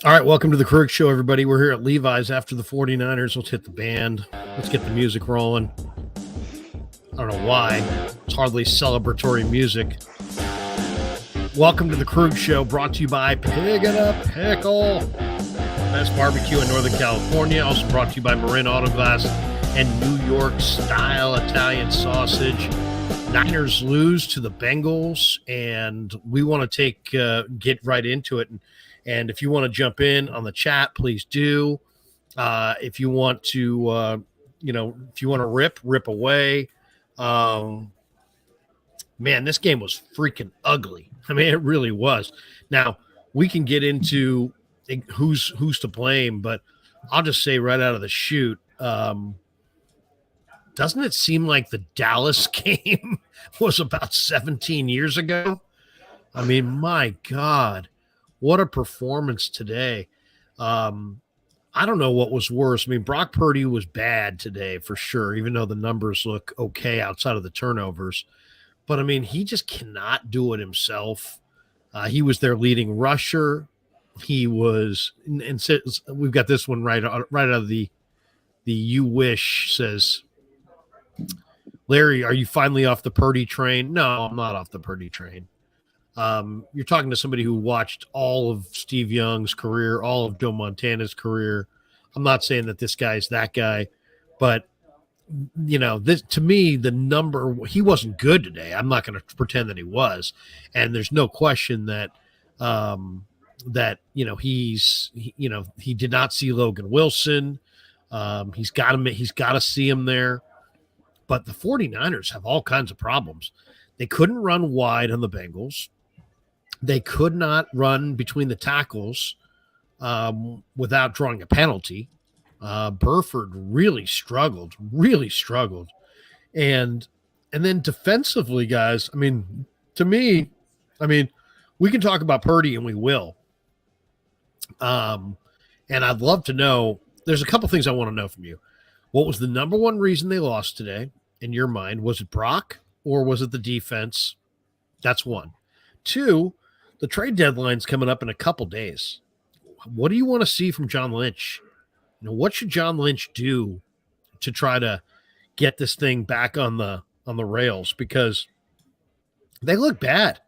All right, welcome to the Krug Show, everybody. We're here at Levi's after the 49ers. Let's hit the band. Let's get the music rolling. I don't know why. It's hardly celebratory music. Welcome to the Krug Show, brought to you by Pig and a Pickle. Best barbecue in Northern California. Also brought to you by Marin Auto Glass and New York-style Italian sausage. Niners lose to the Bengals, and we want to get right into it. And if you want to jump in on the chat, please do. If you want to, if you want to rip away. Man, this game was freaking ugly. I mean, it really was. Now, we can get into who's to blame, but I'll just say right out of the chute, doesn't it seem like the Dallas game was about 17 years ago? I mean, my God. What a performance today. I don't know what was worse. I mean, Brock Purdy was bad today for sure, even though the numbers look okay outside of the turnovers. But, I mean, he just cannot do it himself. He was their leading rusher. He was – and we've got this one right out of the You Wish says, Larry, are you finally off the Purdy train? No, I'm not off the Purdy train. You're talking to somebody who watched all of Steve Young's career, all of Joe Montana's career. I'm not saying that this guy's that guy, but this to me, the number, he wasn't good today. I'm not going to pretend that he was. And there's no question that, he did not see Logan Wilson. He's got to see him there, but the 49ers have all kinds of problems. They couldn't run wide on the Bengals. They could not run between the tackles without drawing a penalty. Burford really struggled. And then defensively, guys, I mean, to me, we can talk about Purdy and we will. And I'd love to know, there's a couple things I want to know from you. What was the number one reason they lost today in your mind? Was it Brock or was it the defense? That's one. Two, the trade deadline's coming up in a couple days. What do you want to see from John Lynch? What should John Lynch do to try to get this thing back on the rails? Because they look bad.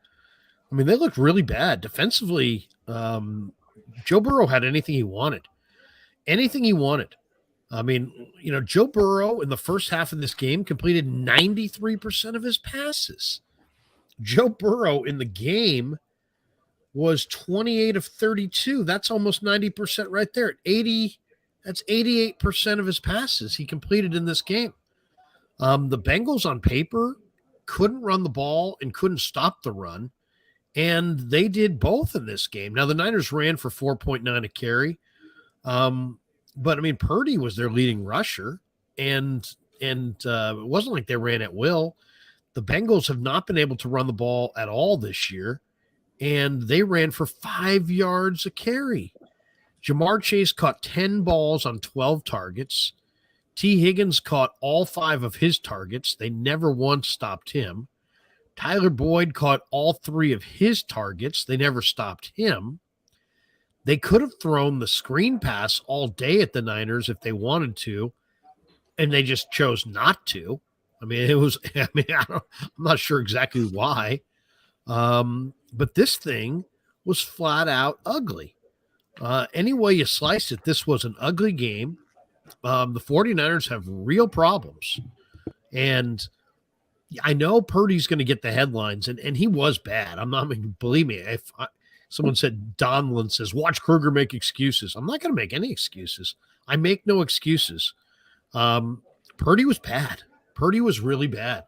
I mean, they look really bad defensively. Joe Burrow had anything he wanted. I mean, Joe Burrow in the first half of this game completed 93% of his passes. Joe Burrow in the game was 28 of 32. That's almost 90% right there. That's 88% of his passes he completed in this game. The Bengals on paper couldn't run the ball and couldn't stop the run, and they did both in this game. Now, the Niners ran for 4.9 a carry, but, I mean, Purdy was their leading rusher, and it wasn't like they ran at will. The Bengals have not been able to run the ball at all this year, and they ran for 5 yards a carry. Jamar Chase caught 10 balls on 12 targets. T. Higgins caught all 5 of his targets. They never once stopped him. Tyler Boyd caught all 3 of his targets. They never stopped him. They could have thrown the screen pass all day at the Niners if they wanted to, and they just chose not to. I mean, I'm not sure exactly why. But this thing was flat out ugly. Any way you slice it, this was an ugly game. The 49ers have real problems. And I know Purdy's going to get the headlines, and he was bad. Believe me, someone said, Donlin says, watch Kruger make excuses. I'm not going to make any excuses. I make no excuses. Purdy was bad. Purdy was really bad.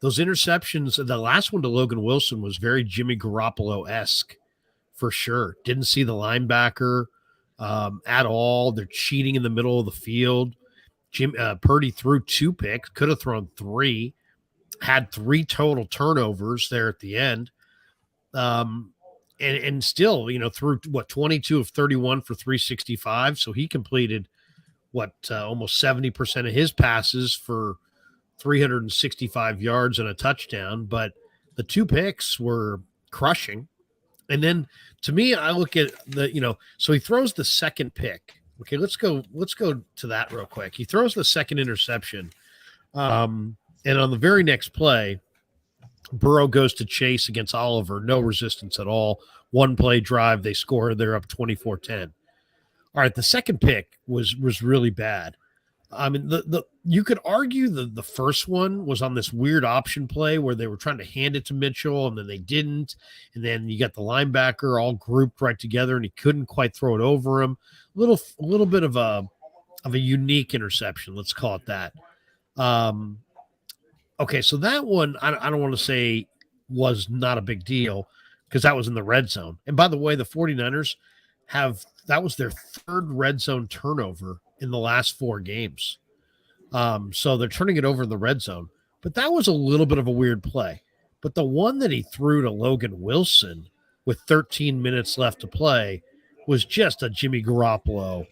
Those interceptions, the last one to Logan Wilson was very Jimmy Garoppolo-esque for sure. Didn't see the linebacker at all. They're cheating in the middle of the field. Purdy threw 2 picks, could have thrown 3, had 3 total turnovers there at the end. And still, threw 22 of 31 for 365. So he completed almost 70% of his passes for 365 yards and a touchdown, but the 2 picks were crushing. And then to me, I look at so he throws the second pick. Okay, let's go to that real quick. He throws the second interception. And on the very next play, Burrow goes to chase against Oliver, no resistance at all. One play drive, they score, they're up 24-10. All right, the second pick was really bad. I mean, you could argue the first one was on this weird option play where they were trying to hand it to Mitchell and then they didn't, and then you got the linebacker all grouped right together and he couldn't quite throw it over him. A little bit of a unique interception, let's call it that. Okay, so that one I don't want to say was not a big deal because that was in the red zone. And by the way, the 49ers that was their third red zone turnover in the last 4 games. So they're turning it over in the red zone. But that was a little bit of a weird play. But the one that he threw to Logan Wilson with 13 minutes left to play was just a Jimmy Garoppolo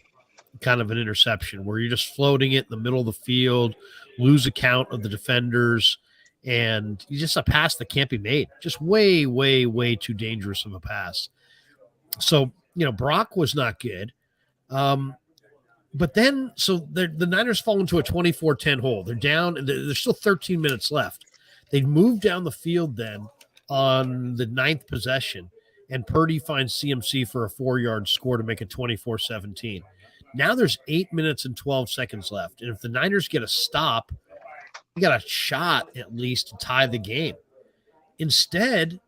kind of an interception where you're just floating it in the middle of the field, lose account of the defenders, and you just a pass that can't be made. Just way, way, way too dangerous of a pass. So, Brock was not good. But then, so the Niners fall into a 24-10 hole. They're down, and there's still 13 minutes left. They move down the field then on the 9th possession, and Purdy finds CMC for a 4-yard score to make it 24-17. Now there's 8 minutes and 12 seconds left. And if the Niners get a stop, they got a shot at least to tie the game. Instead,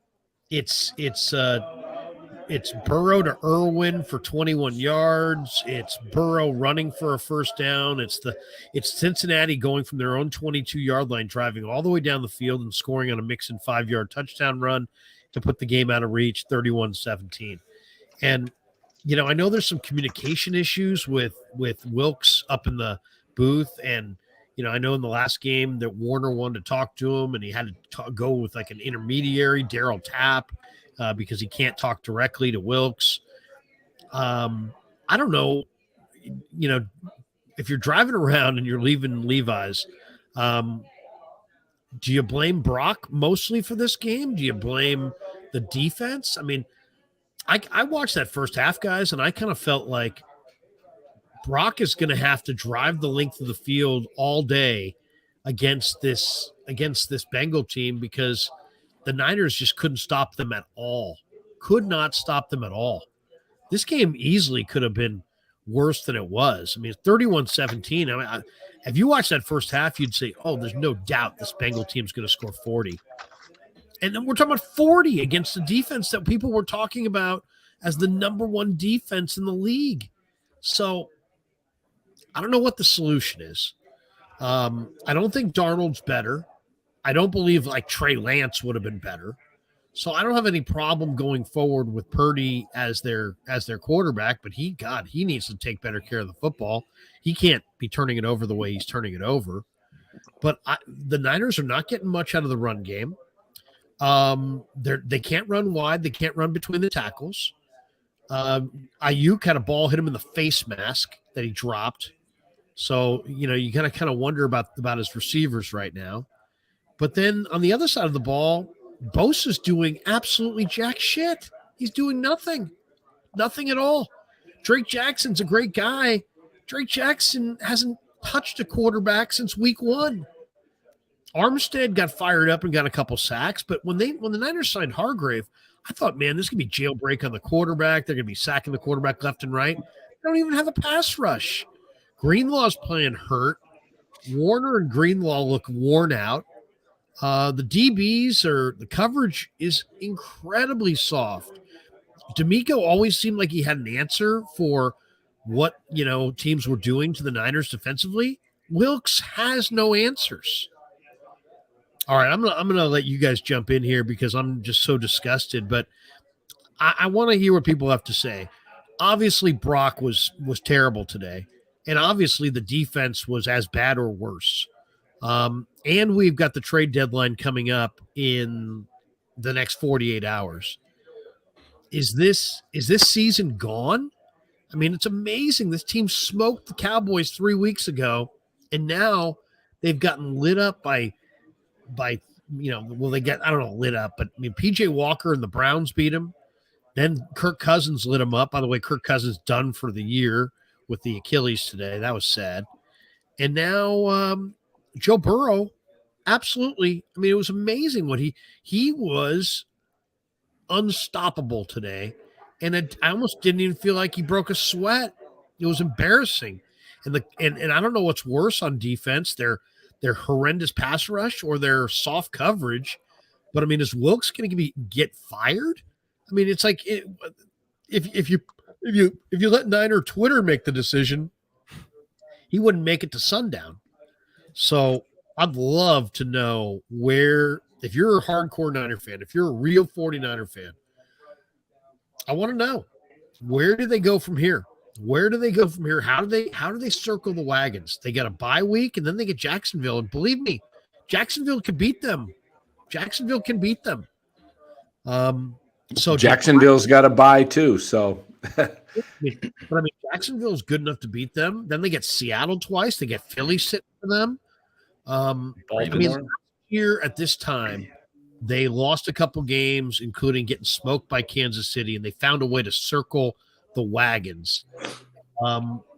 it's Burrow to Irwin for 21 yards. It's Burrow running for a first down. It's Cincinnati going from their own 22-yard line, driving all the way down the field and scoring on a Mixon 5-yard touchdown run to put the game out of reach, 31-17. And I know there's some communication issues with Wilkes up in the booth, and I know in the last game that Warner wanted to talk to him, and he had to go with like an intermediary, Darryl Tapp, because he can't talk directly to Wilkes. I don't know, if you're driving around and you're leaving Levi's, do you blame Brock mostly for this game? Do you blame the defense? I mean, I watched that first half, guys, and I kind of felt like Brock is going to have to drive the length of the field all day against this Bengal team because the Niners just couldn't stop them at all. Could not stop them at all. This game easily could have been worse than it was. I mean, 31-17. I mean, if you watch that first half, you'd say, oh, there's no doubt this Bengal team's going to score 40. And then we're talking about 40 against the defense that people were talking about as the number 1 defense in the league. So I don't know what the solution is. I don't think Darnold's better. I don't believe like Trey Lance would have been better. So I don't have any problem going forward with Purdy as their quarterback, but he needs to take better care of the football. He can't be turning it over the way he's turning it over. But the Niners are not getting much out of the run game. They can't run wide. They can't run between the tackles. Ayuk had a ball hit him in the face mask that he dropped. So, you kind of wonder about his receivers right now. But then on the other side of the ball, Bosa's doing absolutely jack shit. He's doing nothing at all. Drake Jackson's a great guy. Drake Jackson hasn't touched a quarterback since week 1. Armstead got fired up and got a couple sacks, but when the Niners signed Hargrave, I thought, man, this could be jailbreak on the quarterback. They're going to be sacking the quarterback left and right. They don't even have a pass rush. Greenlaw's playing hurt. Warner and Greenlaw look worn out. The DBs the coverage is incredibly soft. D'Amico always seemed like he had an answer for what, teams were doing to the Niners defensively. Wilkes has no answers. All right, I'm gonna let you guys jump in here because I'm just so disgusted, but I want to hear what people have to say. Obviously, Brock was terrible today, and obviously the defense was as bad or worse. And we've got the trade deadline coming up in the next 48 hours. Is this season gone? I mean, it's amazing. This team smoked the Cowboys 3 weeks ago, and now they've gotten lit up by they got, I don't know, lit up, but I mean, PJ Walker and the Browns beat him. Then Kirk Cousins lit him up. By the way, Kirk Cousins done for the year with the Achilles today. That was sad. And now Joe Burrow, absolutely. I mean, it was amazing what he was unstoppable today. And I almost didn't even feel like he broke a sweat. It was embarrassing. And I don't know what's worse on defense, their horrendous pass rush or their soft coverage. But I mean, is Wilkes going to get fired? I mean, it's like if you let Niner Twitter make the decision, he wouldn't make it to sundown. So I'd love to know where, if you're a hardcore Niner fan, if you're a real 49er fan, I want to know, where do they go from here? Where do they go from here? How do they circle the wagons? They got a bye week and then they get Jacksonville. And believe me, Jacksonville can beat them. Jacksonville can beat them. So Jacksonville's got a bye too. So, but I mean, Jacksonville's good enough to beat them. Then they get Seattle twice. They get Philly sitting for them. I mean, last year at this time, they lost a couple games, including getting smoked by Kansas City, and they found a way to circle the wagons.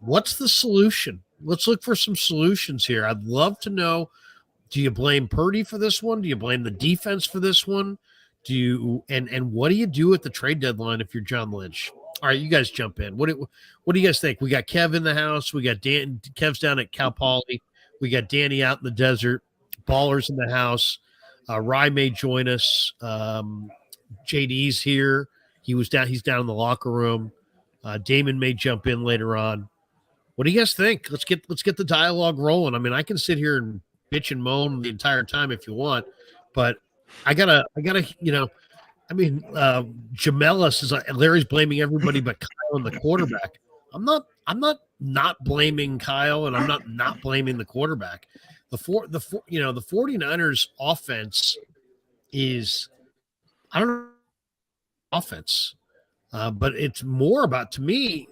What's the solution? Let's look for some solutions here. I'd love to know, do you blame Purdy for this one? Do you blame the defense for this one? Do you and what do you do at the trade deadline if you're John Lynch? All right, you guys jump in. What do you guys think? We got Kev in the house. We got Dan. Kev's down at Cal Poly. We got Danny out in the desert. Ballers in the house. Rye may join us. JD's here. He's down in the locker room. Damon may jump in later on. What do you guys think? Let's get the dialogue rolling. I mean, I can sit here and bitch and moan the entire time if you want, but I gotta, I mean, Jamela says Larry's blaming everybody but Kyle and the quarterback. I'm not blaming Kyle, and I'm not blaming the quarterback. The 49ers offense is, I don't know, offense, but it's more about, to me,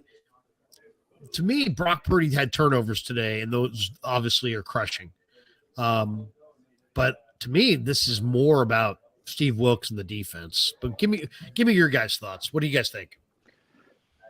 Brock Purdy had turnovers today, and those obviously are crushing. But to me, this is more about Steve Wilkes and the defense. But give me your guys' thoughts. What do you guys think?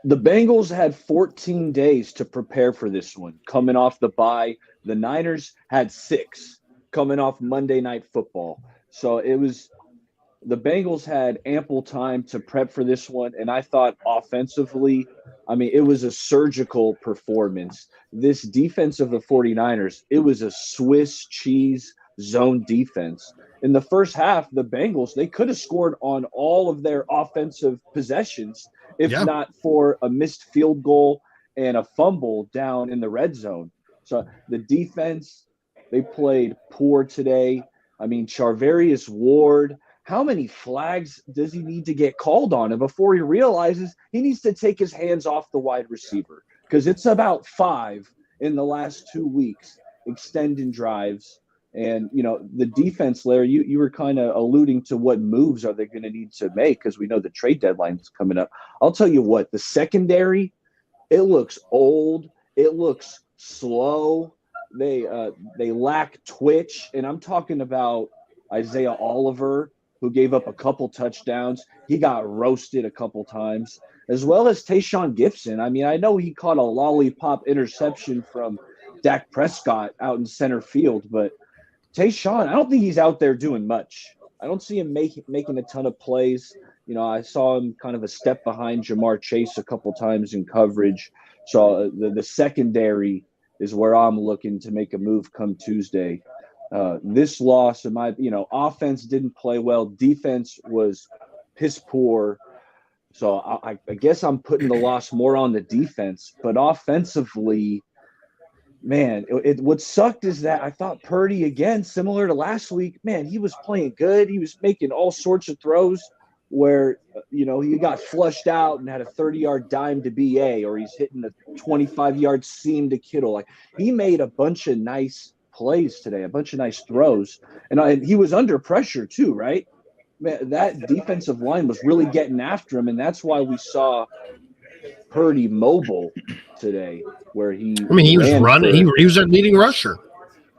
The Bengals had 14 days to prepare for this one, coming off the bye. The Niners had 6 coming off Monday Night Football. So the Bengals had ample time to prep for this one. And I thought offensively, I mean, it was a surgical performance. This defense of the 49ers, it was a Swiss cheese zone defense. In the first half, the Bengals, they could have scored on all of their offensive possessions, if not for a missed field goal and a fumble down in the red zone. So the defense, they played poor today. I mean, Charvarius Ward, how many flags does he need to get called on him before he realizes he needs to take his hands off the wide receiver? Because it's about 5 in the last 2 weeks, extending drives. And, the defense, Larry, you were kind of alluding to what moves are they going to need to make, because we know the trade deadline is coming up. I'll tell you what, the secondary, it looks old. It looks slow. They lack twitch. And I'm talking about Isaiah Oliver, who gave up a couple touchdowns. He got roasted a couple times, as well as Tayshaun Gibson. I mean, I know he caught a lollipop interception from Dak Prescott out in center field, but Tayshaun, I don't think he's out there doing much. I don't see him making a ton of plays. I saw him kind of a step behind Jamar Chase a couple times in coverage. So the secondary is where I'm looking to make a move come Tuesday. This loss, offense didn't play well. Defense was piss poor. So I guess I'm putting the loss more on the defense. But offensively, man, what sucked is that I thought Purdy, again, similar to last week, man, he was playing good. He was making all sorts of throws where, he got flushed out and had a 30-yard dime to BA, or he's hitting a 25-yard seam to Kittle. Like, he made a bunch of nice plays today, a bunch of nice throws. And he was under pressure too, right? Man, that defensive line was really getting after him, and that's why we saw Purdy mobile today, where he was running. He was our leading rusher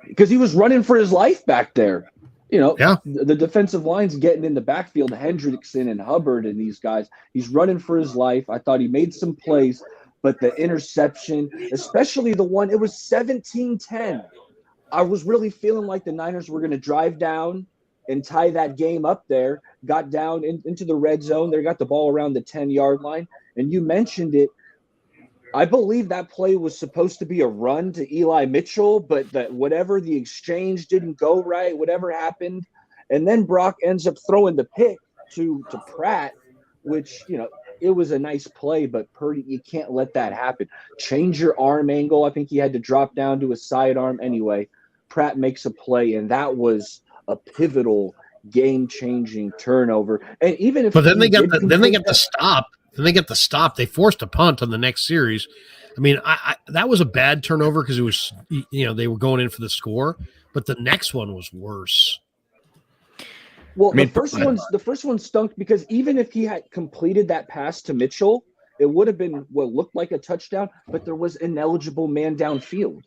because he was running for his life back there. Yeah. the defensive line's getting in the backfield, Hendrickson and Hubbard and these guys. He's running for his life. I thought he made some plays, but the interception, especially the one, it was 17-10. I was really feeling like the Niners were going to drive down and tie that game up there, got down into the red zone. They got the ball around the 10-yard line. And you mentioned it. I believe that play was supposed to be a run to Eli Mitchell, but that whatever the exchange didn't go right, whatever happened. And then Brock ends up throwing the pick to Pratt, which, it was a nice play, but Purdy, you can't let that happen. Change your arm angle. I think he had to drop down to a sidearm anyway. Pratt makes a play, and that was a pivotal, game-changing turnover. And even if, but then they got the stop. Then they get the stop. They forced a punt on the next series. I mean, I that was a bad turnover because it was, they were going in for the score, but the next one was worse. Well, the first one stunk because even if he had completed that pass to Mitchell, it would have been what looked like a touchdown, but there was ineligible man downfield.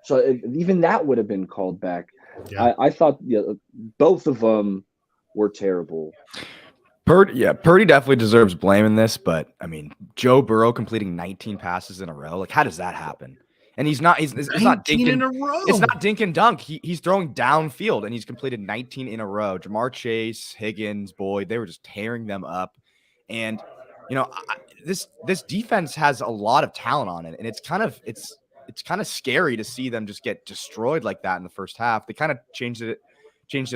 So even that would have been called back. Yeah. I thought both of them were terrible. Purdy definitely deserves blame in this, but I mean, Joe Burrow completing 19 passes in a row. Like, how does that happen? And he's not dink in a row. It's not dink and dunk. He's throwing downfield, and he's completed 19 in a row. Jamar Chase, Higgins, Boyd, they were just tearing them up. And this defense has a lot of talent on it, and it's kind of scary to see them just get destroyed like that in the first half. They kind of changed it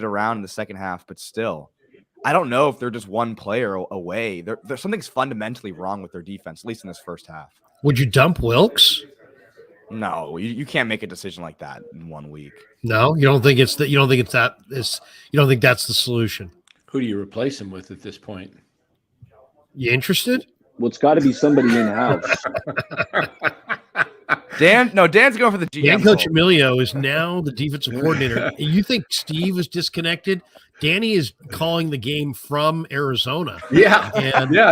around in the second half, but still, I don't know if they're just one player away. There's something's fundamentally wrong with their defense, at least in this first half. Would you dump Wilkes? No, you can't make a decision like that in 1 week. No, you don't think it's that. You don't think you don't think that's the solution. Who do you replace him with at this point? You interested? Well, it's got to be somebody in house. Dan's going for the GM. Dan Coach Emilio is now the defensive coordinator. You think Steve is disconnected? Danny is calling the game from Arizona. Yeah,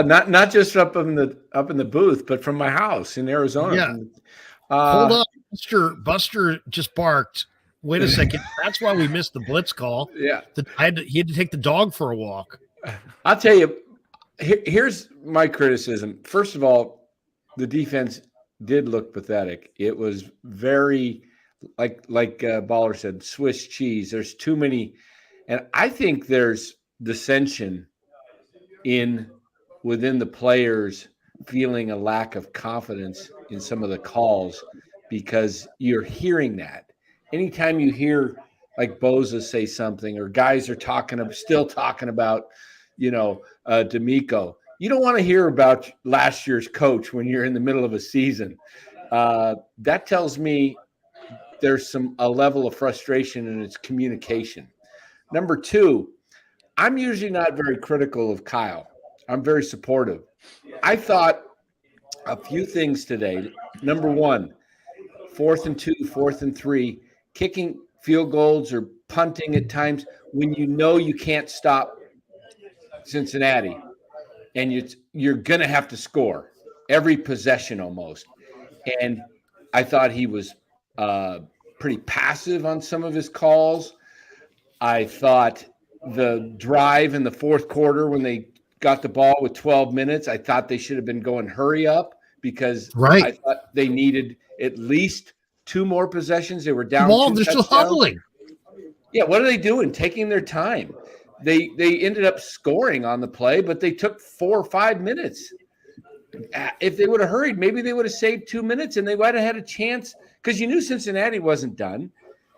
not just up in the booth, but from my house in Arizona. Yeah. Hold on, Buster just barked. Wait a second. That's why we missed the blitz call. Yeah, he had to take the dog for a walk. I'll tell you. Here's my criticism. First of all, the defense did look pathetic. It was very, like Baller said, Swiss cheese. There's too many, and I think there's dissension within the players feeling a lack of confidence in some of the calls because you're hearing that. Anytime you hear like Boza say something or guys are still talking about, D'Amico, you don't want to hear about last year's coach when you're in the middle of a season. That tells me there's a level of frustration in its communication. Number two, I'm usually not very critical of Kyle. I'm very supportive. I thought a few things today. Number one, 4th and 2, 4th and 3, kicking field goals or punting at times when you can't stop Cincinnati and you're going to have to score every possession almost. And I thought he was pretty passive on some of his calls. I thought the drive in the fourth quarter when they got the ball with 12 minutes, I thought they should have been going hurry up because I thought they needed at least 2 more possessions. They were down. They're still huddling. Yeah, what are they doing? Taking their time. They ended up scoring on the play, but they took 4 or 5 minutes. If they would have hurried, maybe they would have saved 2 minutes and they might have had a chance because you knew Cincinnati wasn't done.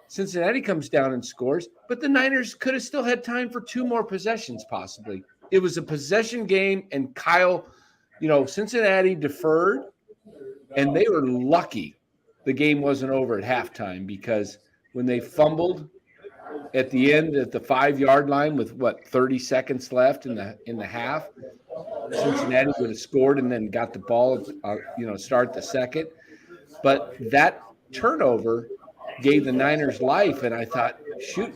Cincinnati comes down and scores, but the Niners could have still had time for 2 more possessions possibly. It was a possession game, and Kyle, Cincinnati deferred, and they were lucky the game wasn't over at halftime because when they fumbled at the end at the 5-yard line with 30 seconds left in the half, Cincinnati would have scored and then got the ball, start the second. But that turnover gave the Niners life, and I thought, shoot,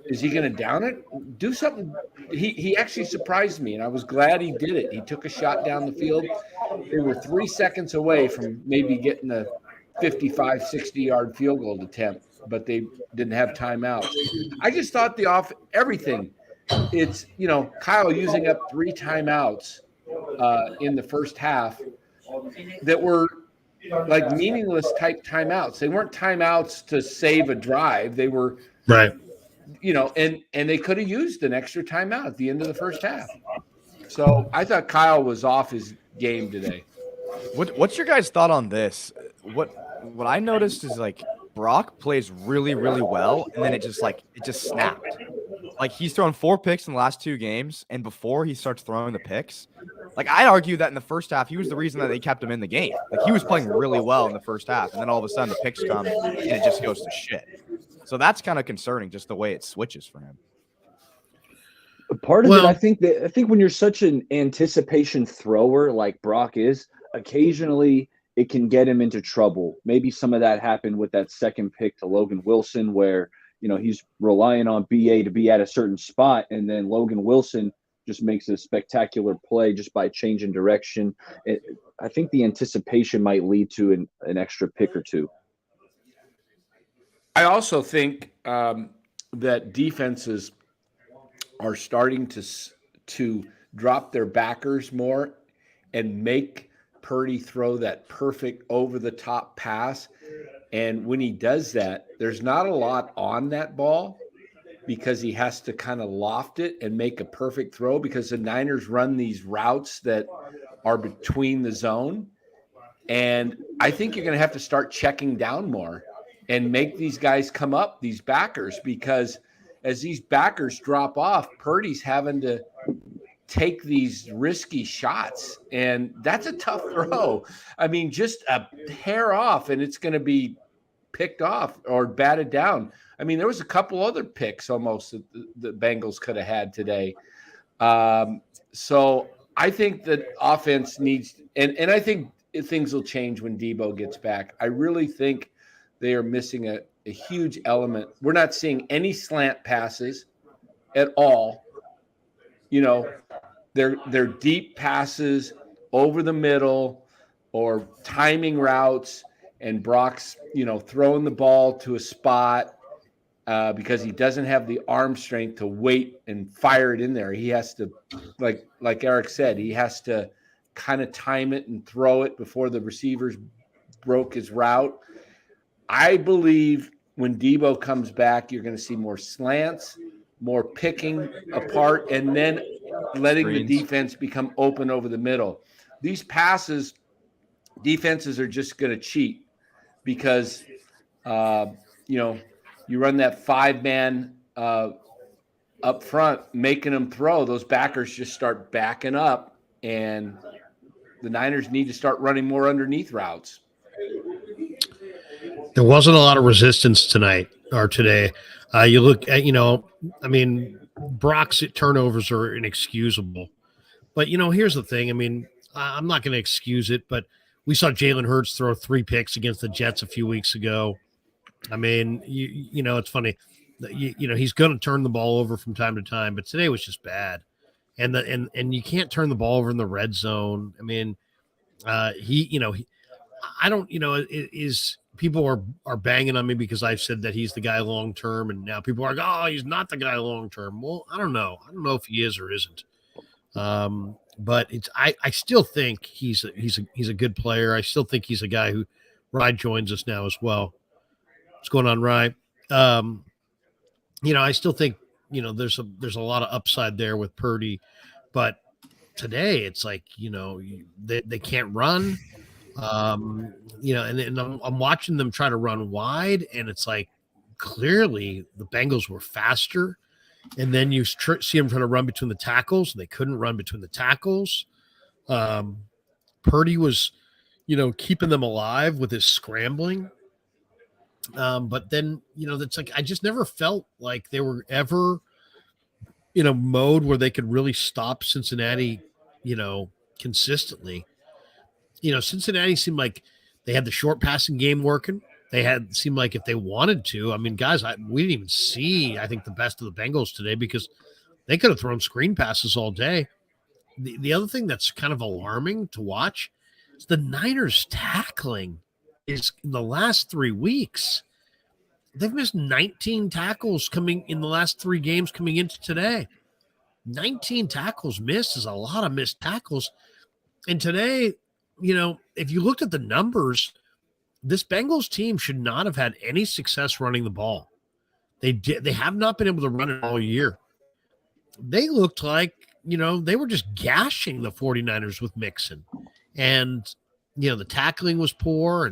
is he going to down it? Do something. He actually surprised me, and I was glad he did it. He took a shot down the field. They were 3 seconds away from maybe getting the 55, 60-yard field goal attempt, but they didn't have timeouts. I just thought everything. It's, Kyle using up 3 timeouts in the first half that were like meaningless type timeouts. They weren't timeouts to save a drive. They were right. And they could have used an extra timeout at the end of the first half. So I thought Kyle was off his game today. What's your guys' thought on this? What I noticed is like Brock plays really, really well, and then it just snapped. Like he's thrown 4 picks in the last 2 games, and before he starts throwing the picks, like I'd argue that in the first half he was the reason that they kept him in the game. Like he was playing really well in the first half, and then all of a sudden the picks come and it just goes to shit. So that's kind of concerning, just the way it switches for him. Part of it, I think when you're such an anticipation thrower like Brock is, occasionally it can get him into trouble. Maybe some of that happened with that second pick to Logan Wilson, where he's relying on BA to be at a certain spot, and then Logan Wilson just makes a spectacular play just by changing direction. I think the anticipation might lead to an extra pick or 2. I also think that defenses are starting to drop their backers more and make Purdy throw that perfect over-the-top pass. And when he does that, there's not a lot on that ball because he has to kind of loft it and make a perfect throw, because the Niners run these routes that are between the zone. And I think you're going to have to start checking down more and make these guys come up, these backers, because as these backers drop off, Purdy's having to take these risky shots, and that's a tough throw. I mean, just a hair off, and it's going to be picked off or batted down. I mean, there was a couple other picks almost that the Bengals could have had today. So I think that offense needs – and I think things will change when Debo gets back. I really think they are missing a huge element. We're not seeing any slant passes at all. They're deep passes over the middle or timing routes, and Brock's, throwing the ball to a spot because he doesn't have the arm strength to wait and fire it in there. He has to, like Eric said, he has to kind of time it and throw it before the receivers broke his route. I believe when Debo comes back, you're going to see more slants, more picking apart, and then letting the defense become open over the middle. These passes, defenses are just going to cheat because, you run that 5-man up front, making them throw. Those backers just start backing up, and the Niners need to start running more underneath routes. There wasn't a lot of resistance tonight or today. You look at, Brock's turnovers are inexcusable. But, here's the thing. I'm not going to excuse it, but we saw Jalen Hurts throw 3 picks against the Jets a few weeks ago. It's funny. He's going to turn the ball over from time to time, but today was just bad. And you can't turn the ball over in the red zone. People are banging on me because I've said that he's the guy long term, and now people are like, oh, he's not the guy long term. Well, I don't know. I don't know if he is or isn't. But I still think he's a good player. I still think he's a guy who Rye joins us now as well. What's going on, Rye? I still think there's a lot of upside there with Purdy, but today it's like they can't run. And I'm watching them try to run wide, and it's like clearly the Bengals were faster, and then you see them trying to run between the tackles, and they couldn't run between the tackles. Purdy was, keeping them alive with his scrambling. But then, that's like I just never felt like they were ever in a mode where they could really stop Cincinnati, consistently. Cincinnati seemed like they had the short passing game working. Seemed like if they wanted to, guys, we didn't even see, I think, the best of the Bengals today because they could have thrown screen passes all day. The other thing that's kind of alarming to watch is the Niners tackling. is in the last 3 weeks, they've missed 19 tackles coming in the last 3 games coming into today. 19 tackles missed is a lot of missed tackles. And today, if you looked at the numbers, this Bengals team should not have had any success running the ball. They have not been able to run it all year. They looked like, they were just gashing the 49ers with Mixon. And, the tackling was poor.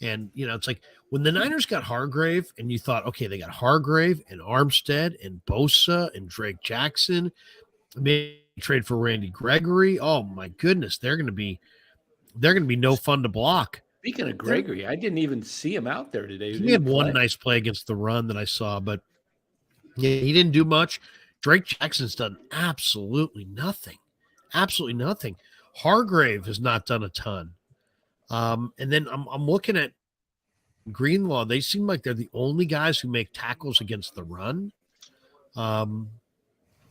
And it's like when the Niners got Hargrave and you thought, okay, they got Hargrave and Armstead and Bosa and Drake Jackson, maybe trade for Randy Gregory. Oh my goodness. They're going to be no fun to block. Speaking of Gregory, I didn't even see him out there today. He had one nice play against the run that I saw, but yeah, he didn't do much. Drake Jackson's done absolutely nothing. Absolutely nothing. Hargrave has not done a ton. And then I'm looking at Greenlaw. They seem like they're the only guys who make tackles against the run.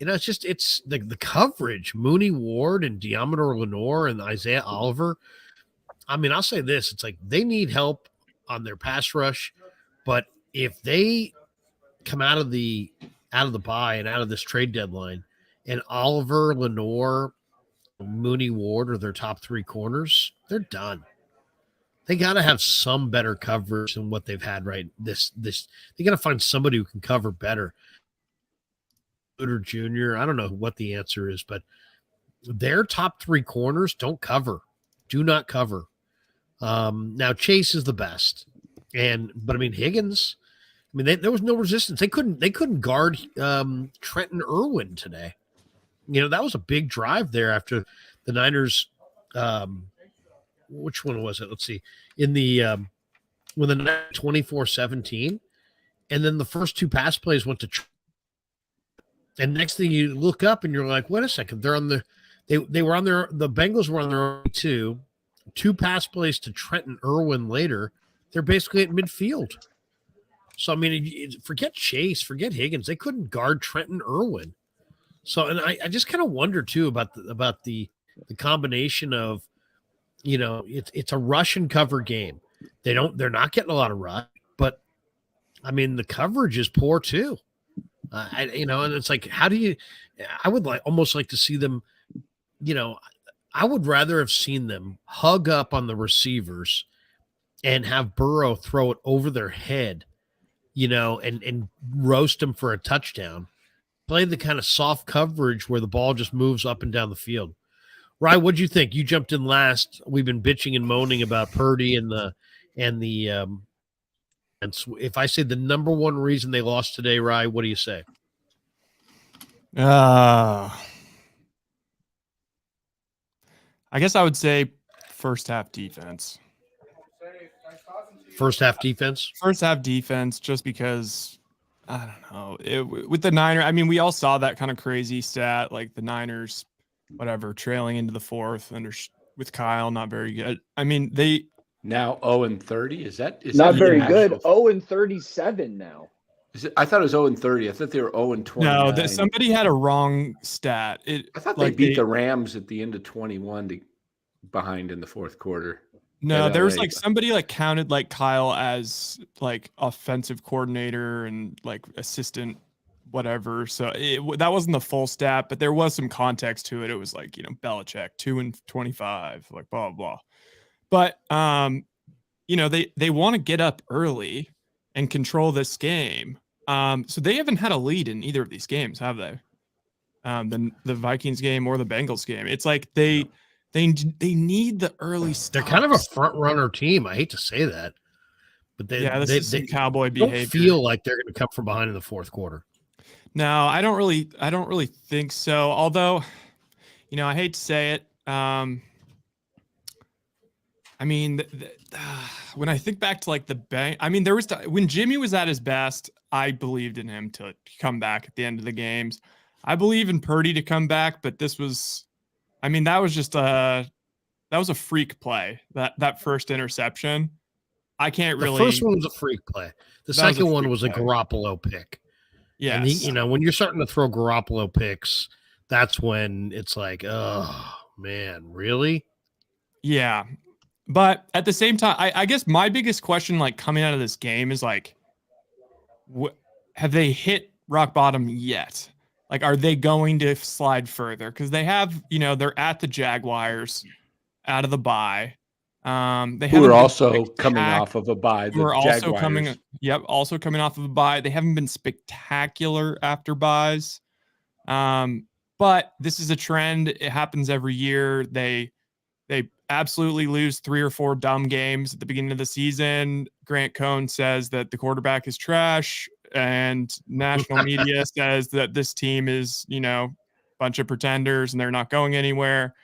It's the coverage. Mooney Ward and Deommodore Lenoir and Isaiah Oliver. I mean, I'll say this. It's like they need help on their pass rush, but if they come out of the bye and out of this trade deadline and Oliver, Lenoir, Mooney Ward are their top 3 corners, they're done. They got to have some better coverage than what they've had this. They got to find somebody who can cover better. Jr. I don't know what the answer is, but their top 3 corners don't cover. Do not cover. Now Chase is the best, but I mean Higgins. I mean there was no resistance. They couldn't guard Trenton Irwin today. That was a big drive there after the Niners. Which one was it? Let's see. In the when the 24-17, and then the first 2 pass plays went to. And next thing you look up and you're like, wait a second, they're on they were on their the Bengals were on their own 2 pass plays to Trenton Irwin later. They're basically at midfield. So I mean, forget Chase, forget Higgins. They couldn't guard Trenton Irwin. So and I just kind of wonder too about the combination of, it's a rush and cover game. They're not getting a lot of rush, but I mean the coverage is poor too. And it's like, I would almost like to see them, I would rather have seen them hug up on the receivers and have Burrow throw it over their head, and roast them for a touchdown. Play the kind of soft coverage where the ball just moves up and down the field. Ryan, what'd you think? You jumped in last. We've been bitching and moaning about Purdy and if I say the number one reason they lost today, Rye, what do you say? I guess I would say first half defense. First half defense? First half defense, just because, I don't know. With the Niners, I mean, we all saw that kind of crazy stat, like the Niners, whatever, trailing into the 4th with Kyle, not very good. I mean, they... Now 0-30? Is that not very good? 0-37 now. I thought it was 0-30. I thought they were 0-29. No, somebody had a wrong stat. I thought they beat the Rams at the end of 21 behind in the 4th quarter. No, there was somebody counted Kyle as offensive coordinator and assistant whatever. So that wasn't the full stat, but there was some context to it. It was Belichick 2-25, blah blah blah. But they want to get up early and control this game. So they haven't had a lead in either of these games, have they? The Vikings game or the Bengals game. It's like they need the early stops. They're kind of a front runner team. I hate to say that, but they cowboy don't behavior. Feel like they're going to come from behind in the 4th quarter. No, I don't really think so. Although, I hate to say it. I mean, when I think back to the bank, I mean, there was when Jimmy was at his best, I believed in him to come back at the end of the games. I believe in Purdy to come back, but this was, I mean, that was just a freak play. That first interception, I can't really. The first one was a freak play. The second one was a Garoppolo pick. Yeah, when you're starting to throw Garoppolo picks, that's when it's like, oh man, really? Yeah. But at the same time, I guess my biggest question, like coming out of this game, is like, have they hit rock bottom yet? Like, are they going to slide further? Because they have, they're at the Jaguars out of the bye. They Who haven't are been also coming off of a bye. Who are The also Jaguars. also coming off of a bye. They haven't been spectacular after buys. But this is a trend. It happens every year. They absolutely lose 3 or 4 dumb games at the beginning of the season. Grant Cohn says that the quarterback is trash, and national media says that this team is, bunch of pretenders and they're not going anywhere.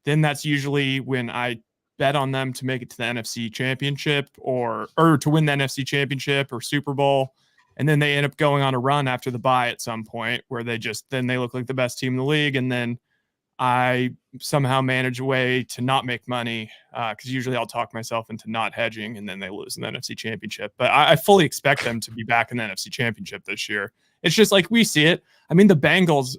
Then that's usually when I bet on them to make it to the NFC Championship or to win the NFC Championship or Super Bowl. And then they end up going on a run after the bye at some point where they look like the best team in the league. And then I somehow manage a way to not make money because usually I'll talk myself into not hedging, and then they lose in the NFC Championship. But I fully expect them to be back in the NFC Championship this year. It's just like we see it. I mean, the Bengals,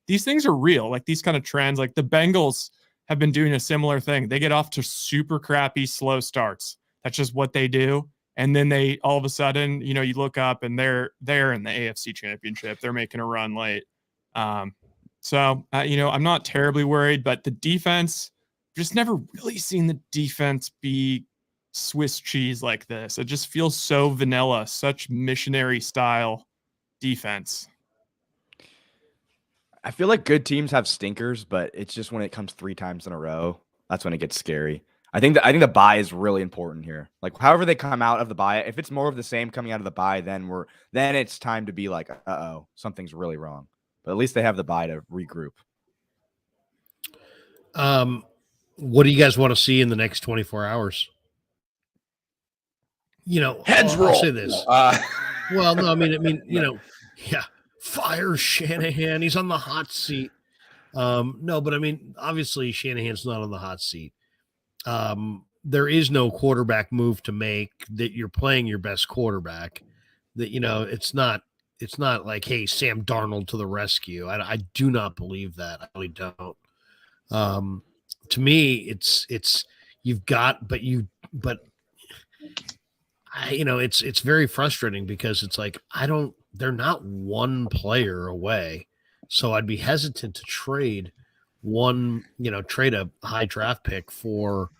these things are real. Like these kind of trends, like the Bengals have been doing a similar thing. They get off to super crappy, slow starts. That's just what they do. And then they all of a sudden, you look up and they're in the AFC Championship. They're making a run late. So, I'm not terribly worried, but the defense, just never really seen the defense be Swiss cheese like this. It just feels so vanilla, such missionary style defense. I feel like good teams have stinkers, but it's just when it comes 3 times in a row, that's when it gets scary. I think the bye is really important here. Like however they come out of the bye, if it's more of the same coming out of the bye, then it's time to be like, uh-oh, something's really wrong. But at least they have the bye to regroup. What do you guys want to see in the next 24 hours? Heads roll. I'll say this. Well, no, I mean, fire Shanahan. He's on the hot seat. No, but I mean, obviously Shanahan's not on the hot seat. There is no quarterback move to make that you're playing your best quarterback. That, it's not like, hey, Sam Darnold to the rescue. I do not believe that. I really don't. To me, it's it's very frustrating because it's like, they're not one player away. So I'd be hesitant to trade a high draft pick for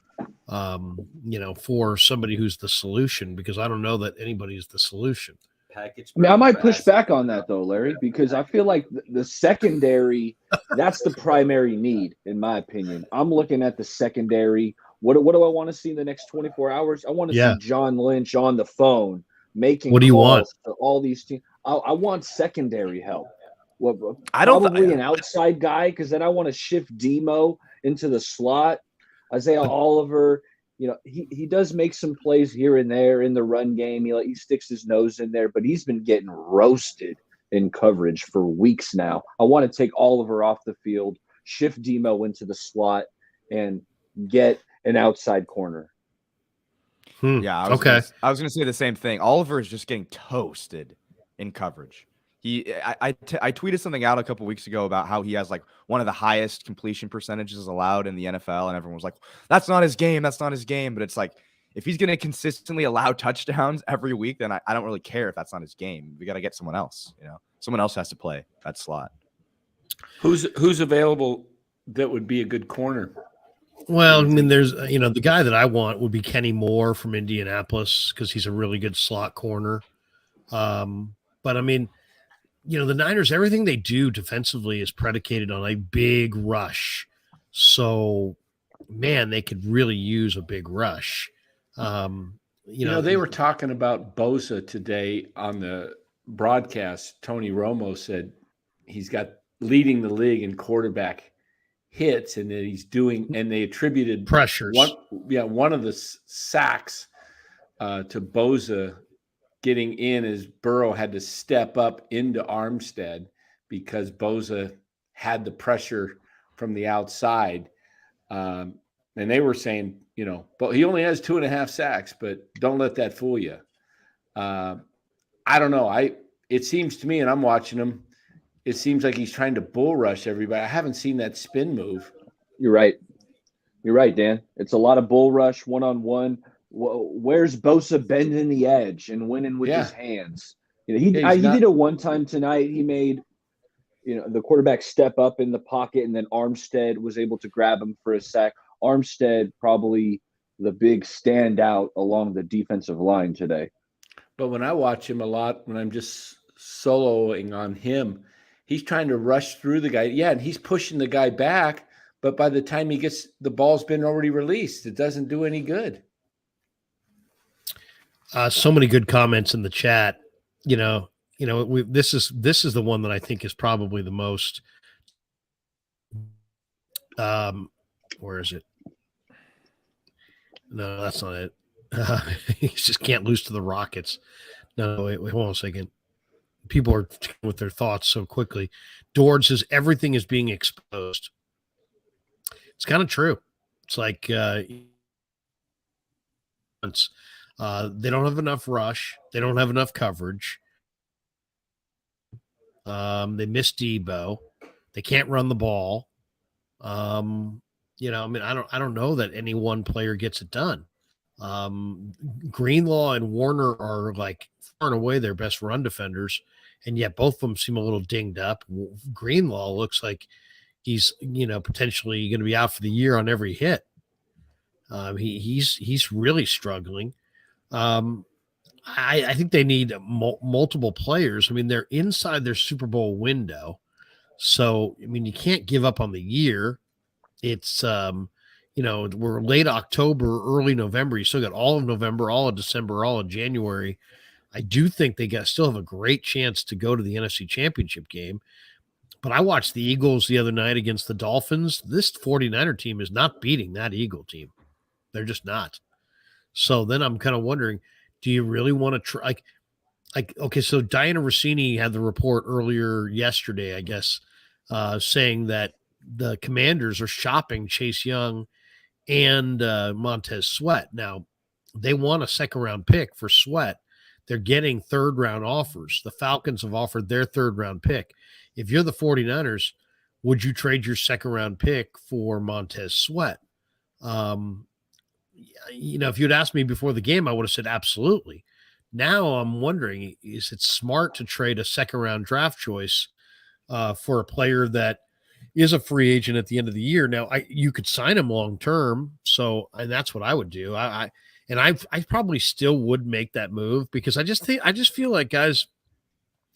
somebody who's the solution, because I don't know that anybody is the solution. I might push back on that though, Larry, because I feel like the secondary, that's the primary need, in my opinion. I'm looking at the secondary. What do I want to see in the next 24 hours? I want to see John Lynch on the phone making what do you want to all these teams. I want secondary help. Probably an outside guy, because then I want to shift Demo into the slot. Isaiah Oliver, he does make some plays here and there in the run game. He sticks his nose in there, but he's been getting roasted in coverage for weeks now. I want to take Oliver off the field, shift Demo into the slot, and get an outside corner. Yeah, I was going to say the same thing. Oliver is just getting toasted in coverage. I tweeted something out a couple weeks ago about how he has like one of the highest completion percentages allowed in the NFL, and everyone was like, "That's not his game. That's not his game." But it's like, if he's going to consistently allow touchdowns every week, then I don't really care if that's not his game. We got to get someone else. Someone else has to play that slot. Who's available that would be a good corner? Well, I mean, there's the guy that I want would be Kenny Moore from Indianapolis, because he's a really good slot corner. But I mean, the Niners, everything they do defensively is predicated on a big rush. So, man, they could really use a big rush. They were talking about Bosa today on the broadcast. Tony Romo said he's got leading the league in quarterback hits, and that he's doing, and they attributed pressures. One of the sacks to Bosa getting in as Burrow had to step up into Armstead because Bosa had the pressure from the outside. And they were saying, but he only has 2.5 sacks, but don't let that fool you. I don't know. It seems to me, and I'm watching him, it seems like he's trying to bull rush everybody. I haven't seen that spin move. You're right. You're right, Dan. It's a lot of bull rush, one-on-one. Where's Bosa bending the edge and winning with his hands? He did it one time tonight. He made the quarterback step up in the pocket, and then Armstead was able to grab him for a sack. Armstead probably the big standout along the defensive line today. But when I watch him a lot, when I'm just soloing on him, he's trying to rush through the guy. Yeah, and he's pushing the guy back, but by the time he gets the ball's been already released, it doesn't do any good. So many good comments in the chat. This is the one that I think is probably the most. Where is it? No, that's not it. He just can't lose to the Rockets. No, wait, hold on a second. People are with their thoughts so quickly. Dord says everything is being exposed. It's kind of true. It's like they don't have enough rush. They don't have enough coverage. They miss Debo. They can't run the ball. I don't know that any one player gets it done. Greenlaw and Warner are like far and away their best run defenders, and yet both of them seem a little dinged up. Greenlaw looks like he's potentially going to be out for the year on every hit. He's really struggling. I think they need multiple players. I mean, they're inside their Super Bowl window, so you can't give up on the year. It's we're late October, early November. You still got all of November, all of December, all of January. I do think they still have a great chance to go to the NFC Championship game. But I watched the Eagles the other night against the Dolphins. This 49er team is not beating that Eagle team. They're just not. So then I'm kind of wondering, do you really want to try? Okay, so Diana Rossini had the report earlier yesterday, I guess, saying that the Commanders are shopping Chase Young and Montez Sweat. Now, they want a second-round pick for Sweat. They're getting third-round offers. The Falcons have offered their third-round pick. If you're the 49ers, would you trade your second-round pick for Montez Sweat? If you'd asked me before the game, I would have said absolutely. Now I'm wondering, is it smart to trade a second-round draft choice for a player that is a free agent at the end of the year? Now, you could sign him long-term, and that's what I would do. I probably still would make that move because I just feel like, guys,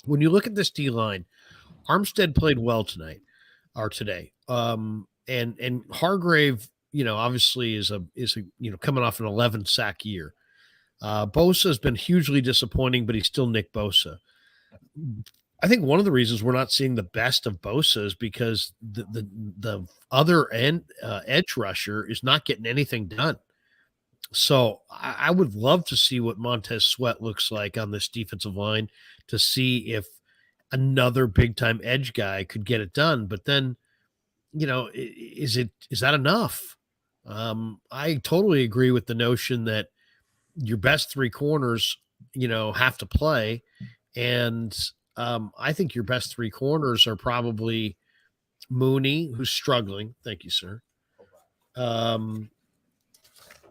when you look at this D-line, Armstead played well today. And Hargrave, obviously is coming off an 11 sack year. Bosa has been hugely disappointing, but he's still Nick Bosa. I think one of the reasons we're not seeing the best of Bosa is because the other edge rusher is not getting anything done. So I would love to see what Montez Sweat looks like on this defensive line to see if another big-time edge guy could get it done. But then, is that enough? I totally agree with the notion that your best three corners, have to play. And I think your best three corners are probably Mooney, who's struggling. Thank you, sir.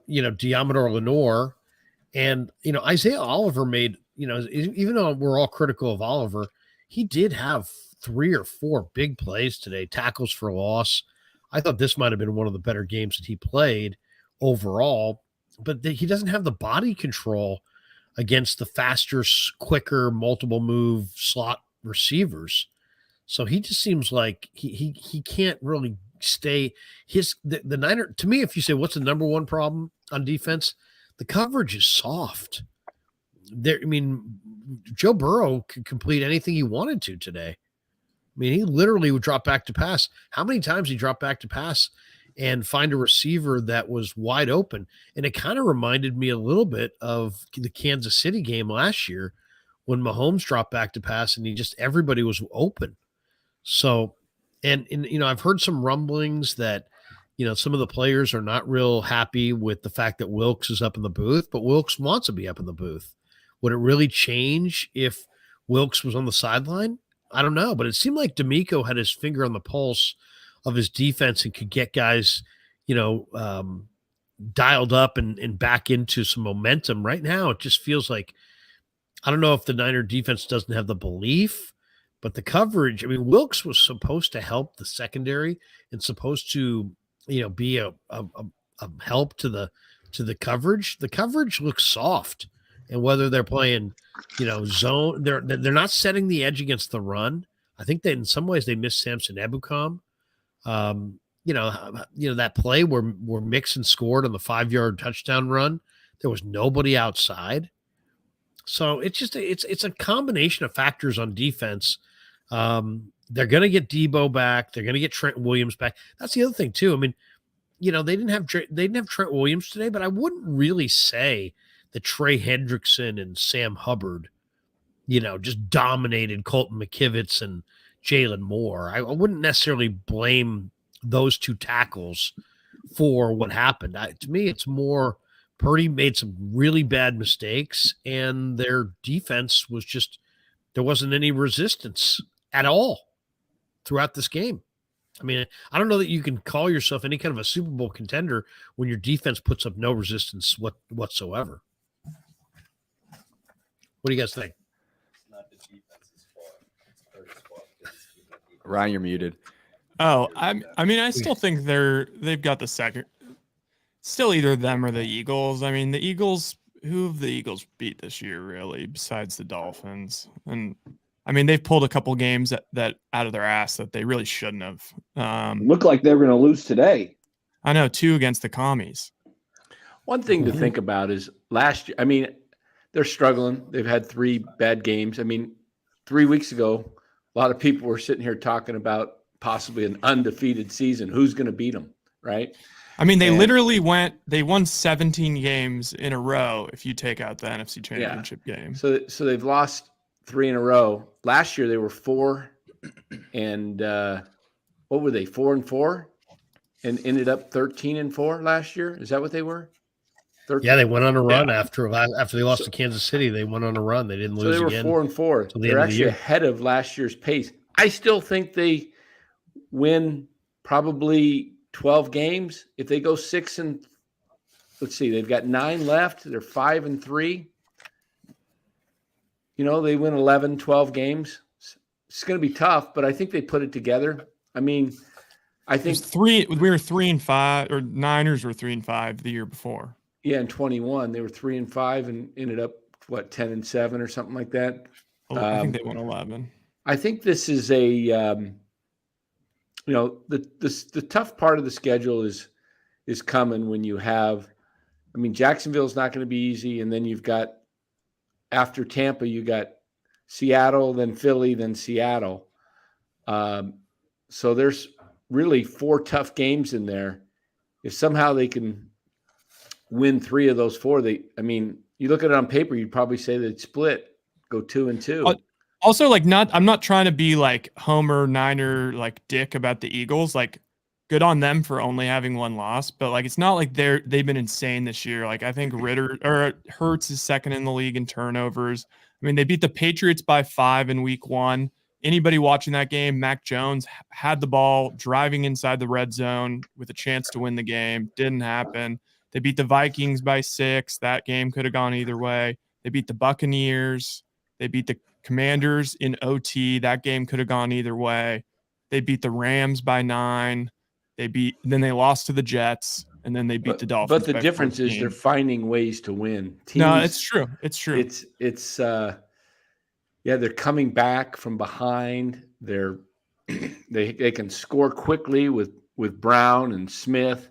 Diamador Lenore, and Isaiah Oliver made, even though we're all critical of Oliver, he did have 3 or 4 big plays today, tackles for loss. I thought this might have been one of the better games that he played overall, but he doesn't have the body control against the faster, quicker, multiple move slot receivers. So he just seems like he can't really stay the Niner. To me, if you say what's the number one problem on defense, the coverage is soft. Joe Burrow could complete anything he wanted to today. He literally would drop back to pass. How many times he dropped back to pass and find a receiver that was wide open? And it kind of reminded me a little bit of the Kansas City game last year when Mahomes dropped back to pass and everybody was open. So, and I've heard some rumblings that, some of the players are not real happy with the fact that Wilkes is up in the booth, but Wilkes wants to be up in the booth. Would it really change if Wilkes was on the sideline? I don't know, but it seemed like D'Amico had his finger on the pulse of his defense and could get guys, dialed up and back into some momentum. Right now, it just feels like, I don't know if the Niner defense doesn't have the belief, but the coverage, I mean, Wilkes was supposed to help the secondary and supposed to, be a help to the coverage. The coverage looks soft. And whether they're playing, zone, they're not setting the edge against the run. I think that in some ways they missed Samson Ebukam. That play where Mixon scored on the 5-yard touchdown run, there was nobody outside. So it's a combination of factors on defense. They're going to get Debo back. They're going to get Trent Williams back. That's the other thing too. I mean, they didn't have Trent Williams today, but I wouldn't really say that Trey Hendrickson and Sam Hubbard, just dominated Colton McKivitz and Jalen Moore. I wouldn't necessarily blame those two tackles for what happened. To me, it's more Purdy made some really bad mistakes, and their defense was just, there wasn't any resistance at all throughout this game. I mean, I don't know that you can call yourself any kind of a Super Bowl contender when your defense puts up no resistance whatsoever. What do you guys think? Ryan, you're muted. Oh, I mean, I still think they've got the second. Still either them or the Eagles. I mean, the Eagles, who have the Eagles beat this year, really, besides the Dolphins? And I mean, they've pulled a couple games that out of their ass that they really shouldn't have. Looked like they were going to lose today. I know, 2 against the Commies. One thing to think about is last year, I mean, they're struggling. They've had 3 bad games. I mean, 3 weeks ago, a lot of people were sitting here talking about possibly an undefeated season. Who's going to beat them, right? I mean, they won 17 games in a row if you take out the NFC Championship game. So they've lost 3 in a row. Last year they were 4 and what were they? 4-4 and ended up 13-4 last year. Is that what they were? 13? Yeah, they went on a run after they lost to Kansas City. They went on a run. They didn't lose again. So they were 4-4. They're actually ahead of last year's pace. I still think they win probably 12 games. If they go 6 and let's see, they've got 9 left. They're 5-3. They win 11, 12 games. It's going to be tough, but I think they put it together. I mean, I think we were 3-5, or Niners were 3-5 the year before. Yeah, in 21 they were 3-5 and ended up 10-7 or something like that. I think they won 11. I think this is the tough part of the schedule is coming when you have, I mean, Jacksonville's not going to be easy, and then you've got, after Tampa, you got Seattle, then Philly, then Seattle. So there's really 4 tough games in there. If somehow they can win 3 of those 4, you look at it on paper, you'd probably say they'd split, go 2-2. Also, I'm not trying to be like Homer Niner, like dick about the Eagles. Like, good on them for only having 1 loss, but it's not like they've been insane this year. Like, I think Hurts is second in the league in turnovers. I mean, they beat the Patriots by 5 in week 1. Anybody watching that game, Mac Jones had the ball driving inside the red zone with a chance to win the game. Didn't happen. They beat the Vikings by 6. That game could have gone either way. They beat the Buccaneers. They beat the Commanders in OT. That game could have gone either way. They beat the Rams by 9. Then they lost to the Jets, and then they beat the Dolphins. But the difference 14. is they're finding ways to win. No, it's true. It's true. They're coming back from behind. They can score quickly with Brown and Smith.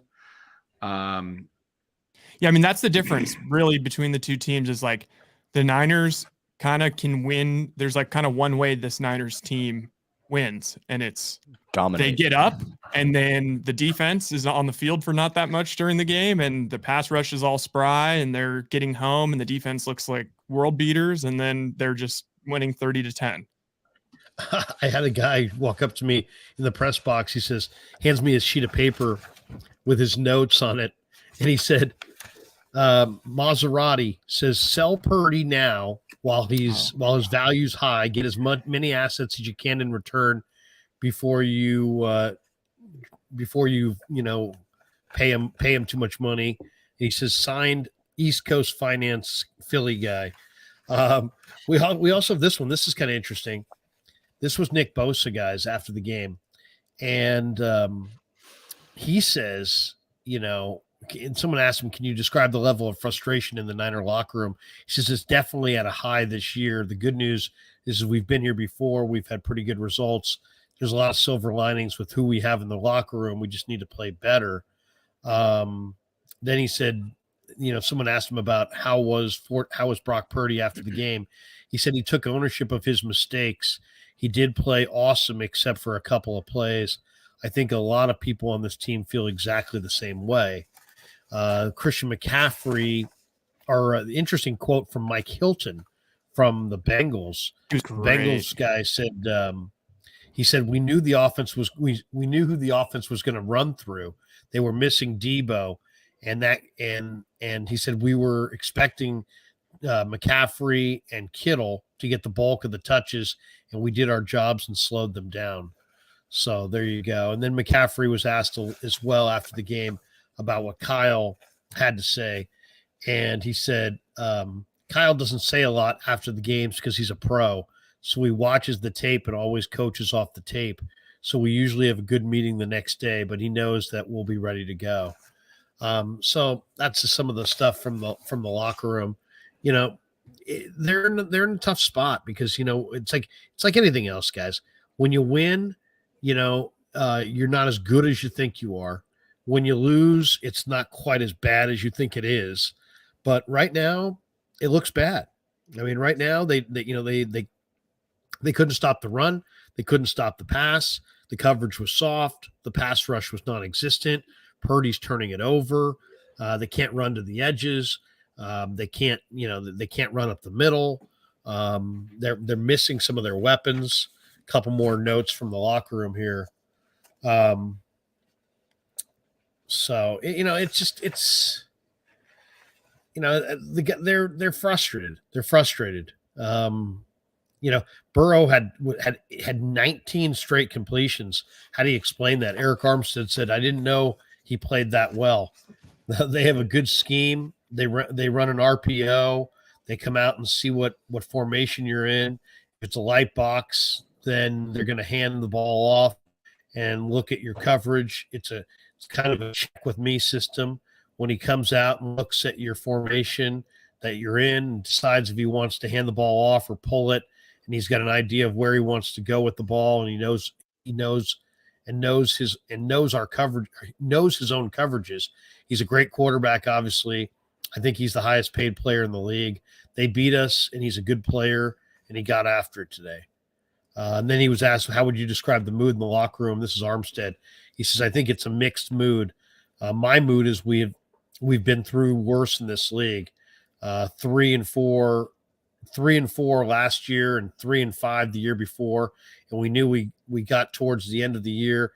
Yeah, I mean, that's the difference really between the two teams is the Niners kind of can win. There's kind of one way this Niners team wins, and it's dominate. They get up, and then the defense is on the field for not that much during the game, and the pass rush is all spry, and they're getting home, and the defense looks like world beaters, and then they're just winning 30-10. I had a guy walk up to me in the press box. He says, hands me a sheet of paper with his notes on it, and he said, Maserati says sell Purdy now while his value's high. Get as many assets as you can in return before you pay him too much money. He says signed East Coast finance Philly guy. We also have this one. This is kind of interesting. This was Nick Bosa, guys, after the game. And he says, and someone asked him, can you describe the level of frustration in the Niner locker room? He says it's definitely at a high this year. The good news is we've been here before. We've had pretty good results. There's a lot of silver linings with who we have in the locker room. We just need to play better. Then he said, someone asked him about how was Brock Purdy after the game. He said he took ownership of his mistakes. He did play awesome except for a couple of plays. I think a lot of people on this team feel exactly the same way. Christian McCaffrey, or an interesting quote from Mike Hilton from the Bengals. The Bengals guy said, he said, we knew the offense was we knew who the offense was going to run through. They were missing Debo, and he said we were expecting McCaffrey and Kittle to get the bulk of the touches, and we did our jobs and slowed them down. So there you go. And then McCaffrey was asked as well after the game about what Kyle had to say, and he said Kyle doesn't say a lot after the games because he's a pro. So he watches the tape and always coaches off the tape. So we usually have a good meeting the next day, but he knows that we'll be ready to go. So that's just some of the stuff from the locker room. They're in a tough spot because it's like anything else, guys. When you win, you're not as good as you think you are. When you lose, it's not quite as bad as you think it is. But right now, it looks bad. I mean, right now they couldn't stop the run. They couldn't stop the pass. The coverage was soft. The pass rush was non-existent. Purdy's turning it over. They can't run to the edges. They can't run up the middle. They're missing some of their weapons. A couple more notes from the locker room here. So they're frustrated. They're frustrated. Burrow had 19 straight completions. How do you explain that? Eric Armstead said, I didn't know he played that well. They have a good scheme. They run an RPO. They come out and see what formation you're in. If it's a light box, then they're going to hand the ball off and look at your coverage. It's kind of a check with me system. When he comes out and looks at your formation that you're in and decides if he wants to hand the ball off or pull it, and he's got an idea of where he wants to go with the ball, and he knows our coverage, knows his own coverages. He's a great quarterback, obviously. I think he's the highest paid player in the league. They beat us, and he's a good player, and he got after it today. And then he was asked, how would you describe the mood in the locker room? This is Armstead. He says, I think it's a mixed mood. My mood is we've been through worse in this league. 3-4 last year and 3-5 the year before. And we knew we got towards the end of the year.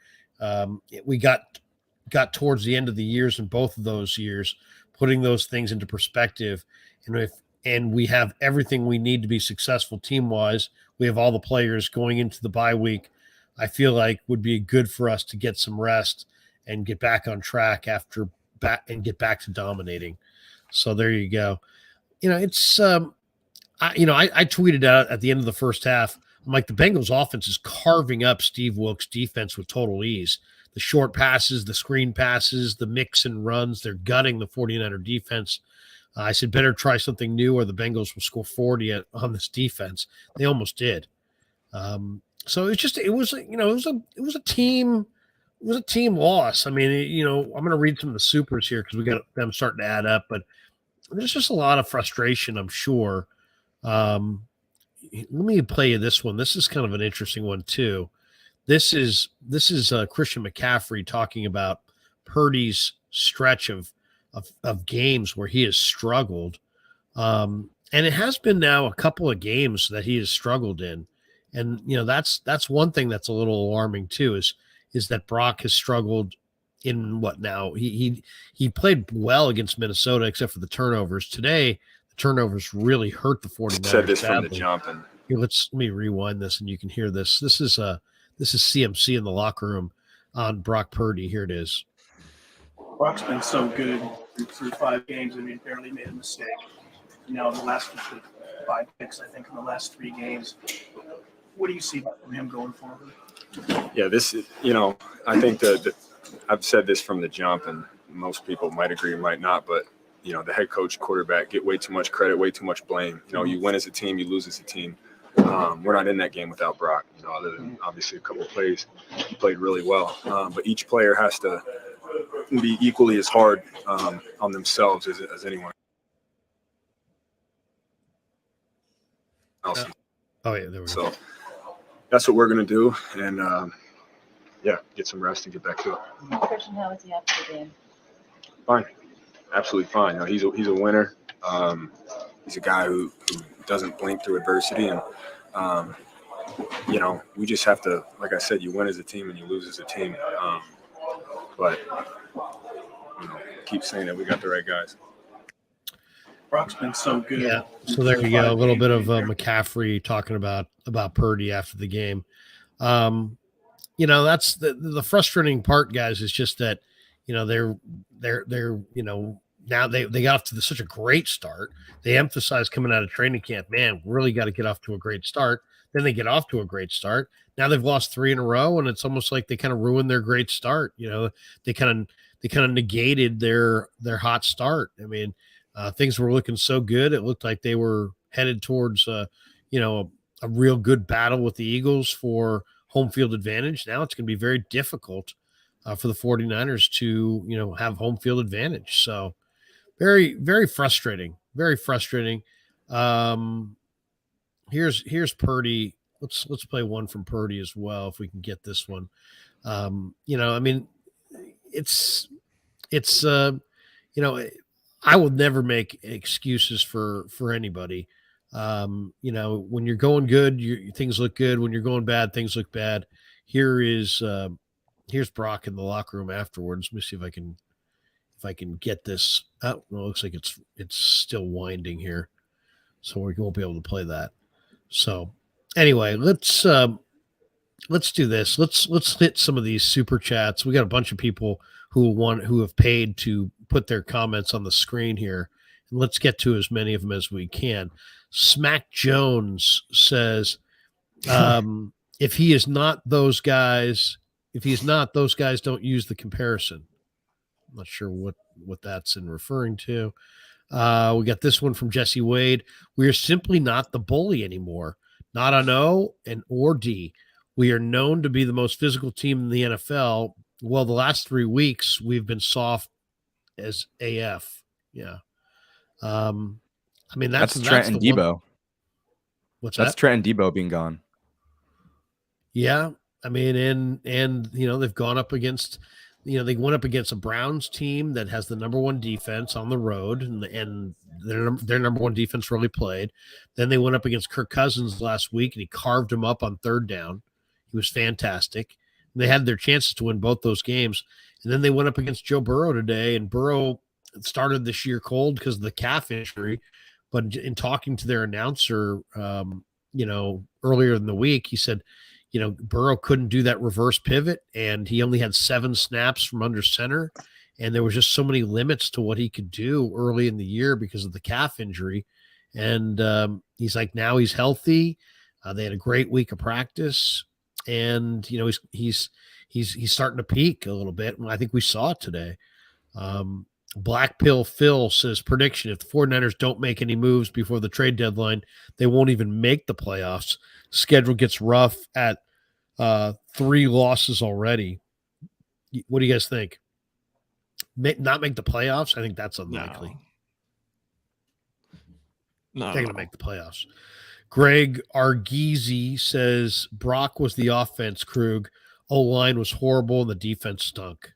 We got towards the end of the years in both of those years, putting those things into perspective. And we have everything we need to be successful team-wise. We have all the players going into the bye week. I feel like would be good for us to get some rest and get back on track and get back to dominating. So there you go. It's I tweeted out at the end of the first half, I'm like, the Bengals offense is carving up Steve Wilkes' defense with total ease. The short passes, the screen passes, the mix and runs, they're gutting the 49er defense. I said, better try something new or the Bengals will score 40 on this defense. They almost did. So it was a team loss. I mean, I'm going to read some of the supers here because we got them starting to add up, but there's just a lot of frustration, I'm sure. Let me play you this one. This is kind of an interesting one too. This is Christian McCaffrey talking about Purdy's stretch of games where he has struggled. And it has been now a couple of games that he has struggled in. And, that's one thing that's a little alarming too, is that Brock has struggled in what now? He played well against Minnesota, except for the turnovers. Today, the turnovers really hurt the 49ers. Said this badly. from the jump. And Here, let me rewind this and you can hear this. This is CMC in the locker room on Brock Purdy. Here it is. Brock's been so good through 5 games. I mean, barely made a mistake. Now the last 5 picks, I think, in the last 3 games. What do you see from him going forward? Yeah, this is, I think that I've said this from the jump, and most people might agree, might not, but the head coach, quarterback get way too much credit, way too much blame. You win as a team, you lose as a team. We're not in that game without Brock, other than obviously a couple of plays. He played really well. But each player has to be equally as hard on themselves as anyone else. Oh, yeah, there we go. So that's what we're going to do. And, get some rest and get back to it. Christian, how was he after the game? Fine. Absolutely fine. He's a winner. He's a guy who doesn't blink through adversity. And, we just have to, like I said, you win as a team and you lose as a team. But keep saying that we got the right guys. Brock's been so good. Yeah. So there you go. A little bit of McCaffrey talking about Purdy after the game. That's the frustrating part, guys, is just that, they're now they got off to such a great start. They emphasized coming out of training camp, man, really got to get off to a great start. Then they get off to a great start. Now they've lost 3 in a row, and it's almost like they kind of ruined their great start. They kind of negated their hot start. I mean, things were looking so good. It looked like they were headed towards, a real good battle with the Eagles for home field advantage. Now it's going to be very difficult for the 49ers to, have home field advantage. So very, very frustrating, very frustrating. Here's Purdy. Let's play one from Purdy as well, if we can get this one. I will never make excuses for anybody. When you're going good, things look good. When you're going bad, things look bad. Here's Brock in the locker room afterwards. Let me see if I can get this. Oh, well, it looks like it's still winding here, so we won't be able to play that. So anyway, let's do this. Let's hit some of these super chats. We got a bunch of people who have paid to put their comments on the screen here. And let's get to as many of them as we can. Smack Jones says, if he is not those guys don't use the comparison. I'm not sure what that's in referring to. We got this one from Jesse Wade. We are simply not the bully anymore. Not on O and or D. We are known to be the most physical team in the NFL. Well, the last 3 weeks we've been soft as AF. Yeah. I mean, that's Trent and Debo. One. What's that's that? Trent and Debo being gone. Yeah. I mean, and they've gone up against, they went up against a Browns team that has the number 1 defense on the road, and their number 1 defense really played. Then they went up against Kirk Cousins last week, and he carved him up on 3rd down. He was fantastic. And they had their chances to win both those games. And then they went up against Joe Burrow today, and Burrow started this year cold because of the calf injury. But in talking to their announcer, earlier in the week, he said, Burrow couldn't do that reverse pivot, and he only had 7 snaps from under center. And there was just so many limits to what he could do early in the year because of the calf injury. And he's like, now he's healthy. They had a great week of practice, and he's starting to peak a little bit. And I think we saw it today. Black Pill Phil says, prediction: if the 49ers don't make any moves before the trade deadline, they won't even make the playoffs. Schedule gets rough at 3 losses already. What do you guys think? Not make the playoffs? I think that's unlikely. No. They're going to make the playoffs. Greg Argizi says, Brock was the offense, Krug. O-line was horrible and the defense stunk.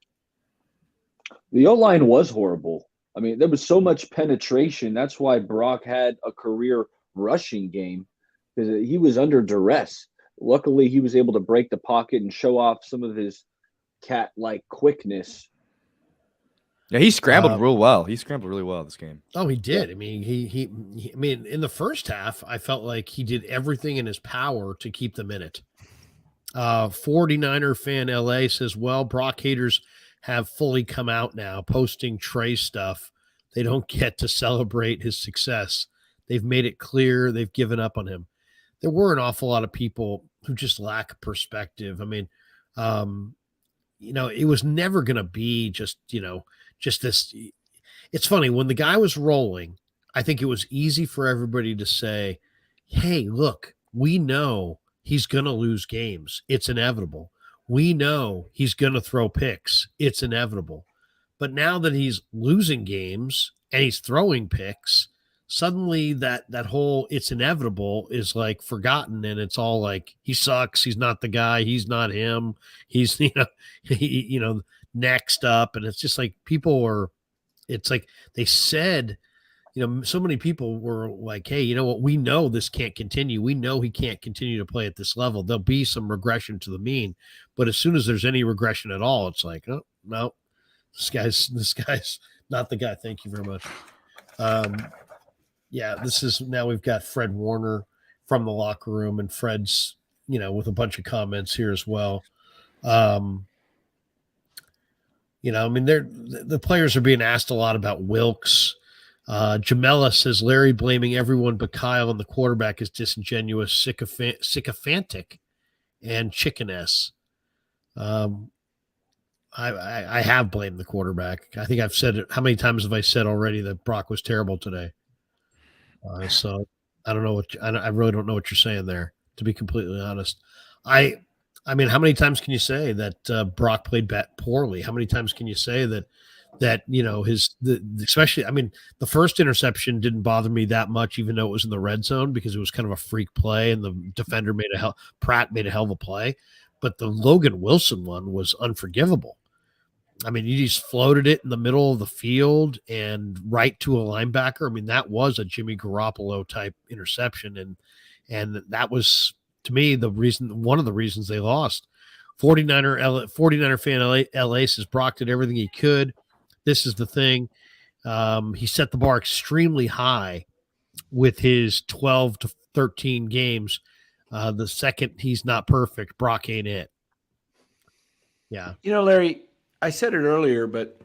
The O-line was horrible. I mean, there was so much penetration. That's why Brock had a career rushing game, because he was under duress. Luckily, he was able to break the pocket and show off some of his cat-like quickness. Yeah, he scrambled real well. He scrambled really well this game. Oh, he did. I mean, he I mean, in the first half, I felt like he did everything in his power to keep them in it. 49er fan LA says, well, Brock haters have fully come out now, posting Trey stuff. They don't get to celebrate his success. They've made it clear they've given up on him. There were an awful lot of people who just lack perspective. I mean, it was never going to be just this. It's funny, when the guy was rolling, I think it was easy for everybody to say, hey, look, we know he's going to lose games. It's inevitable. We know he's going to throw picks. It's inevitable. But now that he's losing games and he's throwing picks, suddenly that whole it's inevitable is like forgotten, and it's all like he sucks. He's not the guy. He's not him. He's next up, and it's just like it's like they said. So many people were like, hey, you know what? We know this can't continue. We know he can't continue to play at this level. There'll be some regression to the mean. But as soon as there's any regression at all, it's like, oh, no, this guy's not the guy. Thank you very much. Now we've got Fred Warner from the locker room, and Fred's, with a bunch of comments here as well. The players are being asked a lot about Wilkes. Jamela says Larry blaming everyone but Kyle and the quarterback is disingenuous, sycophantic, and chicken-esque. I have blamed the quarterback. I think I've said it. How many times have I said already that Brock was terrible today? So I don't know I really don't know what you're saying there, to be completely honest. I mean, how many times can you say that Brock played poorly? How many times can you say that especially, I mean, the first interception didn't bother me that much, even though it was in the red zone, because it was kind of a freak play and the defender Pratt made a hell of a play. But the Logan Wilson one was unforgivable. I mean, you just floated it in the middle of the field and right to a linebacker. I mean, that was a Jimmy Garoppolo type interception. And that was, to me, one of the reasons they lost. 49er fan LA says Brock did everything he could. This is the thing. He set the bar extremely high with his 12 to 13 games. The second he's not perfect, Brock ain't it. Yeah. Larry, I said it earlier, but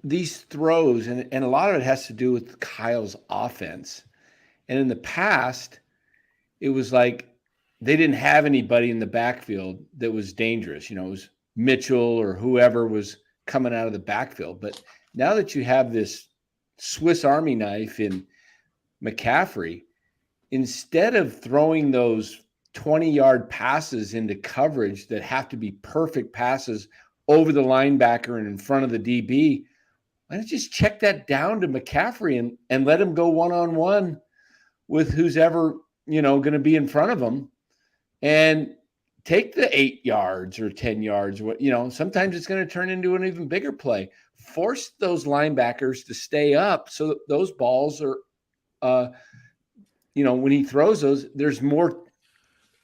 these throws, and a lot of it has to do with Kyle's offense. And in the past, it was like they didn't have anybody in the backfield that was dangerous. It was Mitchell or whoever was coming out of the backfield. But now that you have this Swiss Army knife in McCaffrey, instead of throwing those 20-yard passes into coverage that have to be perfect passes over the linebacker and in front of the DB, why don't you just check that down to McCaffrey and let him go one-on-one with who's ever, going to be in front of him, and take the 8 yards or 10 yards. Sometimes it's going to turn into an even bigger play. Force those linebackers to stay up so that those balls are, when he throws those, there's more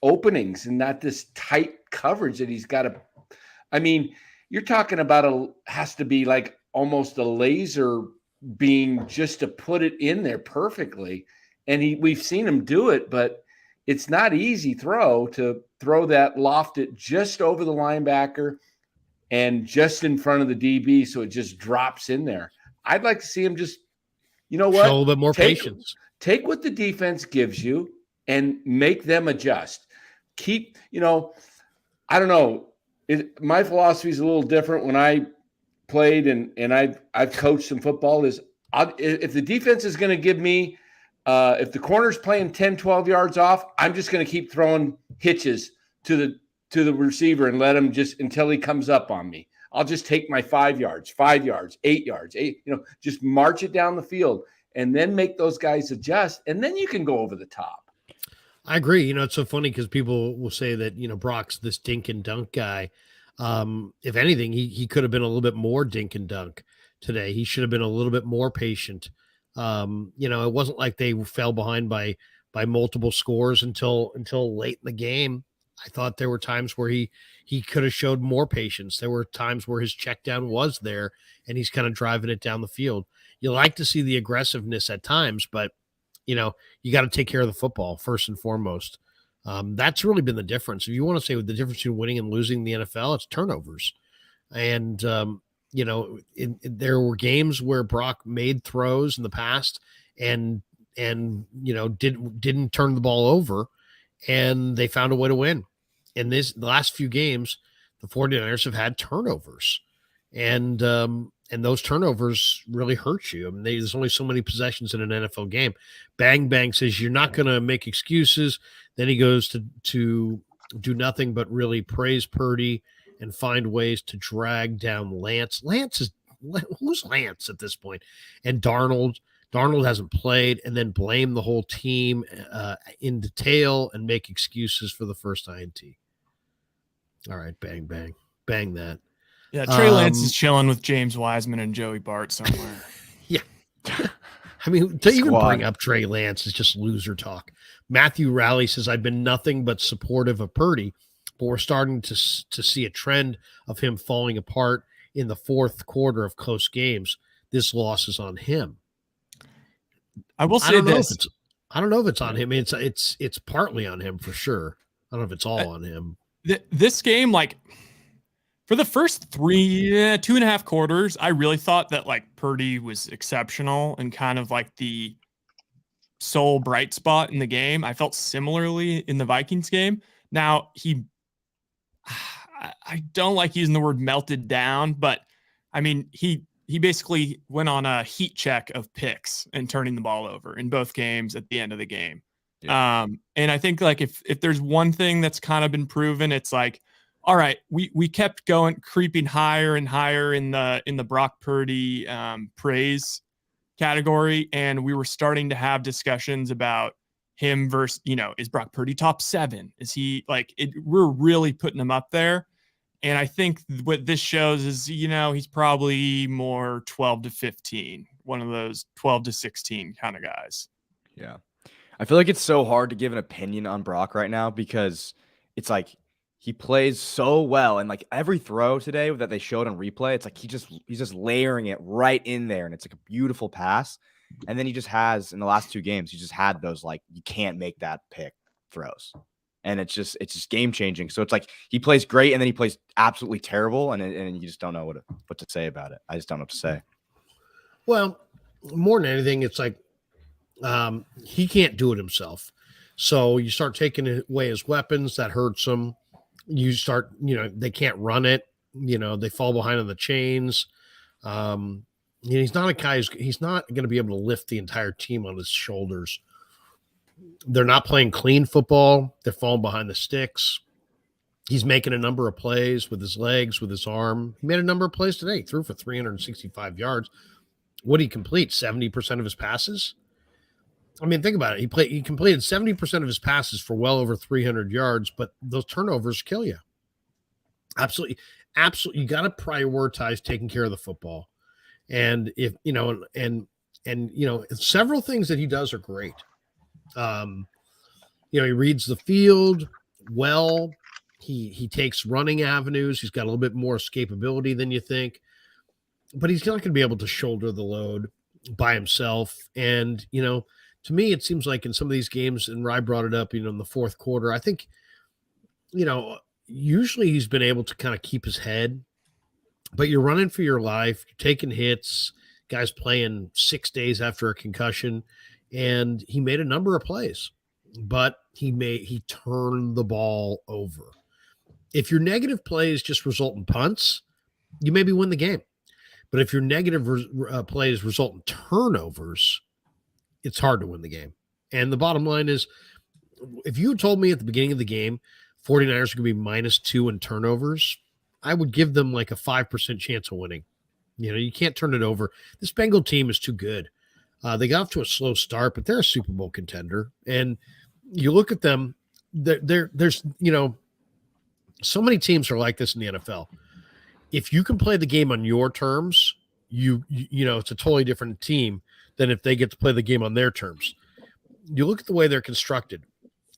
openings and not this tight coverage that he's got to. I mean, you're talking about has to be like almost a laser beam just to put it in there perfectly. And we've seen him do it, but it's not easy to throw that lofted just over the linebacker and just in front of the DB, so it just drops in there. I'd like to see him just, show a little bit more patience. Take what the defense gives you and make them adjust. Keep, I don't know. My philosophy is a little different. When I played and I've coached some football, if the defense is going to give me, if the corner's playing 10, 12 yards off, I'm just going to keep throwing hitches to the receiver and let him just until he comes up on me. I'll just take my 5 yards, 8 yards, just march it down the field and then make those guys adjust. And then you can go over the top. I agree. It's so funny because people will say that, Brock's this dink and dunk guy. If anything, he could have been a little bit more dink and dunk today. He should have been a little bit more patient. It wasn't like they fell behind by multiple scores until late in the game. I thought there were times where he could have showed more patience. There were times where his check down was there and he's kind of driving it down the field. You like to see the aggressiveness at times, but you got to take care of the football first and foremost. That's really been the difference. If you want to say the difference between winning and losing in the NFL, it's turnovers. And, there were games where Brock made throws in the past and didn't turn the ball over, and they found a way to win. In the last few games, the 49ers have had turnovers, and those turnovers really hurt you. I mean, there's only so many possessions in an NFL game. Bang Bang says you're not going to make excuses. Then he goes to do nothing but really praise Purdy and find ways to drag down Lance. Who's Lance at this point? And Darnold hasn't played, and then blame the whole team in detail and make excuses for the first INT. All right, bang, bang, bang that. Yeah, Trey Lance is chilling with James Wiseman and Joey Bart somewhere. Yeah. I mean, to even bring up Trey Lance is just loser talk. Matthew Rowley says, I've been nothing but supportive of Purdy, but we're starting to see a trend of him falling apart in the fourth quarter of close games. This loss is on him. I will say this. I don't know if it's on him. It's partly on him for sure. I don't know if it's all on him. This game, like for the first 2.5 quarters, I really thought that like Purdy was exceptional and kind of like the sole bright spot in the game. I felt similarly in the Vikings game. Now I don't like using the word melted down, but I mean, he basically went on a heat check of picks and turning the ball over in both games at the end of the game. Yeah. And I think like if there's one thing that's kind of been proven, it's like, all right, we kept creeping higher and higher in the Brock Purdy praise category, and we were starting to have discussions about him versus, is Brock Purdy top 7? Is he like it? We're really putting him up there. And I think what this shows is, he's probably more 12 to 15, one of those 12 to 16 kind of guys. Yeah. I feel like it's so hard to give an opinion on Brock right now because it's like he plays so well. And like every throw today that they showed on replay, it's like he's just layering it right in there. And it's like a beautiful pass. And then he just has, in the last 2 games, he just had those like, you can't make that pick throws. And it's just game changing. So it's like he plays great and then he plays absolutely terrible, and you just don't know what to say about it. I just don't know what to say. Well, more than anything, it's like he can't do it himself. So you start taking away his weapons, that hurts him. You start, they can't run it. They fall behind on the chains. He's not a guy. He's not going to be able to lift the entire team on his shoulders. They're not playing clean football. They're falling behind the sticks. He's making a number of plays with his legs, with his arm. He made a number of plays today. He threw for 365 yards. What did he complete? 70% of his passes? I mean, think about it. He completed 70% of his passes for well over 300 yards, but those turnovers kill you. Absolutely. You got to prioritize taking care of the football. And if, several things that he does are great. He reads the field well. He takes running avenues. He's got a little bit more escapability than you think, but he's not going to be able to shoulder the load by himself. And, to me, it seems like in some of these games, and Rye brought it up, in the fourth quarter, I think, usually he's been able to kind of keep his head, but you're running for your life, you're taking hits, guys playing 6 days after a concussion. And he made a number of plays, but he turned the ball over. If your negative plays just result in punts, you maybe win the game. But if your negative plays result in turnovers, it's hard to win the game. And the bottom line is, if you told me at the beginning of the game, 49ers are going to be -2 in turnovers, I would give them like a 5% chance of winning. You can't turn it over. This Bengal team is too good. They got off to a slow start, but they're a Super Bowl contender. And you look at them, there's so many teams are like this in the NFL. If you can play the game on your terms, it's a totally different team than if they get to play the game on their terms. You look at the way they're constructed.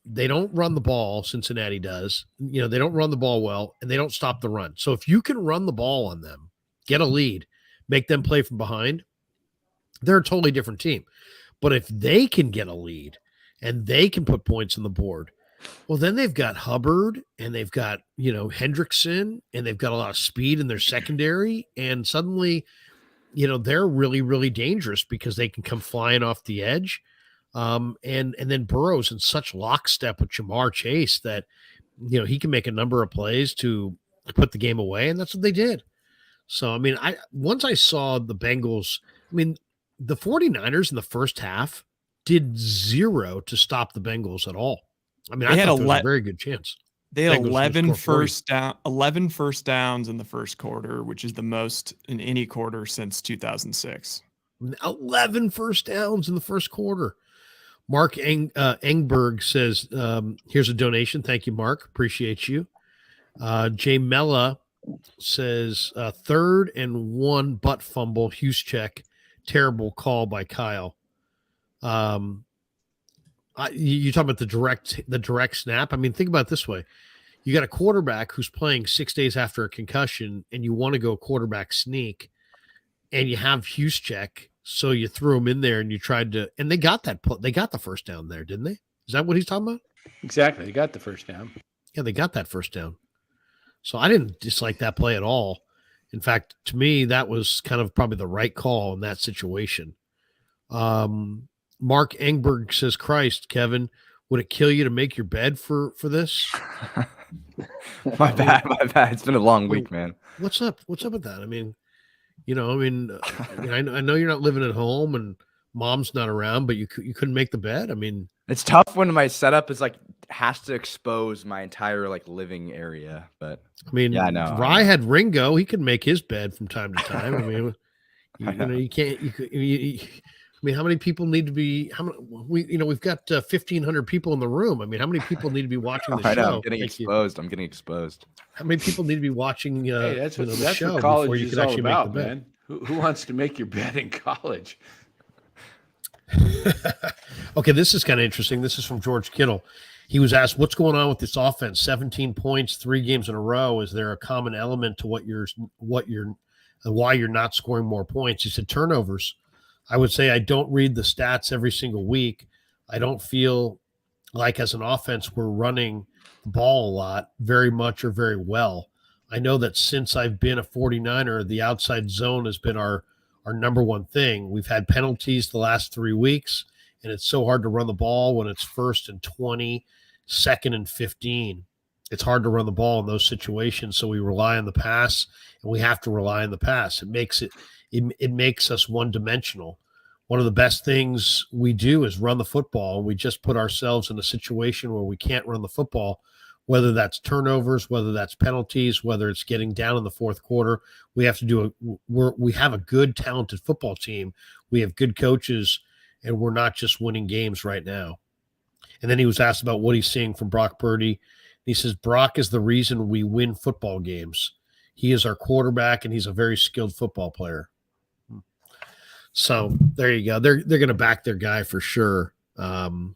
They don't run the ball. Cincinnati does. They don't run the ball well, and they don't stop the run. So if you can run the ball on them, get a lead, make them play from behind, they're a totally different team. But if they can get a lead and they can put points on the board, Well, then they've got Hubbard and they've got, Hendrickson, and they've got a lot of speed in their secondary. And suddenly, they're really, really dangerous because they can come flying off the edge. And then Burrow's in such lockstep with Jamar Chase that, he can make a number of plays to put the game away. And that's what they did. So, once I saw the Bengals, the 49ers in the first half did zero to stop the Bengals at all. I They had thought there was a very good chance. They had Bengals 11 first downs in the first quarter, which is the most in any quarter since 2006. 11 first downs in the first quarter. Mark Engberg says, here's a donation. Thank you, Mark. Appreciate you. Jay Mella says, 3rd and 1 butt fumble, Juszczyk. Terrible call by Kyle. You talk about the direct snap. Think about it this way. You got a quarterback who's playing 6 days after a concussion, and you want to go quarterback sneak, and you have Juszczyk, so you threw him in there and you tried to, and they got the first down there, didn't they? Is that what he's talking about? Exactly. They got the first down. Yeah, they got that first down. So I didn't dislike that play at all. In fact, to me, that was kind of probably the right call in that situation. Mark Engberg says, Christ, Kevin, would it kill you to make your bed for this? My bad. It's been a long week, man. What's up? What's up with that? I know you're not living at home and mom's not around, but you couldn't make the bed. It's tough when my setup is has to expose my entire living area. But yeah, I know. Rye had Ringo. He could make his bed from time to time. You can't. How many people need to be? We've got 1,500 people in the room. How many people need to be watching the show? I'm getting exposed. How many people need to be watching? Hey, that's what the show what college before you is can all actually about, make the bed? man. Who wants to make your bed in college? Okay, this is kind of interesting. This is from George Kittle. He was asked, "What's going on with this offense? 17 points, 3 games in a row. Is there a common element to why you're not scoring more points?" He said, "Turnovers. I would say I don't read the stats every single week. I don't feel like as an offense we're running the ball a lot, very much or very well. I know that since I've been a 49er, the outside zone has been our number one thing. We've had penalties the last 3 weeks, and it's so hard to run the ball when it's 1st and 20, 2nd and 15. It's hard to run the ball in those situations, so we rely on the pass, and we have to rely on the pass. It makes us one-dimensional. One of the best things we do is run the football. We just put ourselves in a situation where we can't run the football, whether that's turnovers, whether that's penalties, whether it's getting down in the fourth quarter. We have to we have a good, talented football team. We have good coaches, and we're not just winning games right now." And then he was asked about what he's seeing from Brock Purdy. He says, "Brock is the reason we win football games. He is our quarterback, and he's a very skilled football player." So there you go. They're going to back their guy for sure. I know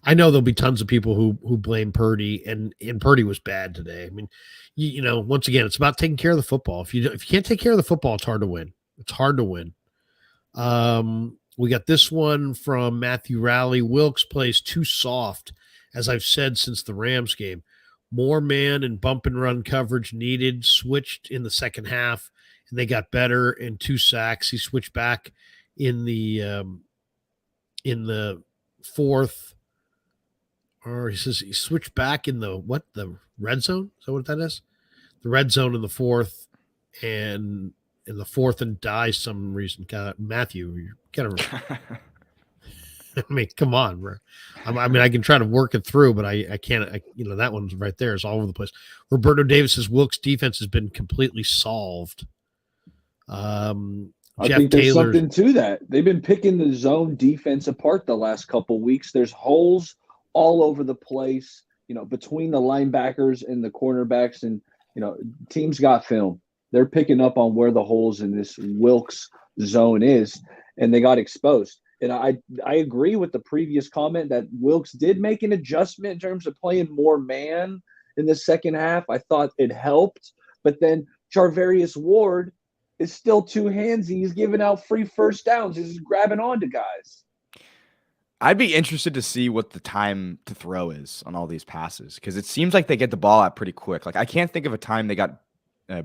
there'll be tons of people who blame Purdy, and Purdy was bad today. Once again, it's about taking care of the football. If you can't take care of the football, it's hard to win. It's hard to win. We got this one from Matthew Rowley. Wilkes plays too soft, as I've said since the Rams game. More man and bump and run coverage needed. Switched in the second half, and they got better. And 2 sacks. He switched back in the fourth, or he says he switched back in the red zone. Is that what that is? The red zone in the fourth, and in the fourth and die some reason. God, Matthew, you gotta. Come on, bro. I can try to work it through, but I can't. That one's right there. It's all over the place. Roberto Davis says Wilkes' defense has been completely solved. I think there's something to that. They've been picking the zone defense apart the last couple weeks. There's holes all over the place, between the linebackers and the cornerbacks, and teams got film. They're picking up on where the holes in this Wilkes zone is, and they got exposed. And I agree with the previous comment that Wilkes did make an adjustment in terms of playing more man in the second half. I thought it helped. But then Charvarius Ward is still too handsy. He's giving out free first downs. He's just grabbing onto guys. I'd be interested to see what the time to throw is on all these passes because it seems like they get the ball out pretty quick. Like I can't think of a time they got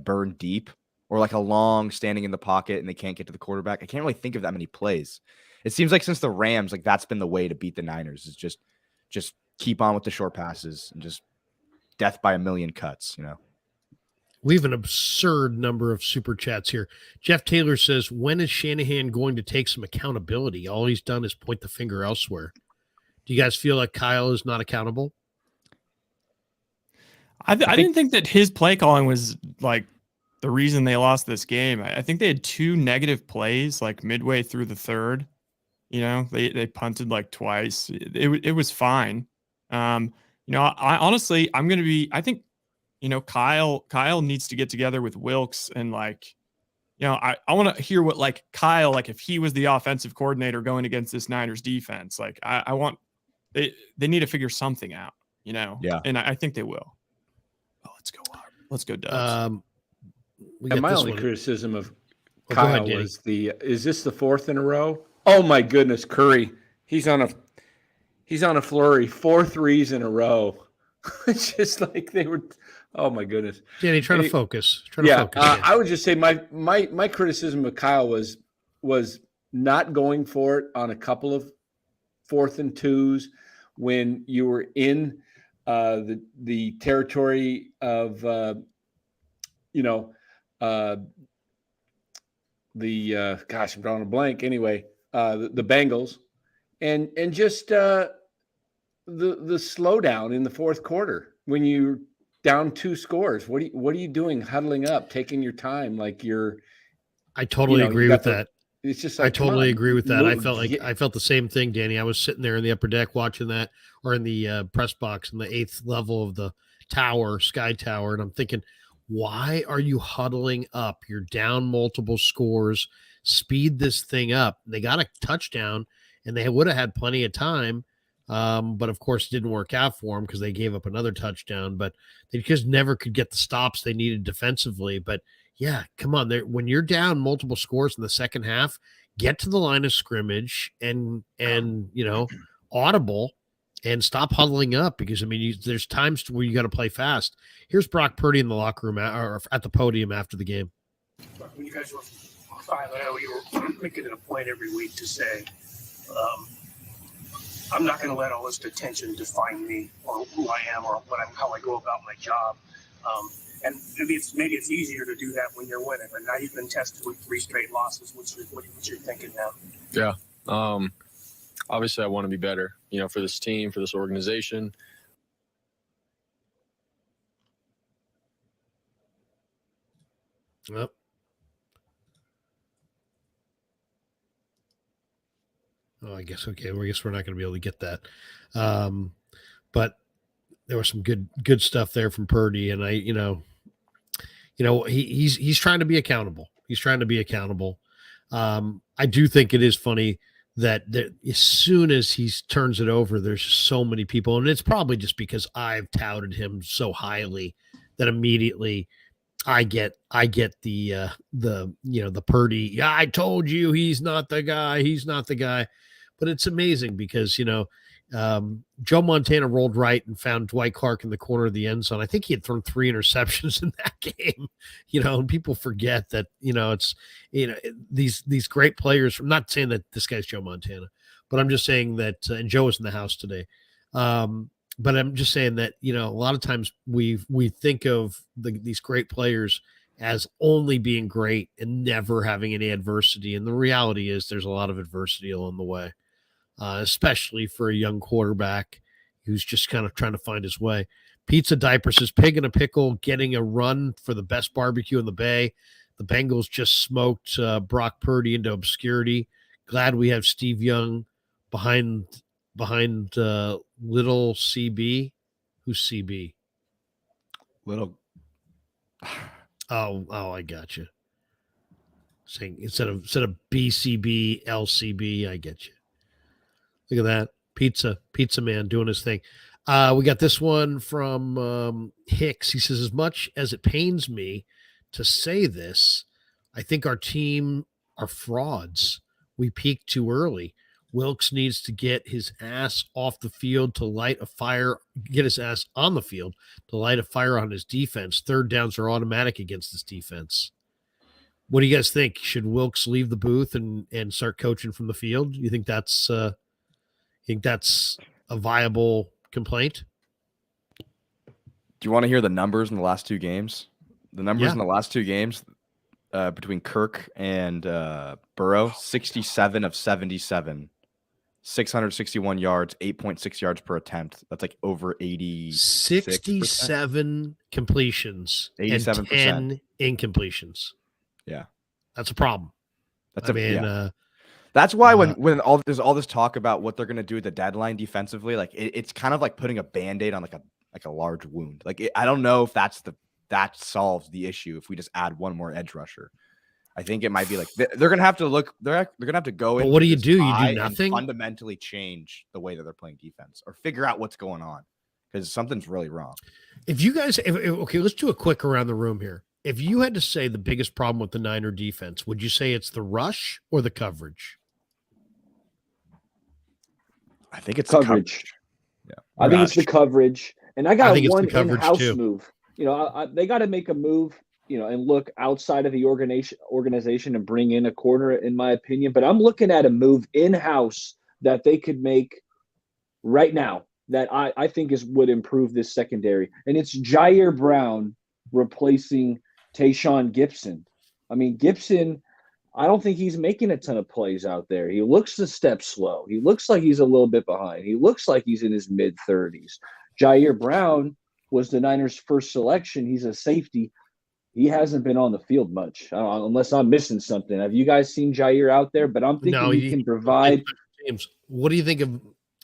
burned deep or like a long standing in the pocket and they can't get to the quarterback. I can't really think of that many plays. It seems like since the Rams, like that's been the way to beat the Niners is just keep on with the short passes and just death by a million cuts, you know. We have an absurd number of super chats here. Jeff Taylor says, when is Shanahan going to take some accountability? All he's done is point the finger elsewhere. Do you guys feel like Kyle is not accountable? I didn't think that his play calling was like the reason they lost this game. I think they had 2 negative plays like midway through the third. You know, they punted like twice. It was fine. You know, I honestly, I think, you know, Kyle needs to get together with Wilkes and like, you know, I want to hear what like Kyle, like if he was the offensive coordinator going against this Niners defense, like I want, they need to figure something out, you know? Yeah. And I think they will. Oh, let's go Dubs. And my only criticism of go Kyle ahead, was is this the 4th in a row? Oh my goodness, Curry. He's on a flurry, 4 threes in a row. It's just like they were. Oh my goodness, Danny, trying to focus. I would just say my criticism of Kyle was not going for it on a couple of 4th and 2s when you were in the territory of gosh, I'm drawing a blank. Anyway, the Bengals, and just the slowdown in the 4th quarter when you down 2 scores. What are you doing? Huddling up, taking your time, like you're. I totally agree with that. It's just like, I totally agree with that. I felt the same thing, Danny. I was sitting there in the upper deck watching that, or in the press box in the 8th level of the Sky Tower, and I'm thinking, why are you huddling up? You're down multiple scores. Speed this thing up. They got a touchdown, and they would have had plenty of time. But of course, it didn't work out for them because they gave up another touchdown. But they just never could get the stops they needed defensively. But yeah, come on. When you're down multiple scores in the second half, get to the line of scrimmage and you know, audible and stop huddling up because I mean, there's times where you got to play fast. Here's Brock Purdy in the locker room or at the podium after the game. When you guys were 5-0, you were making it a point every week to say, I'm not going to let all this attention define me or who I am or how I go about my job. And maybe it's easier to do that when you're winning. But now you've been tested with 3 straight losses. What's your thinking now? Yeah. Obviously, I want to be better, you know, for this team, for this organization. Yep. Oh, I guess okay. Well, I guess we're not going to be able to get that, but there was some good stuff there from Purdy, and he's trying to be accountable. He's trying to be accountable. I do think it is funny that as soon as he turns it over, there's so many people, and it's probably just because I've touted him so highly that immediately I get the Purdy. Yeah, I told you he's not the guy. He's not the guy. But it's amazing because, Joe Montana rolled right and found Dwight Clark in the corner of the end zone. I think he had thrown 3 interceptions in that game, and people forget that, it's, these great players. I'm not saying that this guy's Joe Montana, but I'm just saying that, and Joe was in the house today. But I'm just saying that, a lot of times we think of these great players as only being great and never having any adversity. And the reality is there's a lot of adversity along the way, especially for a young quarterback who's just kind of trying to find his way. Pizza Diaper says, Pig in a Pickle getting a run for the best barbecue in the Bay. The Bengals just smoked Brock Purdy into obscurity. Glad we have Steve Young behind little CB. Who's CB? Little. Oh, I got you. Saying instead of BCB, LCB, I get you. Look at that. Pizza man doing his thing. We got this one from Hicks. He says, as much as it pains me to say this, I think our team are frauds. We peaked too early. Wilkes needs to get his ass off the field to light a fire, get his ass on the field to light a fire on his defense. Third downs are automatic against this defense. What do you guys think? Should Wilkes leave the booth and start coaching from the field? You think that's a viable complaint? Do you want to hear the numbers in the last two games? The numbers Yeah. in the last two games between Kirk and Burrow, 67 of 77, 661 yards, 8.6 yards per attempt. That's like over 67 completions 87%. and 10 incompletions. Yeah. That's a problem. That's That's why when there's all this talk about what they're going to do at the deadline defensively, like it's kind of like putting a Band-Aid on like a large wound. Like I don't know if that solves the issue if we just add one more edge rusher. I think it might be like they're going to have to look. They're going to have to go in. But what do? You do nothing. Fundamentally change the way that they're playing defense, or figure out what's going on, because something's really wrong. If you guys, okay, let's do a quick around the room here. If you had to say the biggest problem with the Niner defense, would you say it's the rush or the coverage? I think it's coverage. Yeah, I think it's the coverage. And I got one in-house too. move. They got to make a move, and look outside of the organization and bring in a corner, in my opinion. But I'm looking at a move in-house that they could make right now that I think would improve this secondary. And it's Jair Brown replacing Tayshaun Gibson. I mean, Gibson, I don't think he's making a ton of plays out there. He looks a step slow. He looks like he's a little bit behind. He looks like he's in his mid-30s. Jair Brown was the Niners' first selection. He's a safety. He hasn't been on the field much, unless I'm missing something. Have you guys seen Jair out there? But I'm thinking he can provide. James, what do you think of,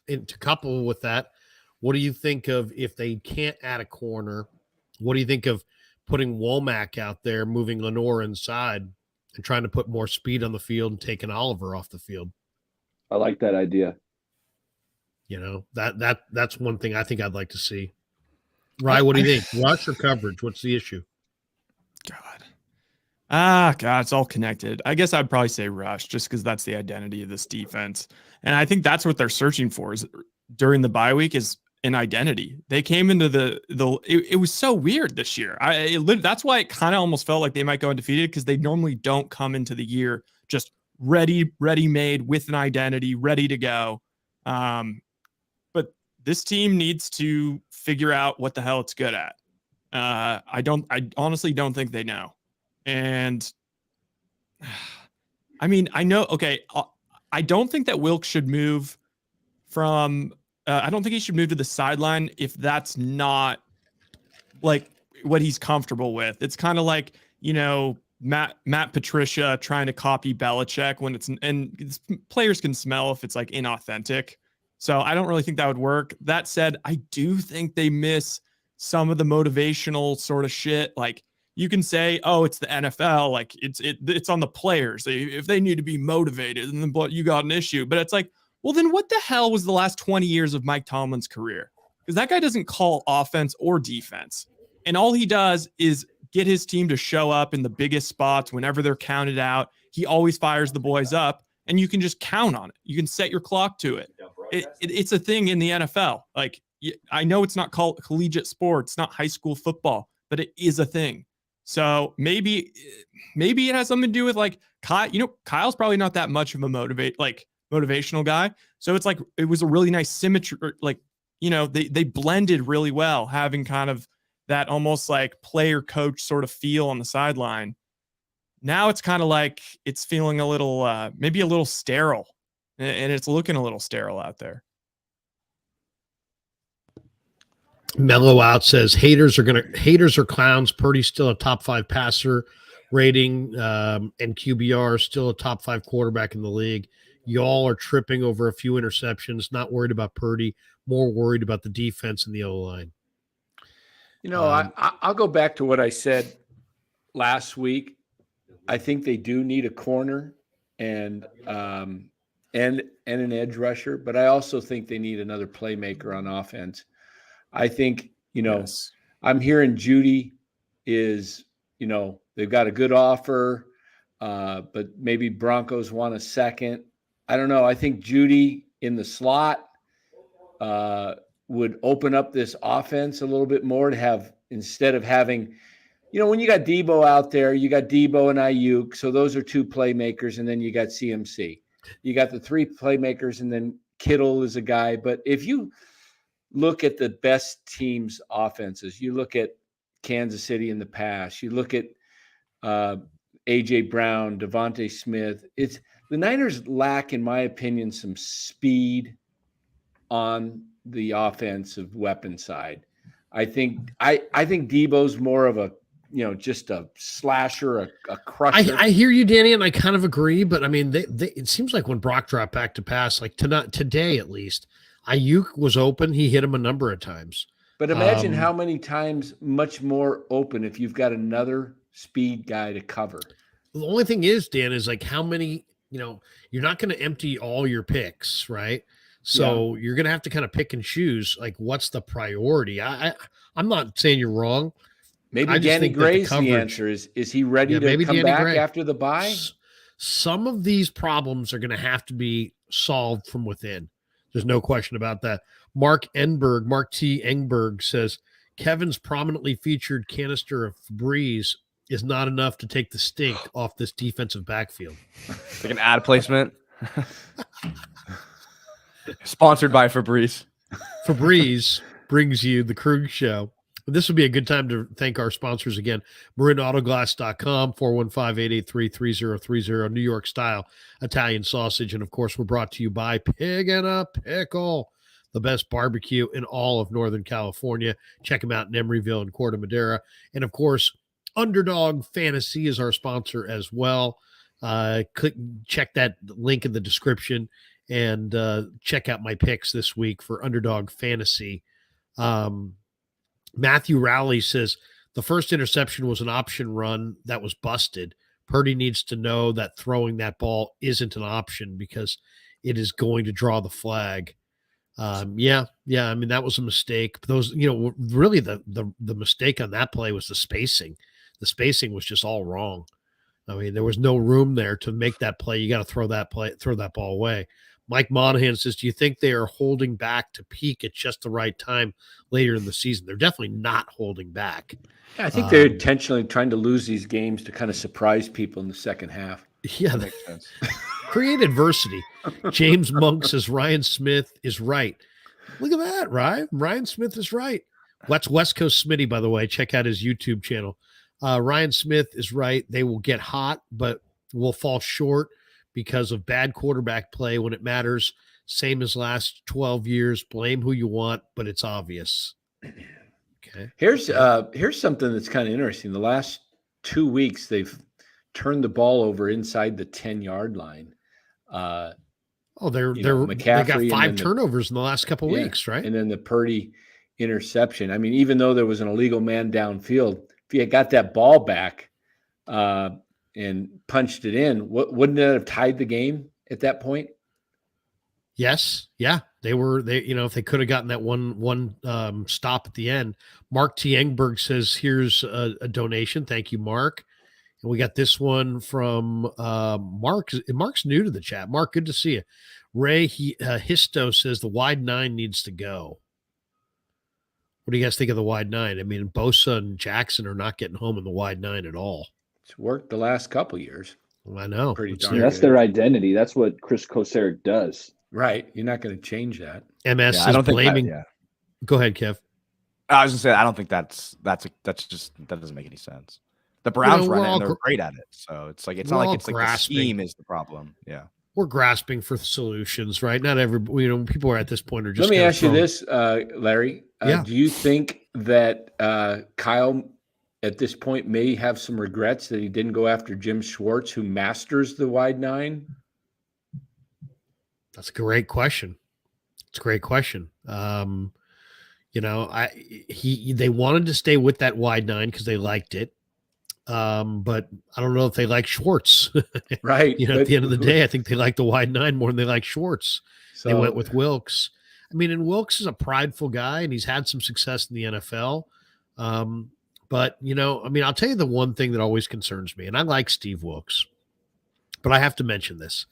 and to couple with that, what do you think of if they can't add a corner? What do you think of putting Womack out there, moving Lenore inside, and trying to put more speed on the field and taking Oliver off the field? I like that idea. That's one thing I think I'd like to see. Rye, what do you think? Rush or coverage? What's the issue? God, it's all connected. I guess I'd probably say rush, just because that's the identity of this defense. And I think that's what they're searching for is during the bye week is an identity. They came into it was so weird this year. That's why it kind of almost felt like they might go undefeated, because they normally don't come into the year just ready-made with an identity, ready to go. But this team needs to figure out what the hell it's good at. I honestly don't think they know. And I mean, I know, okay, I don't think that Wilkes should move from, I don't think he should move to the sideline if that's not like what he's comfortable with. It's kind of like, Matt Patricia trying to copy Belichick and players can smell if it's like inauthentic. So I don't really think that would work. That said, I do think they miss some of the motivational sort of shit. Like, you can say, oh, it's the NFL. Like it's on the players. If they need to be motivated, and then you got an issue. But it's like, well, then what the hell was the last 20 years of Mike Tomlin's career? Because that guy doesn't call offense or defense. And all he does is get his team to show up in the biggest spots whenever they're counted out. He always fires the boys up, and you can just count on it. You can set your clock to it. It's a thing in the NFL. Like, I know it's not called collegiate sports, not high school football, but it is a thing. So maybe it has something to do with like Kyle. Kyle's probably not that much of a motivational guy. So it's like it was a really nice symmetry. Like, they blended really well, having kind of that almost like player coach sort of feel on the sideline. Now it's kind of like it's feeling a little, maybe a little sterile, and it's looking a little sterile out there. Mellow Out says haters are clowns. Purdy's still a top 5 passer rating, and QBR is still a top 5 quarterback in the league. Y'all are tripping over a few interceptions, not worried about Purdy, more worried about the defense and the O-line. I'll go back to what I said last week. I think they do need a corner and an edge rusher, but I also think they need another playmaker on offense. I think, I'm hearing Judy is, they've got a good offer. but maybe Broncos want a second. I don't know. I think Judy in the slot would open up this offense a little bit more to have, instead of having, when you got Debo out there, you got Debo and Ayuk. So those are two playmakers. And then you got CMC. You got the three playmakers, and then Kittle is a guy. But if you look at the best teams' offenses, you look at Kansas City in the past, you look at A.J. Brown, Devontae Smith. It's the Niners lack, in my opinion, some speed on the offensive weapon side. I think Debo's more of a, just a slasher, a crusher. I hear you, Danny, and I kind of agree. But I mean, it seems like when Brock dropped back to pass, like today at least, Ayuk was open. He hit him a number of times. But imagine how many times much more open if you've got another speed guy to cover. The only thing is, Dan, is like how many, you're not going to empty all your picks, right? So you're going to have to kind of pick and choose, like, what's the priority? I'm not saying you're wrong. Maybe Danny Gray's the answer. Is he ready to come back after the bye? Some of these problems are going to have to be solved from within. There's no question about that. Mark T. Engberg says, Kevin's prominently featured canister of Febreze is not enough to take the stink off this defensive backfield. Like an ad placement. Sponsored by Febreze. Febreze brings you the Krug Show. This would be a good time to thank our sponsors again. MarinAutoglass.com, 415-883-3030, New York style Italian sausage. And of course, we're brought to you by Pig and a Pickle, the best barbecue in all of Northern California. Check them out in Emeryville and Corte Madera. And of course, Underdog Fantasy is our sponsor as well. Check that link in the description and check out my picks this week for Underdog Fantasy. Matthew Rowley says the first interception was an option run that was busted. Purdy needs to know that throwing that ball isn't an option because it is going to draw the flag. Yeah. I mean, that was a mistake. Those, really the mistake on that play was the spacing. The spacing was just all wrong. I mean, there was no room there to make that play. You got to throw that ball away. Mike Monahan says, do you think they are holding back to peak at just the right time later in the season? They're definitely not holding back. Yeah, I think they're intentionally trying to lose these games to kind of surprise people in the second half. Yeah, that makes sense. Create adversity. James Monk says Ryan Smith is right. Look at that, right? Ryan Smith is right. That's West Coast Smitty, by the way. Check out his YouTube channel. Ryan Smith is right. They will get hot, but will fall short because of bad quarterback play when it matters. Same as last 12 years. Blame who you want, but it's obvious. Okay. Here's something that's kind of interesting. The last 2 weeks, they've turned the ball over inside the 10-yard line. They got 5 turnovers in the last couple of weeks, right? And then the Purdy interception. I mean, even though there was an illegal man downfield, if you had got that ball back and punched it in, wouldn't that have tied the game at that point? Yes. Yeah. If they could have gotten that one stop at the end. Mark T. Engberg says, here's a donation. Thank you, Mark. And we got this one from Mark. Mark's new to the chat. Mark, good to see you. Ray Histo says the wide 9 needs to go. What do you guys think of the wide 9? I mean, Bosa and Jackson are not getting home in the wide 9 at all. It's worked the last couple years. Well, I know. That's their identity. That's what Chris Kosaric does. Right. You're not going to change that. MS is blaming. Go ahead, Kev. I was going to say, I don't think that doesn't make any sense. The Browns run it and they're great at it. So it's not like the scheme is the problem. Yeah. We're grasping for solutions, right? Not people are at this point are just. Let me ask you this, Larry. Do you think that Kyle at this point may have some regrets that he didn't go after Jim Schwartz, who masters the wide 9? That's a great question. It's a great question. They wanted to stay with that wide 9 because they liked it. But I don't know if they like Schwartz. Right. At the end of the day, I think they like the wide 9 more than they like Schwartz. So, they went with Wilkes. I mean, and Wilkes is a prideful guy, and he's had some success in the NFL. But I'll tell you the one thing that always concerns me, and I like Steve Wilkes. but I have to mention this.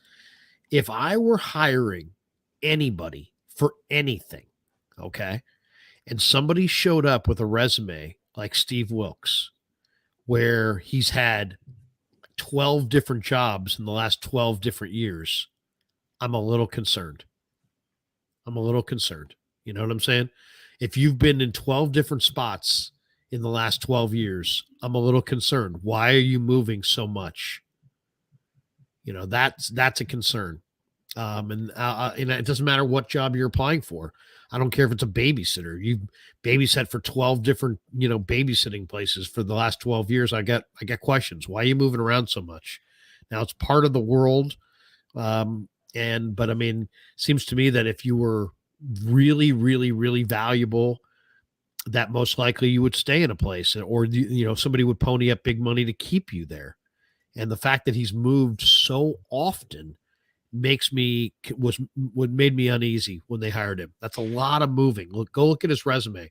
If I were hiring anybody for anything, okay, and somebody showed up with a resume like Steve Wilkes, where he's had 12 different jobs in the last 12 different years, I'm a little concerned. I'm a little concerned. You know what I'm saying? If you've been in 12 different spots in the last 12 years, I'm a little concerned. Why are you moving so much? You know, that's a concern. And it doesn't matter what job you're applying for. I don't care if it's a babysitter. You babysat for 12 different, babysitting places for the last 12 years. I got questions. Why are you moving around so much? Now it's part of the world. But I mean, seems to me that if you were really, really, really valuable, that most likely you would stay in a place, or, somebody would pony up big money to keep you there. And the fact that he's moved so often made me uneasy when they hired him. That's a lot of moving. Go look at his resume.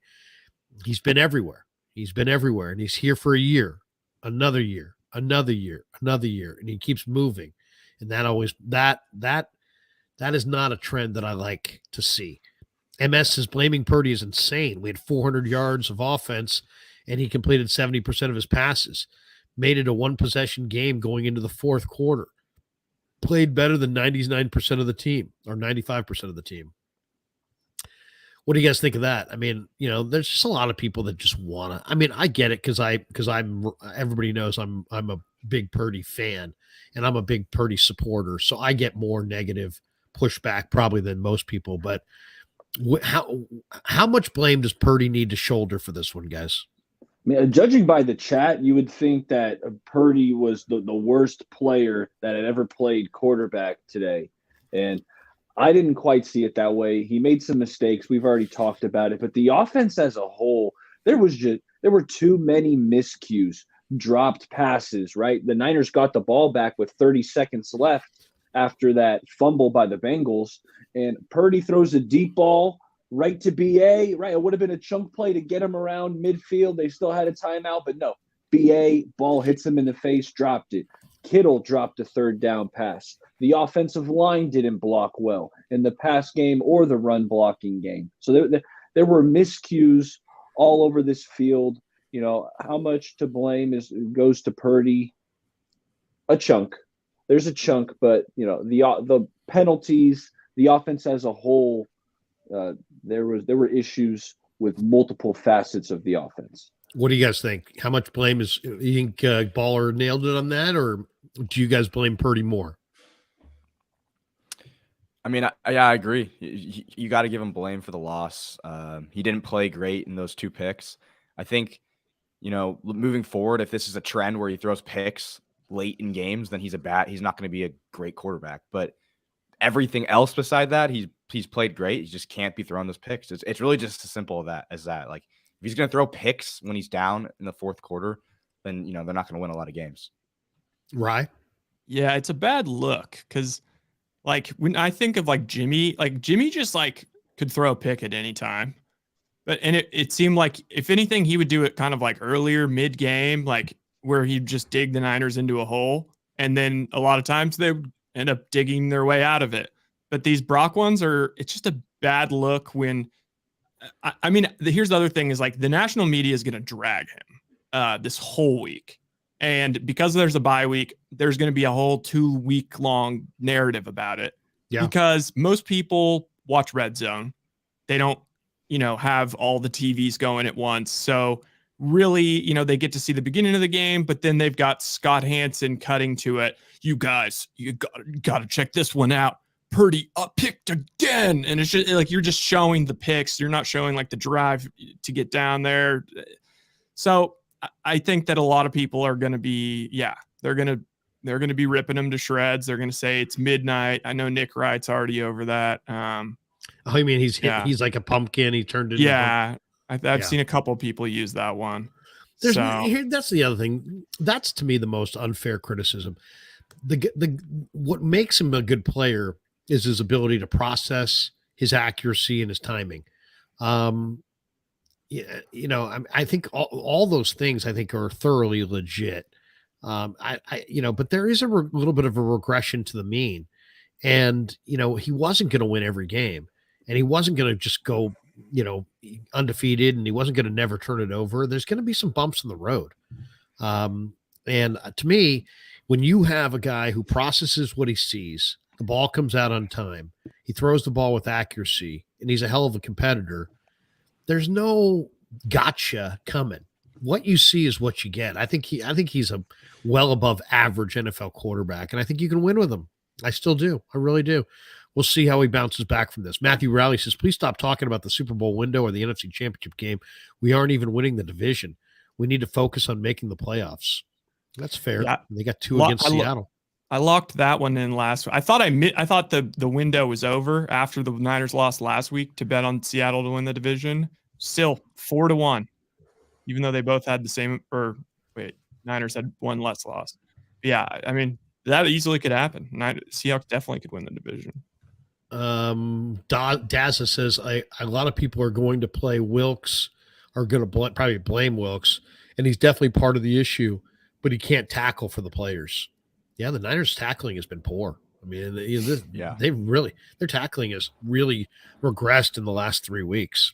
He's been everywhere. And he's here for a year, another year, another year, another year, and he keeps moving. And that is not a trend that I like to see. MS is blaming Purdy is insane. We had 400 yards of offense, and he completed 70% of his passes. Made it a one-possession game going into the fourth quarter. Played better than 99% of the team, or 95% of the team. What do you guys think of that? I mean, there's just a lot of people that just want to. I mean, I get it because everybody knows I'm a big Purdy fan, and I'm a big Purdy supporter, so I get more negative pushback probably than most people. But how much blame does Purdy need to shoulder for this one, guys? I mean, judging by the chat, you would think that Purdy was the worst player that had ever played quarterback today. And I didn't quite see it that way. He made some mistakes. We've already talked about it. But the offense as a whole, there were too many miscues, dropped passes, right? The Niners got the ball back with 30 seconds left after that fumble by the Bengals. And Purdy throws a deep ball right to BA, right? It would have been a chunk play to get him around midfield. They still had a timeout, but no. BA, ball hits him in the face, dropped it. Kittle dropped a third down pass. The offensive line didn't block well in the pass game or the run blocking game. So there were miscues all over this field. How much to blame goes to Purdy? A chunk. There's a chunk, but the penalties, the offense as a whole, there were issues with multiple facets of the offense. What do you guys think? How much blame you think Baller nailed it on that, or do you guys blame Purdy more? I mean, I agree. You got to give him blame for the loss. He didn't play great in those two picks. I think, moving forward, if this is a trend where he throws picks late in games, then he's not going to be a great quarterback. But everything else beside that, he's played great. He just can't be throwing those picks. It's really just as simple as that. Like, if he's going to throw picks when he's down in the fourth quarter, then, they're not going to win a lot of games. Right. Yeah, it's a bad look because, when I think of Jimmy, Jimmy just could throw a pick at any time. And it seemed like, if anything, he would do it kind of earlier mid game, where he'd just dig the Niners into a hole. And then a lot of times they would end up digging their way out of it. But these Brock ones it's just a bad look when, here's the other thing is the national media is going to drag him this whole week. And because there's a bye week, there's going to be a whole 2-week long narrative about it. Yeah. Because most people watch Red Zone. They don't, have all the TVs going at once. So really, they get to see the beginning of the game, but then they've got Scott Hansen cutting to it. You guys, you got to check this one out. Purdy up-picked again. And it's just you're just showing the picks. You're not showing the drive to get down there. So I think that a lot of people are going to be, they're going to be ripping him to shreds. They're going to say it's midnight. I know Nick Wright's already over that. You mean he's like a pumpkin. He turned into I've seen a couple people use that one. That's the other thing. That's to me the most unfair criticism. What makes him a good player is his ability to process, his accuracy, and his timing. I think all those things I think are thoroughly legit. But there is a little bit of a regression to the mean. And, he wasn't going to win every game, and he wasn't going to just go, undefeated, and he wasn't going to never turn it over. There's going to be some bumps in the road. And to me, when you have a guy who processes what he sees, the ball comes out on time, he throws the ball with accuracy, and he's a hell of a competitor, there's no gotcha coming. What you see is what you get. I think he's a well above average NFL quarterback, and I think you can win with him. I still do. I really do. We'll see how he bounces back from this. Matthew Rowley says, please stop talking about the Super Bowl window or the NFC Championship game. We aren't even winning the division. We need to focus on making the playoffs. That's fair. Yeah. They got 2 against Seattle. I locked that one in last week. I thought the window was over after the Niners lost last week to bet on Seattle to win the division. Still 4-1, even though they both had the same. Niners had one less loss. Yeah, I mean that easily could happen. Seahawks definitely could win the division. Daza says a lot of people are going to play Wilkes, are going to probably blame Wilkes, and he's definitely part of the issue, but he can't tackle for the players. Yeah, the Niners' tackling has been poor. I mean, their tackling has really regressed in the last 3 weeks.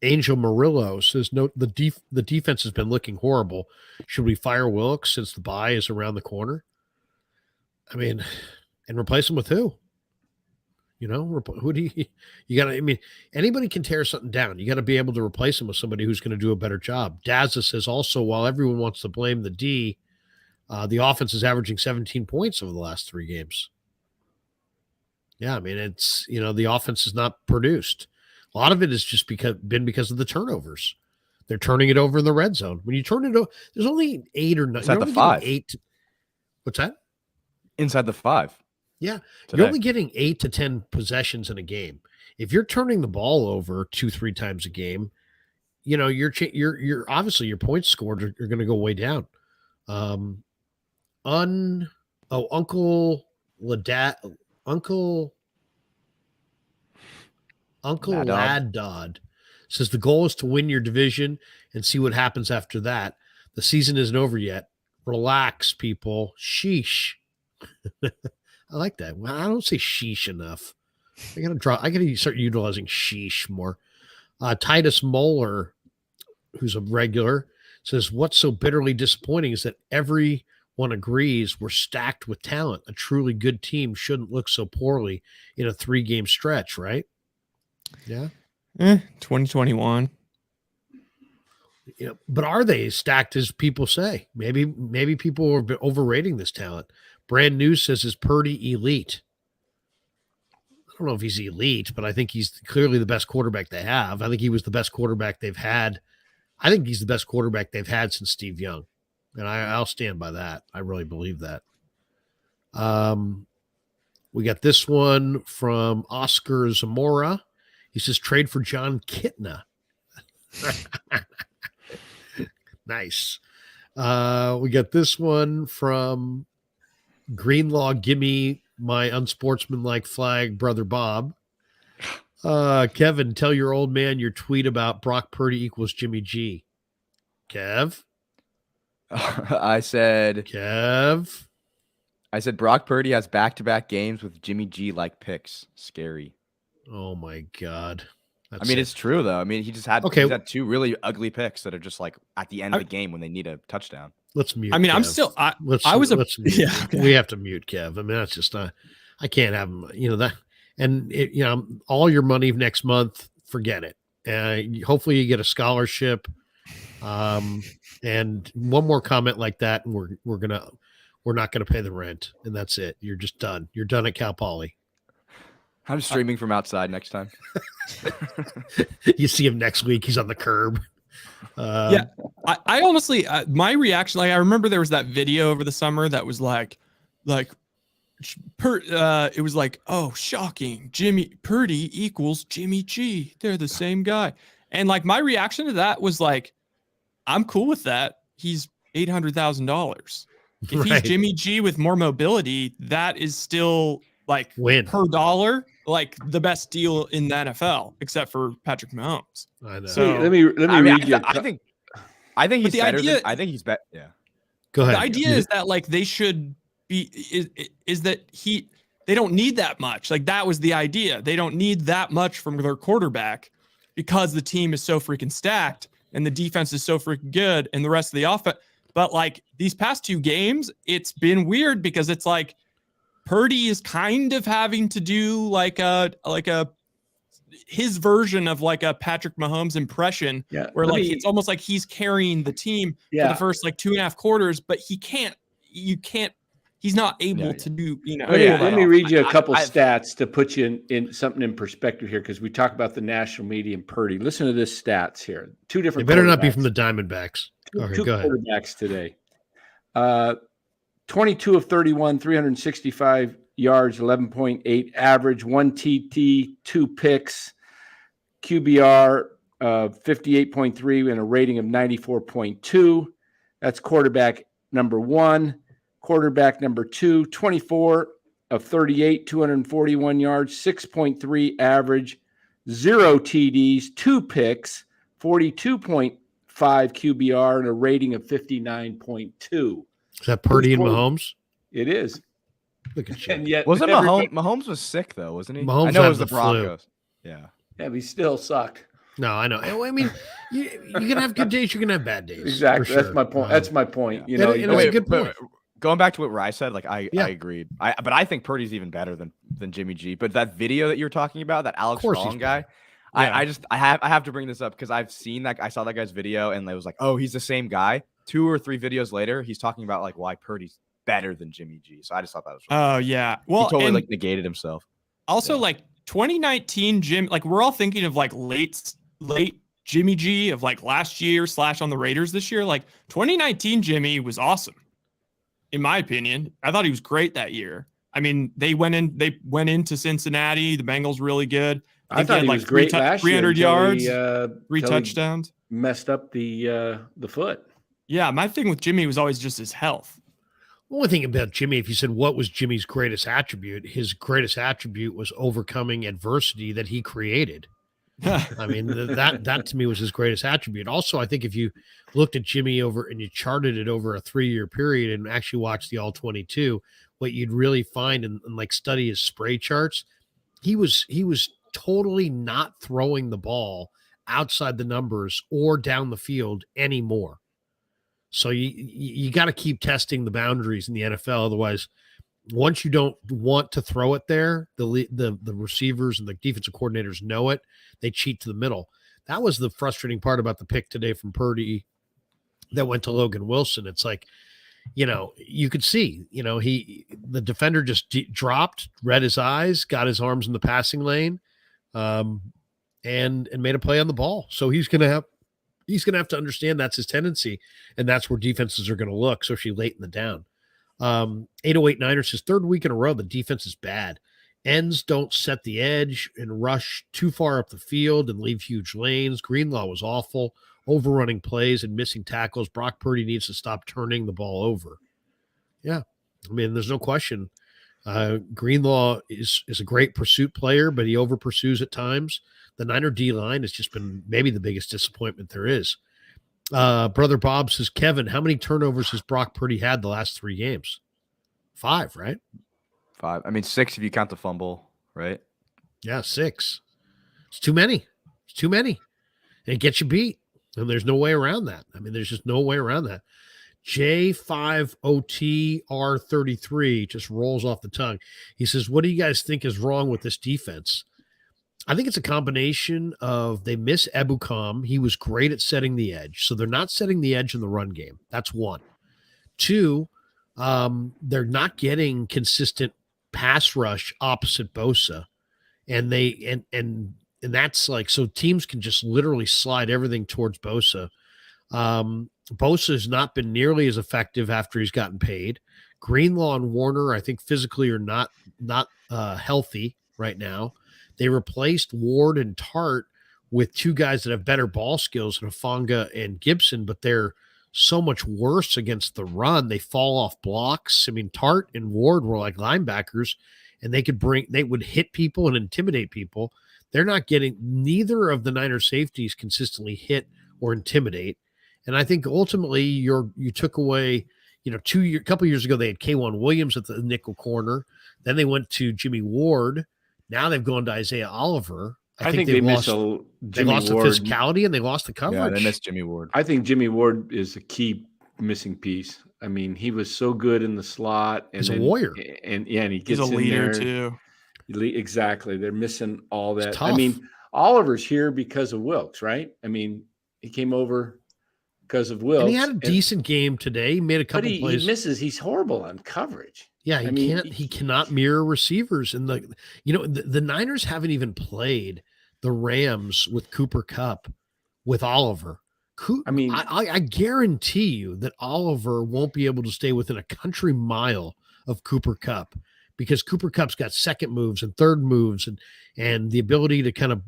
Angel Murillo says, no, the defense has been looking horrible. Should we fire Wilkes since the bye is around the corner? I mean, and replace him with who? Who do you got to, I mean, anybody can tear something down. You got to be able to replace him with somebody who's going to do a better job. Dazza says also, while everyone wants to blame the D, the offense is averaging 17 points over the last 3 games. Yeah. I mean, it's, the offense is not produced. A lot of it is just because of the turnovers. They're turning it over in the red zone. When you turn it over, there's only 8 or 9. Inside the 5. What's that? Inside the 5. Yeah. Today. You're only getting 8 to 10 possessions in a game. If you're turning the ball over 2-3 times a game, you're obviously your points scored are going to go way down. Uncle Laddod says the goal is to win your division and see what happens after that. The season isn't over yet. Relax, people. Sheesh. I like that. Well, I don't say sheesh enough. I gotta start utilizing sheesh more. Titus Moeller, who's a regular, says, what's so bitterly disappointing is that everyone agrees we're stacked with talent. A truly good team shouldn't look so poorly in a 3-game stretch, right? Yeah. 2021. But are they as stacked as people say? Maybe people are overrating this talent. Brand New says, is Purdy elite? I don't know if he's elite, but I think he's clearly the best quarterback they have. I think he was the best quarterback they've had. I think he's the best quarterback they've had since Steve Young. And I'll stand by that. I really believe that. We got this one from Oscar Zamora. He says, trade for John Kitna. Nice. We got this one from Greenlaw. Give me my unsportsmanlike flag, brother Bob. Kevin, tell your old man your tweet about Brock Purdy equals Jimmy G. Kev? I said Brock Purdy has back-to-back games with Jimmy G like picks. Scary. Oh my God. It's true though. I mean, he's had 2 really ugly picks that are just like at the end of the game when they need a touchdown. Let's mute. I mean, Kev. We have to mute Kev. I mean, that's just I can't have him, all your money next month, forget it. Hopefully you get a scholarship. And one more comment like that, and we're not gonna pay the rent, and that's it. You're just done. You're done at Cal Poly. I'm streaming from outside next time. You see him next week. He's on the curb. I honestly, my reaction, I remember there was that video over the summer that was it was like, oh, shocking. Purdy equals Jimmy G. They're the same guy. And my reaction to that was I'm cool with that. He's $800,000. If he's Jimmy G with more mobility, that is still win per dollar, the best deal in the NFL, except for Patrick Mahomes. I know. So let me read you. I think he's better. I think he's better. Yeah. Go ahead. The idea is that like they should be is that they don't need that much. Like that was the idea. They don't need that much from their quarterback because the team is so freaking stacked and the defense is so freaking good and the rest of the offense. But like these past 2 games, it's been weird because it's like Purdy is kind of having to do like his version of like a Patrick Mahomes impression, where like it's almost like he's carrying the team for the first like 2.5 quarters, but he's not able to do, Let me read you a couple stats to put you in something in perspective here, because we talk about the national media and Purdy. Listen to this stats here. 2 different. They better not be from the Diamondbacks. Okay, two go ahead. quarterbacks today. 22 of 31, 365 yards, 11.8 average, 1 TT, 2 picks, QBR 58.3 and a rating of 94.2. That's quarterback number 1. Quarterback number 2, 24 of 38, 241 yards, 6.3 average, 0 TDs, 2 picks, 42.5 QBR, and a rating of 59.2. Is that Purdy and Mahomes? It is. Look at you. And yet, wasn't Mahomes was sick though, wasn't he? Mahomes I know had it was the flu. Broncos. Yeah, but he still sucked. No, I know. I mean, you're gonna have good days. You're gonna have bad days. Exactly. Sure. That's my point. That's my point. Yeah. It's a good point. Going back to what Rye said, like I agreed. But I think Purdy's even better than Jimmy G. But that video that you were talking about, that Alex Strong guy, I have to bring this up because I've seen that. I saw that guy's video and it was like, oh, he's the same guy. 2 or 3 videos later, he's talking about like why Purdy's better than Jimmy G. So I just thought that was really oh yeah. Well, he totally like negated himself. Also, like 2019 Jim, like we're all thinking of like late Jimmy G of like last year / on the Raiders this year. Like 2019 Jimmy was awesome. In my opinion, I thought he was great that year. I mean, they went into Cincinnati. The Bengals really good. I thought he was great last 300 year. 300 yards, 3 touchdowns. Messed up the foot. Yeah, my thing with Jimmy was always just his health. One thing about Jimmy, if you said what was Jimmy's greatest attribute, his greatest attribute was overcoming adversity that he created. I mean, that to me was his greatest attribute. Also, I think if you looked at Jimmy over and you charted it over a 3-year period and actually watched the all 22, what you'd really find and like study his spray charts, he was totally not throwing the ball outside the numbers or down the field anymore. So you got to keep testing the boundaries in the NFL. Otherwise, once you don't want to throw it there, the receivers and the defensive coordinators know it. They cheat to the middle. That was the frustrating part about the pick today from Purdy that went to Logan Wilson. It's like, you could see, the defender just dropped, read his eyes, got his arms in the passing lane, and made a play on the ball. So he's going to have to understand that's his tendency, and that's where defenses are going to look, especially late in the down. 808 Niners, his 3rd week in a row, the defense is bad. Ends don't set the edge and rush too far up the field and leave huge lanes. Greenlaw was awful, overrunning plays and missing tackles. Brock Purdy needs to stop turning the ball over. Yeah, I mean, there's no question. Greenlaw is a great pursuit player, but he over pursues at times. The Niner D-line has just been maybe the biggest disappointment there is. Brother Bob says, Kevin, how many turnovers has Brock Purdy had the last 3 games? 5, right? 5. I mean, 6 if you count the fumble, right? Yeah, 6. It's too many. And it gets you beat. And there's no way around that. I mean, there's just no way around that. J5OTR33 just rolls off the tongue. He says, what do you guys think is wrong with this defense? I think it's a combination of they miss Ebukam. He was great at setting the edge. So they're not setting the edge in the run game. That's 1. 2, they're not getting consistent pass rush opposite Bosa. And that's like, so teams can just literally slide everything towards Bosa. Bosa has not been nearly as effective after he's gotten paid. Greenlaw and Warner, I think physically are not healthy right now. They replaced Ward and Tart with 2 guys that have better ball skills than Hufanga and Gibson, but they're so much worse against the run. They fall off blocks. I mean, Tart and Ward were like linebackers, and they would hit people and intimidate people. They're not getting, neither of the Niner safeties consistently hit or intimidate. And I think ultimately you took away, a couple years ago, they had K1 Williams at the nickel corner. Then they went to Jimmy Ward. Now they've gone to Isaiah Oliver. I think they lost Jimmy the Ward. physicality and they lost the coverage. Yeah, they missed Jimmy Ward. I think Jimmy Ward is a key missing piece. I mean, he was so good in the slot. And he's a warrior. And he gets He's a in leader there. too. Exactly. They're missing all that. It's I tough. mean, Oliver's here because of Wilkes, right? I mean, he came over because of Wilkes. And he had a decent game today. He made a couple plays. He misses. He's horrible on coverage. Yeah, he cannot mirror receivers. And the Niners haven't even played the Rams with Cooper Kupp with Oliver. I guarantee you that Oliver won't be able to stay within a country mile of Cooper Kupp, because Cooper Kupp's got second moves and third moves and the ability to kind of,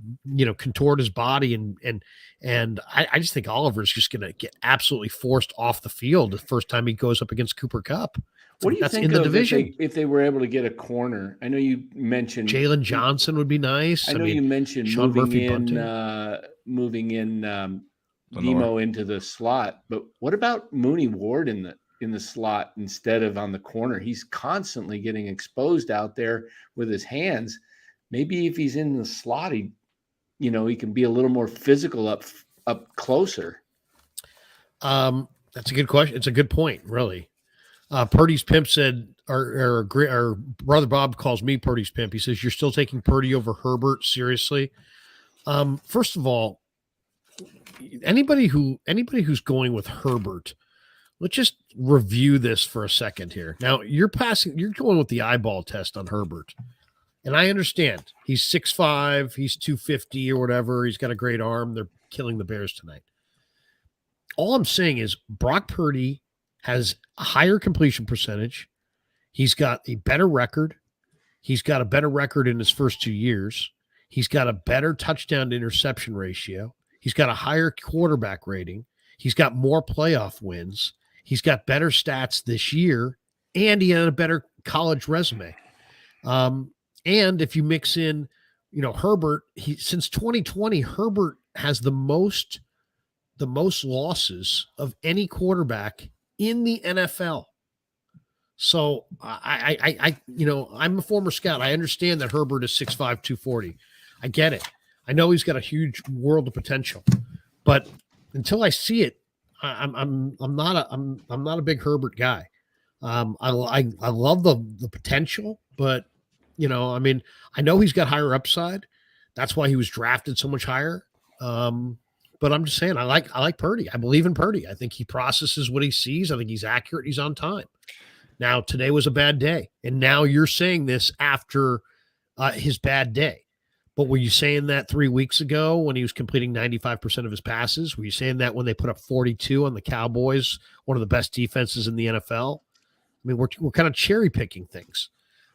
contort his body. And I just think Oliver's just going to get absolutely forced off the field the first time he goes up against Cooper Kupp. What do you think in the of division? if they were able to get a corner? I know you mentioned Jalen Johnson would be nice. I know you mentioned Sean moving in Demo into the slot, but what about Mooney Ward in the slot instead of on the corner? He's constantly getting exposed out there with his hands. Maybe if he's in the slot, he can be a little more physical up closer. That's a good question. It's a good point, really. Purdy's pimp said, our brother Bob calls me Purdy's pimp. He says, "You're still taking Purdy over Herbert? Seriously?" First of all, anybody who's going with Herbert, let's just review this for a second here. Now you're going with the eyeball test on Herbert. And I understand he's 6'5", he's 250 or whatever. He's got a great arm. They're killing the Bears tonight. All I'm saying is Brock Purdy has a higher completion percentage. He's got a better record. He's got a better record in his first 2 years. He's got a better touchdown to interception ratio. He's got a higher quarterback rating. He's got more playoff wins. He's got better stats this year, and he had a better college resume. And if you mix in, Herbert, since 2020, Herbert has the most losses of any quarterback in the NFL. So I'm a former scout. I understand that Herbert is 6'5", 240. I get it. I know he's got a huge world of potential, but until I see it, I'm not a big Herbert guy. I love the potential, but I know he's got higher upside. That's why he was drafted so much higher. But I'm just saying, I like Purdy. I believe in Purdy. I think he processes what he sees. I think he's accurate. He's on time. Now, today was a bad day. And now you're saying this after his bad day. But were you saying that 3 weeks ago when he was completing 95% of his passes? Were you saying that when they put up 42 on the Cowboys, one of the best defenses in the NFL? I mean, we're kind of cherry picking things.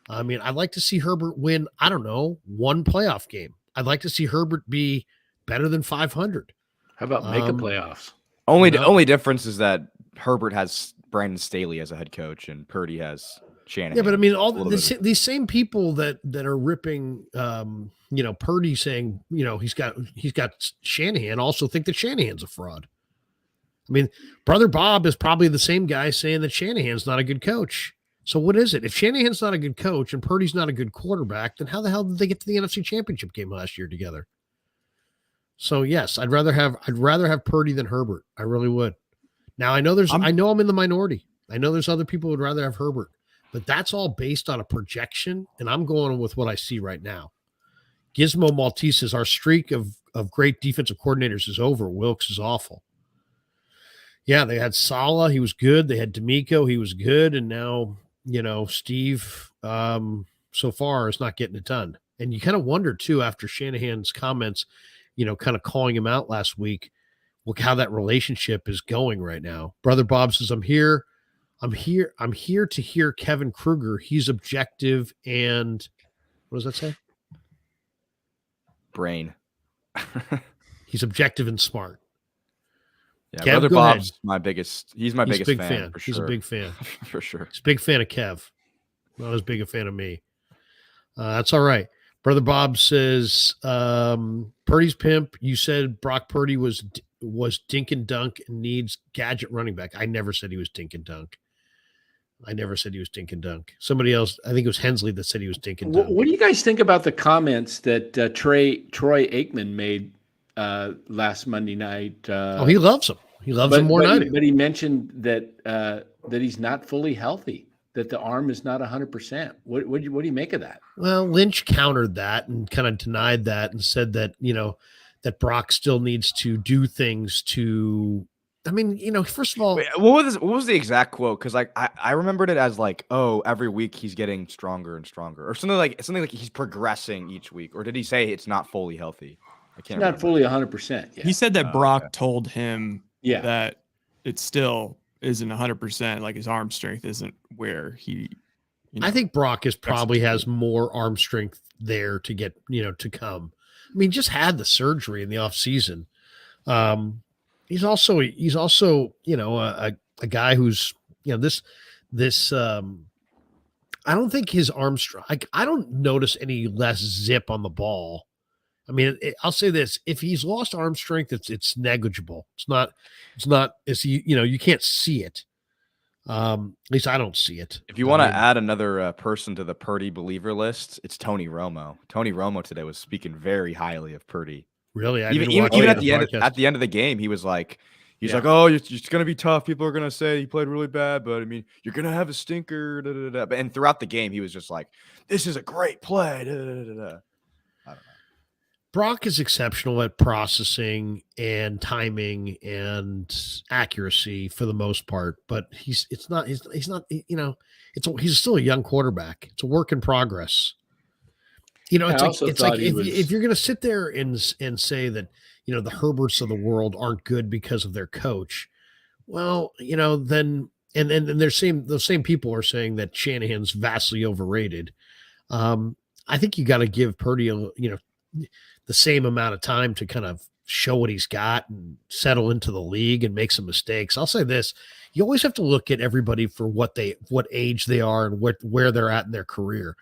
I mean, I'd like to see Herbert win, I don't know, one playoff game. I'd like to see Herbert be better than 500. How about make a playoffs? Only difference is that Herbert has Brandon Staley as a head coach and Purdy has Shanahan. Yeah, but I mean, all these same people that are ripping, Purdy saying, he's got Shanahan, also think that Shanahan's a fraud. I mean, Brother Bob is probably the same guy saying that Shanahan's not a good coach. So what is it? If Shanahan's not a good coach and Purdy's not a good quarterback, then how the hell did they get to the NFC Championship game last year together? So yes, I'd rather have Purdy than Herbert. I really would. Now I know I'm in the minority. I know there's other people who would rather have Herbert, but that's all based on a projection, and I'm going with what I see right now. Gizmo Maltese says our streak of great defensive coordinators is over. Wilkes is awful. Yeah, they had Saleh, he was good. They had D'Amico, he was good, and now Steve so far is not getting it done. And you kind of wonder too after Shanahan's comments, kind of calling him out last week, look how that relationship is going right now. Brother Bob says, I'm here to hear Kevin Kruger. He's objective and what does that say? Brain. He's objective and smart. Yeah, Kev, Brother Bob's ahead. my biggest. He's my biggest fan. For He's sure. a big fan. For sure. He's a big fan of Kev. Not as big a fan of me. That's all right. Brother Bob says, Purdy's pimp. You said Brock Purdy was dink and dunk and needs gadget running back. I never said he was dink and dunk. I never said he was dink and dunk. Somebody else, I think it was Hensley that said he was dink and dunk. What do you guys think about the comments that Troy Aikman made last Monday night? He loves him. He loves him more than I do. But he mentioned that he's not fully healthy, that the arm is not 100%. What do you make of that? Well, Lynch countered that and kind of denied that and said that, that Brock still needs to do things to, first of all. Wait, what was the exact quote? Because I remembered it as like, oh, every week he's getting stronger and stronger, or something like he's progressing each week. Or did he say it's not fully healthy? I can't. Not fully 100%. He said that Brock told him that it still isn't 100%. Like his arm strength isn't where he. I think Brock probably has more arm strength there to get to come. I mean, just had the surgery in the off season. He's also a guy who's this I don't think his arm strength. I don't notice any less zip on the ball. I mean, I'll say this: if he's lost arm strength, it's negligible. It's not. You can't see it. At least I don't see it. If you want to add another person to the Purdy believer list, it's Tony Romo. Tony Romo today was speaking very highly of Purdy. Really? Even at the end of the game, he was like, oh, it's going to be tough. People are going to say he played really bad, but I mean, you're going to have a stinker. And throughout the game, he was just like, this is a great play. I don't know. Brock is exceptional at processing and timing and accuracy for the most part, but he's still a young quarterback. It's a work in progress. If you're going to sit there and say that, the Herberts of the world aren't good because of their coach, well, then those same people are saying that Shanahan's vastly overrated. I think you got to give Purdy the same amount of time to kind of show what he's got and settle into the league and make some mistakes. I'll say this: you always have to look at everybody for what age they are and where they're at in their career.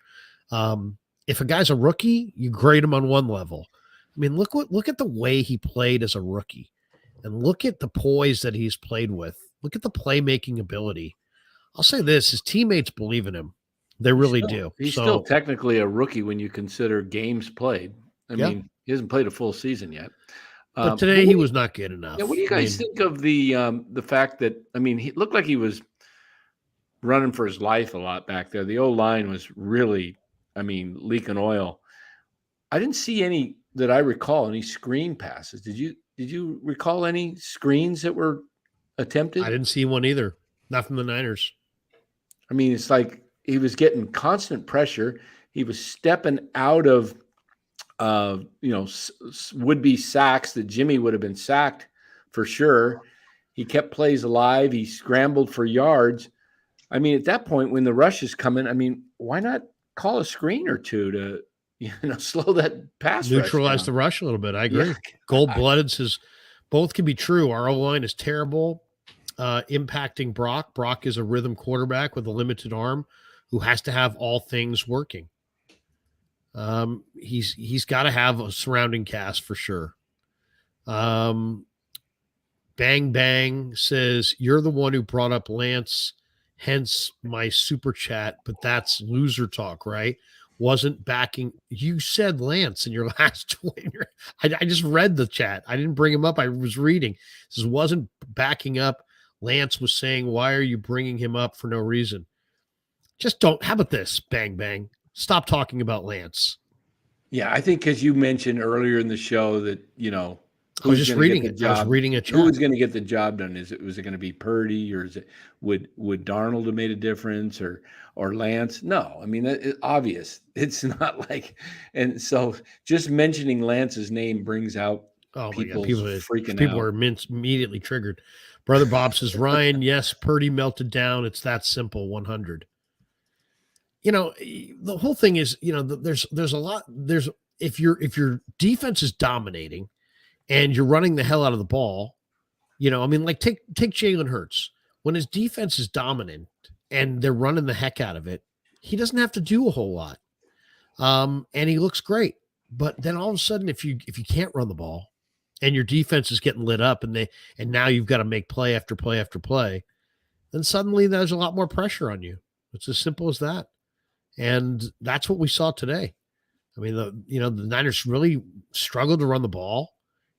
If a guy's a rookie, you grade him on one level. I mean, look at the way he played as a rookie, and look at the poise that he's played with. Look at the playmaking ability. I'll say this: his teammates believe in him. They really do. He's still technically a rookie when you consider games played. I mean, he hasn't played a full season yet. But today he was not good enough. Yeah, what do you guys think of the fact that, he looked like he was running for his life a lot back there. The O-line was really, leaking oil. I didn't see any that I recall, any screen passes. Did you recall any screens that were attempted? I didn't see one either. Not from the Niners. It's like he was getting constant pressure. He was stepping out of would-be sacks that Jimmy would have been sacked for sure. He kept plays alive. He scrambled for yards. At that point, when the rush is coming, why not call a screen or two to, slow that pass rush neutralize the rush a little bit. I agree. Yeah. Gold-blooded says both can be true. Our O-line is terrible, impacting Brock. Brock is a rhythm quarterback with a limited arm who has to have all things working. He's got to have a surrounding cast for sure. Bang Bang says, you're the one who brought up Lance, hence my super chat, but that's loser talk, right? Wasn't backing. You said Lance in your last tweet. I just read the chat. I didn't bring him up. I was reading. This wasn't backing up. Lance was saying, why are you bringing him up for no reason? Just don't. How about this? Bang Bang. Stop talking about Lance. Yeah, I think because you mentioned earlier in the show that, I was just reading it. I was reading it. Who was going to get the job done? Was it going to be Purdy, or would Darnold have made a difference, or Lance? No, it's obvious. It's not like, and so just mentioning Lance's name brings out people freaking out. People are immediately triggered. Brother Bob says, Ryan, yes, Purdy melted down. It's that simple. 100. The whole thing is, there's a lot. If your defense is dominating and you're running the hell out of the ball, take Jalen Hurts. When his defense is dominant and they're running the heck out of it, he doesn't have to do a whole lot. And he looks great. But then all of a sudden, if you can't run the ball and your defense is getting lit up and now you've got to make play after play after play, then suddenly there's a lot more pressure on you. It's as simple as that. And that's what we saw today. I mean, the Niners really struggled to run the ball,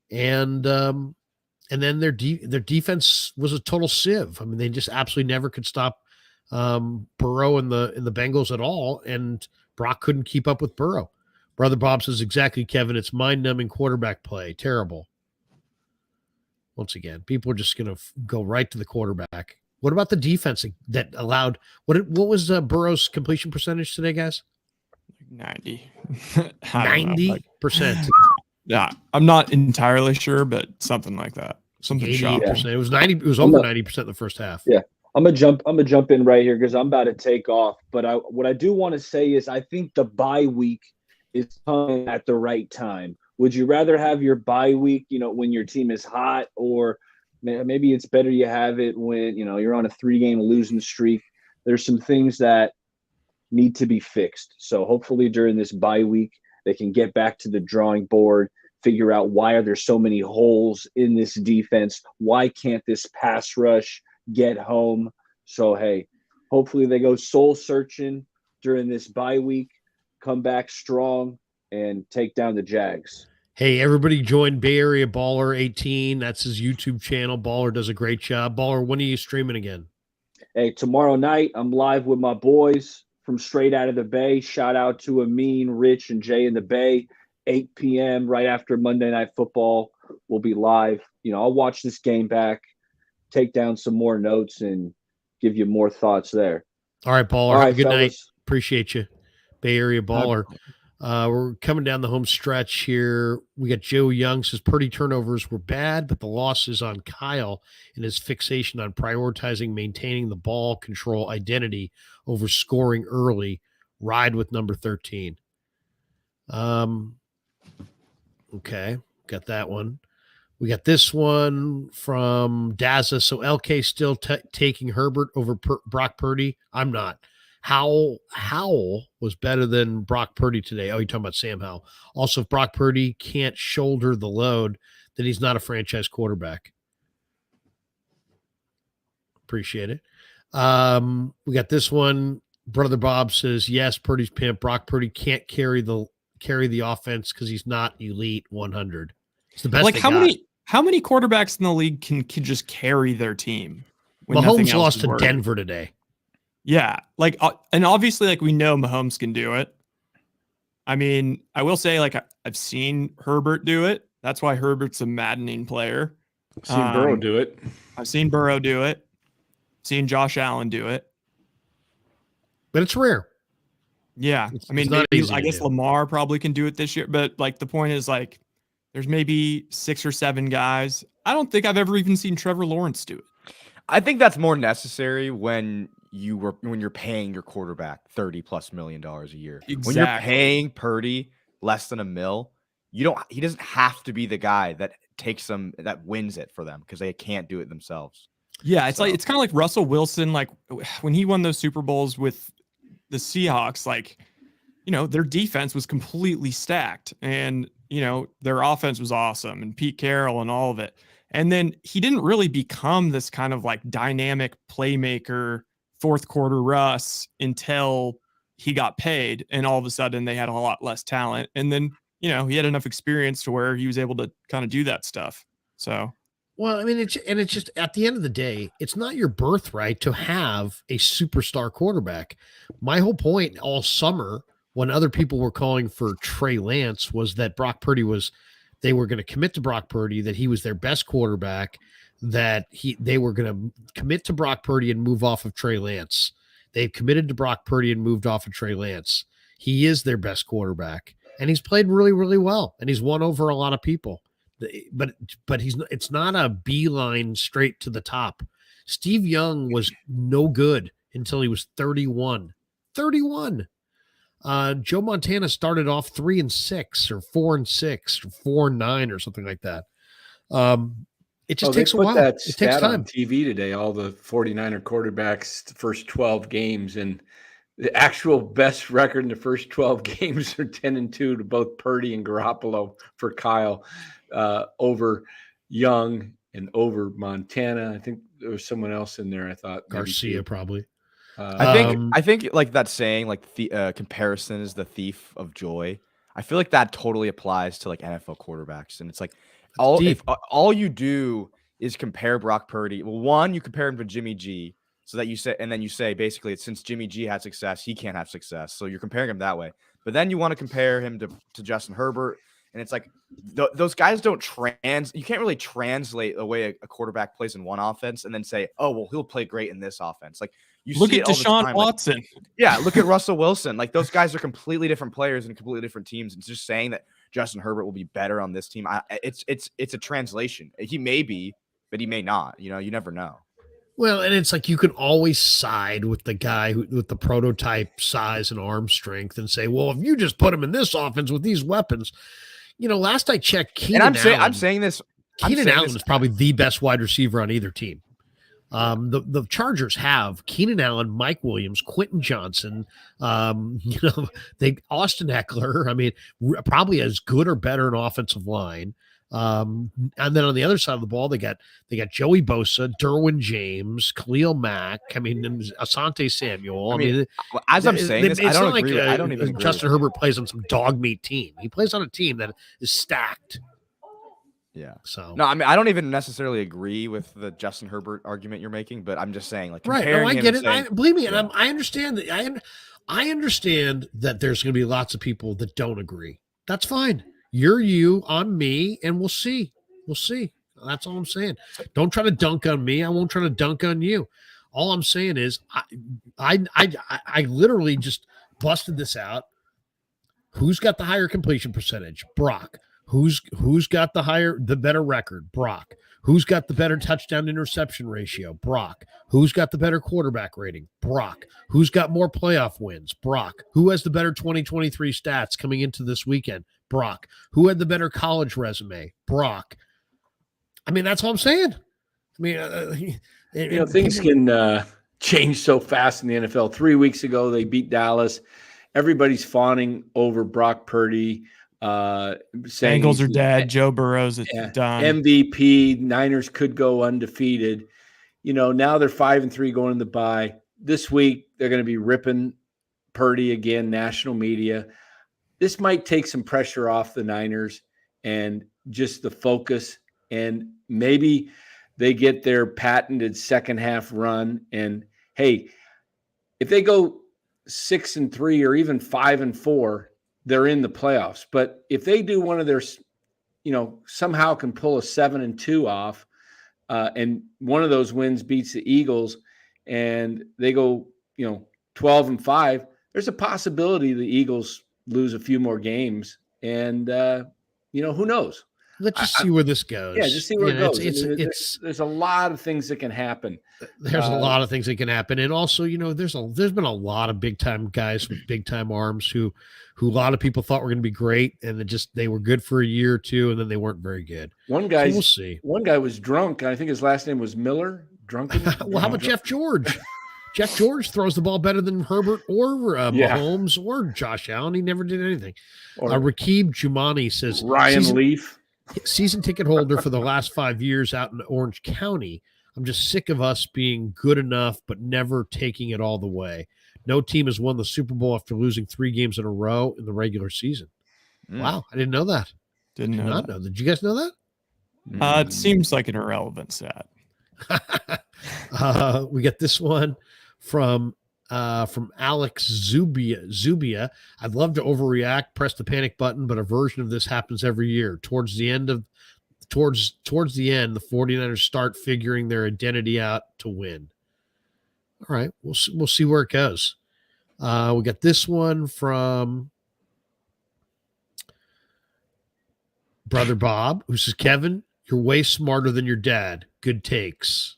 and then their defense was a total sieve. I mean, they just absolutely never could stop Burrow and the Bengals at all, and Brock couldn't keep up with Burrow. Brother Bob says, exactly, Kevin. It's mind-numbing quarterback play. Terrible. Once again, people are just going to go right to the quarterback. What about the defense that allowed – what was Burrow's completion percentage today, guys? 90. 90%. Yeah, I'm not entirely sure, but something like that. Something 88%. It was 90. It was over 90% in the first half. Yeah. I'm gonna jump in right here because I'm about to take off. But what I do want to say is I think the bye week is coming at the right time. Would you rather have your bye week, when your team is hot, or maybe it's better you have it when you're on a 3-game losing streak? There's some things that need to be fixed. So hopefully during this bye week, they can get back to the drawing board, figure out why are there so many holes in this defense? Why can't this pass rush get home? So, hey, hopefully they go soul searching during this bye week, come back strong, and take down the Jags. Hey, everybody join Bay Area Baller 18. That's his YouTube channel. Baller does a great job. Baller, when are you streaming again? Hey, tomorrow night I'm live with my boys from straight out of the Bay. Shout out to Amin, Rich, and Jay in the Bay. 8 p.m. right after Monday Night Football. We'll be live. I'll watch this game back, take down some more notes, and give you more thoughts there. All right, Baller. All right, have a good fellas. night. Appreciate you. Bay Area Baller. We're coming down the home stretch here. We got Joe Young says Purdy turnovers were bad, but the loss is on Kyle and his fixation on prioritizing maintaining the ball control identity over scoring early. Ride with number 13. Okay, got that one. We got this one from Daza. So LK still taking Herbert over Brock Purdy? I'm not. Howell was better than Brock Purdy today. Oh, you're talking about Sam Howell. Also, if Brock Purdy can't shoulder the load, then he's not a franchise quarterback. Appreciate it. We got this one. Brother Bob says, yes, Purdy's pimp. Brock Purdy can't carry the offense because he's not elite 100. It's the best. Like how many quarterbacks in the league can just carry their team? Mahomes lost to Denver today. Yeah, and obviously, we know Mahomes can do it. I mean, I will say, I've seen Herbert do it. That's why Herbert's a maddening player. I've seen Burrow do it. I've seen Burrow do it. Seen Josh Allen do it. But it's rare. Yeah, it's maybe, I guess Lamar probably can do it this year. But the point is, there's maybe 6 or 7 guys. I don't think I've ever even seen Trevor Lawrence do it. I think that's more necessary when you're paying your quarterback $30+ million a year. Exactly. When you're paying Purdy less than $1 million, he doesn't have to be the guy that that wins it for them because they can't do it themselves. Yeah, it's it's kind of like Russell Wilson, when he won those Super Bowls with the Seahawks, their defense was completely stacked and their offense was awesome and Pete Carroll and all of it. And then he didn't really become this kind of dynamic playmaker, fourth quarter Russ until he got paid. And all of a sudden they had a lot less talent. And then, he had enough experience to where he was able to kind of do that stuff. So, well, I mean, it's just at the end of the day, it's not your birthright to have a superstar quarterback. My whole point all summer when other people were calling for Trey Lance was that they were going to commit to Brock Purdy, that he was their best quarterback, that they were going to commit to Brock Purdy and move off of Trey Lance. They've committed to Brock Purdy and moved off of Trey Lance. He is their best quarterback, and he's played really, really well, and he's won over a lot of people. But it's not a beeline straight to the top. Steve Young was no good until he was 31. 31. Joe Montana started off 3-6 or 4-6 or 4-9 or something like that. It just takes a while. That it takes time. On TV today, all the 49er quarterbacks, the first 12 games, and the actual best record in the first 12 games are 10-2 to both Purdy and Garoppolo for Kyle over Young and over Montana. I think there was someone else in there. I thought maybe Garcia too. probably. I think like that saying, like the comparison is the thief of joy. I feel like that totally applies to like NFL quarterbacks, and it's like all you do is compare Brock Purdy. Well, one, you compare him to Jimmy G, so that you say, and then you say basically, it's since Jimmy G had success, he can't have success. So you're comparing him that way. But then you want to compare him to Justin Herbert, and it's like those guys don't you can't really translate the way a quarterback plays in one offense and then say, oh well, he'll play great in this offense. Like you look see at it all the Deshaun time, Watson. like, yeah, look at Russell Wilson. Like those guys are completely different players and completely different teams. It's just saying that Justin Herbert will be better on this team. It's a translation. He may be, but he may not. You know, you never know. Well, and it's like you can always side with the guy with the prototype size and arm strength and say, well, if you just put him in this offense with these weapons, you know, last I checked, Keenan Allen. I'm saying this. Keenan Allen is probably the best wide receiver on either team. The Chargers have Keenan Allen, Mike Williams, Quentin Johnson, Austin Eckler. I mean, probably as good or better an offensive line. And then on the other side of the ball, they got Joey Bosa, Derwin James, Khalil Mack. I mean, Asante Samuel. I mean as I'm saying this, I don't agree. I don't even agree. Justin Herbert plays on some dog meat team. He plays on a team that is stacked. Yeah. So no, I mean, I don't even necessarily agree with the Justin Herbert argument you're making, but I'm just saying, like, right. No, I get it. Saying, believe me, and I understand that. I understand that there's going to be lots of people that don't agree. That's fine. You're you, I'm me, and we'll see. We'll see. That's all I'm saying. Don't try to dunk on me. I won't try to dunk on you. All I'm saying is, I literally just busted this out. Who's got the higher completion percentage? Brock. Who's got the better record? Brock. Who's got the better touchdown interception ratio? Brock. Who's got the better quarterback rating? Brock. Who's got more playoff wins? Brock. Who has the better 2023 stats coming into this weekend? Brock. Who had the better college resume? Brock. I mean, that's all I'm saying. I mean, things can change so fast in the NFL. 3 weeks ago, they beat Dallas. Everybody's fawning over Brock Purdy. Saying Bengals are dead. Joe Burrow's done. MVP. Niners could go undefeated. You know, now they're 5-3 going in the bye. This week they're going to be ripping Purdy again. National media. This might take some pressure off the Niners and just the focus. And maybe they get their patented second half run. And hey, if they go 6-3 or even 5-4. They're in the playoffs. But if they do one of their, somehow can pull a 7-2 off, and one of those wins beats the Eagles, and they go, 12-5, there's a possibility the Eagles lose a few more games. And, who knows? Let's just see where this goes. Yeah, just see where it goes. There's a lot of things that can happen. There's a lot of things that can happen. And also, there's been a lot of big time guys with big time arms who a lot of people thought were going to be great, and they were good for a year or two, and then they weren't very good. One guy, we'll see. One guy was drunk. I think his last name was Miller. Drunken. Well, how about Jeff George? Jeff George throws the ball better than Herbert or Mahomes or Josh Allen. He never did anything. Rakib Jumani says Ryan Leaf. Season ticket holder for the last 5 years out in Orange County. I'm just sick of us being good enough, but never taking it all the way. No team has won the Super Bowl after losing 3 games in a row in the regular season. Wow. I didn't know that. Did not know. Did you guys know that? It seems like an irrelevant stat. We got this one from Alex Zubia. I'd love to overreact, press the panic button, but a version of this happens every year. Towards the end, the 49ers start figuring their identity out to win. All right, we'll see where it goes. We got this one from Brother Bob, who says, Kevin, you're way smarter than your dad. Good takes.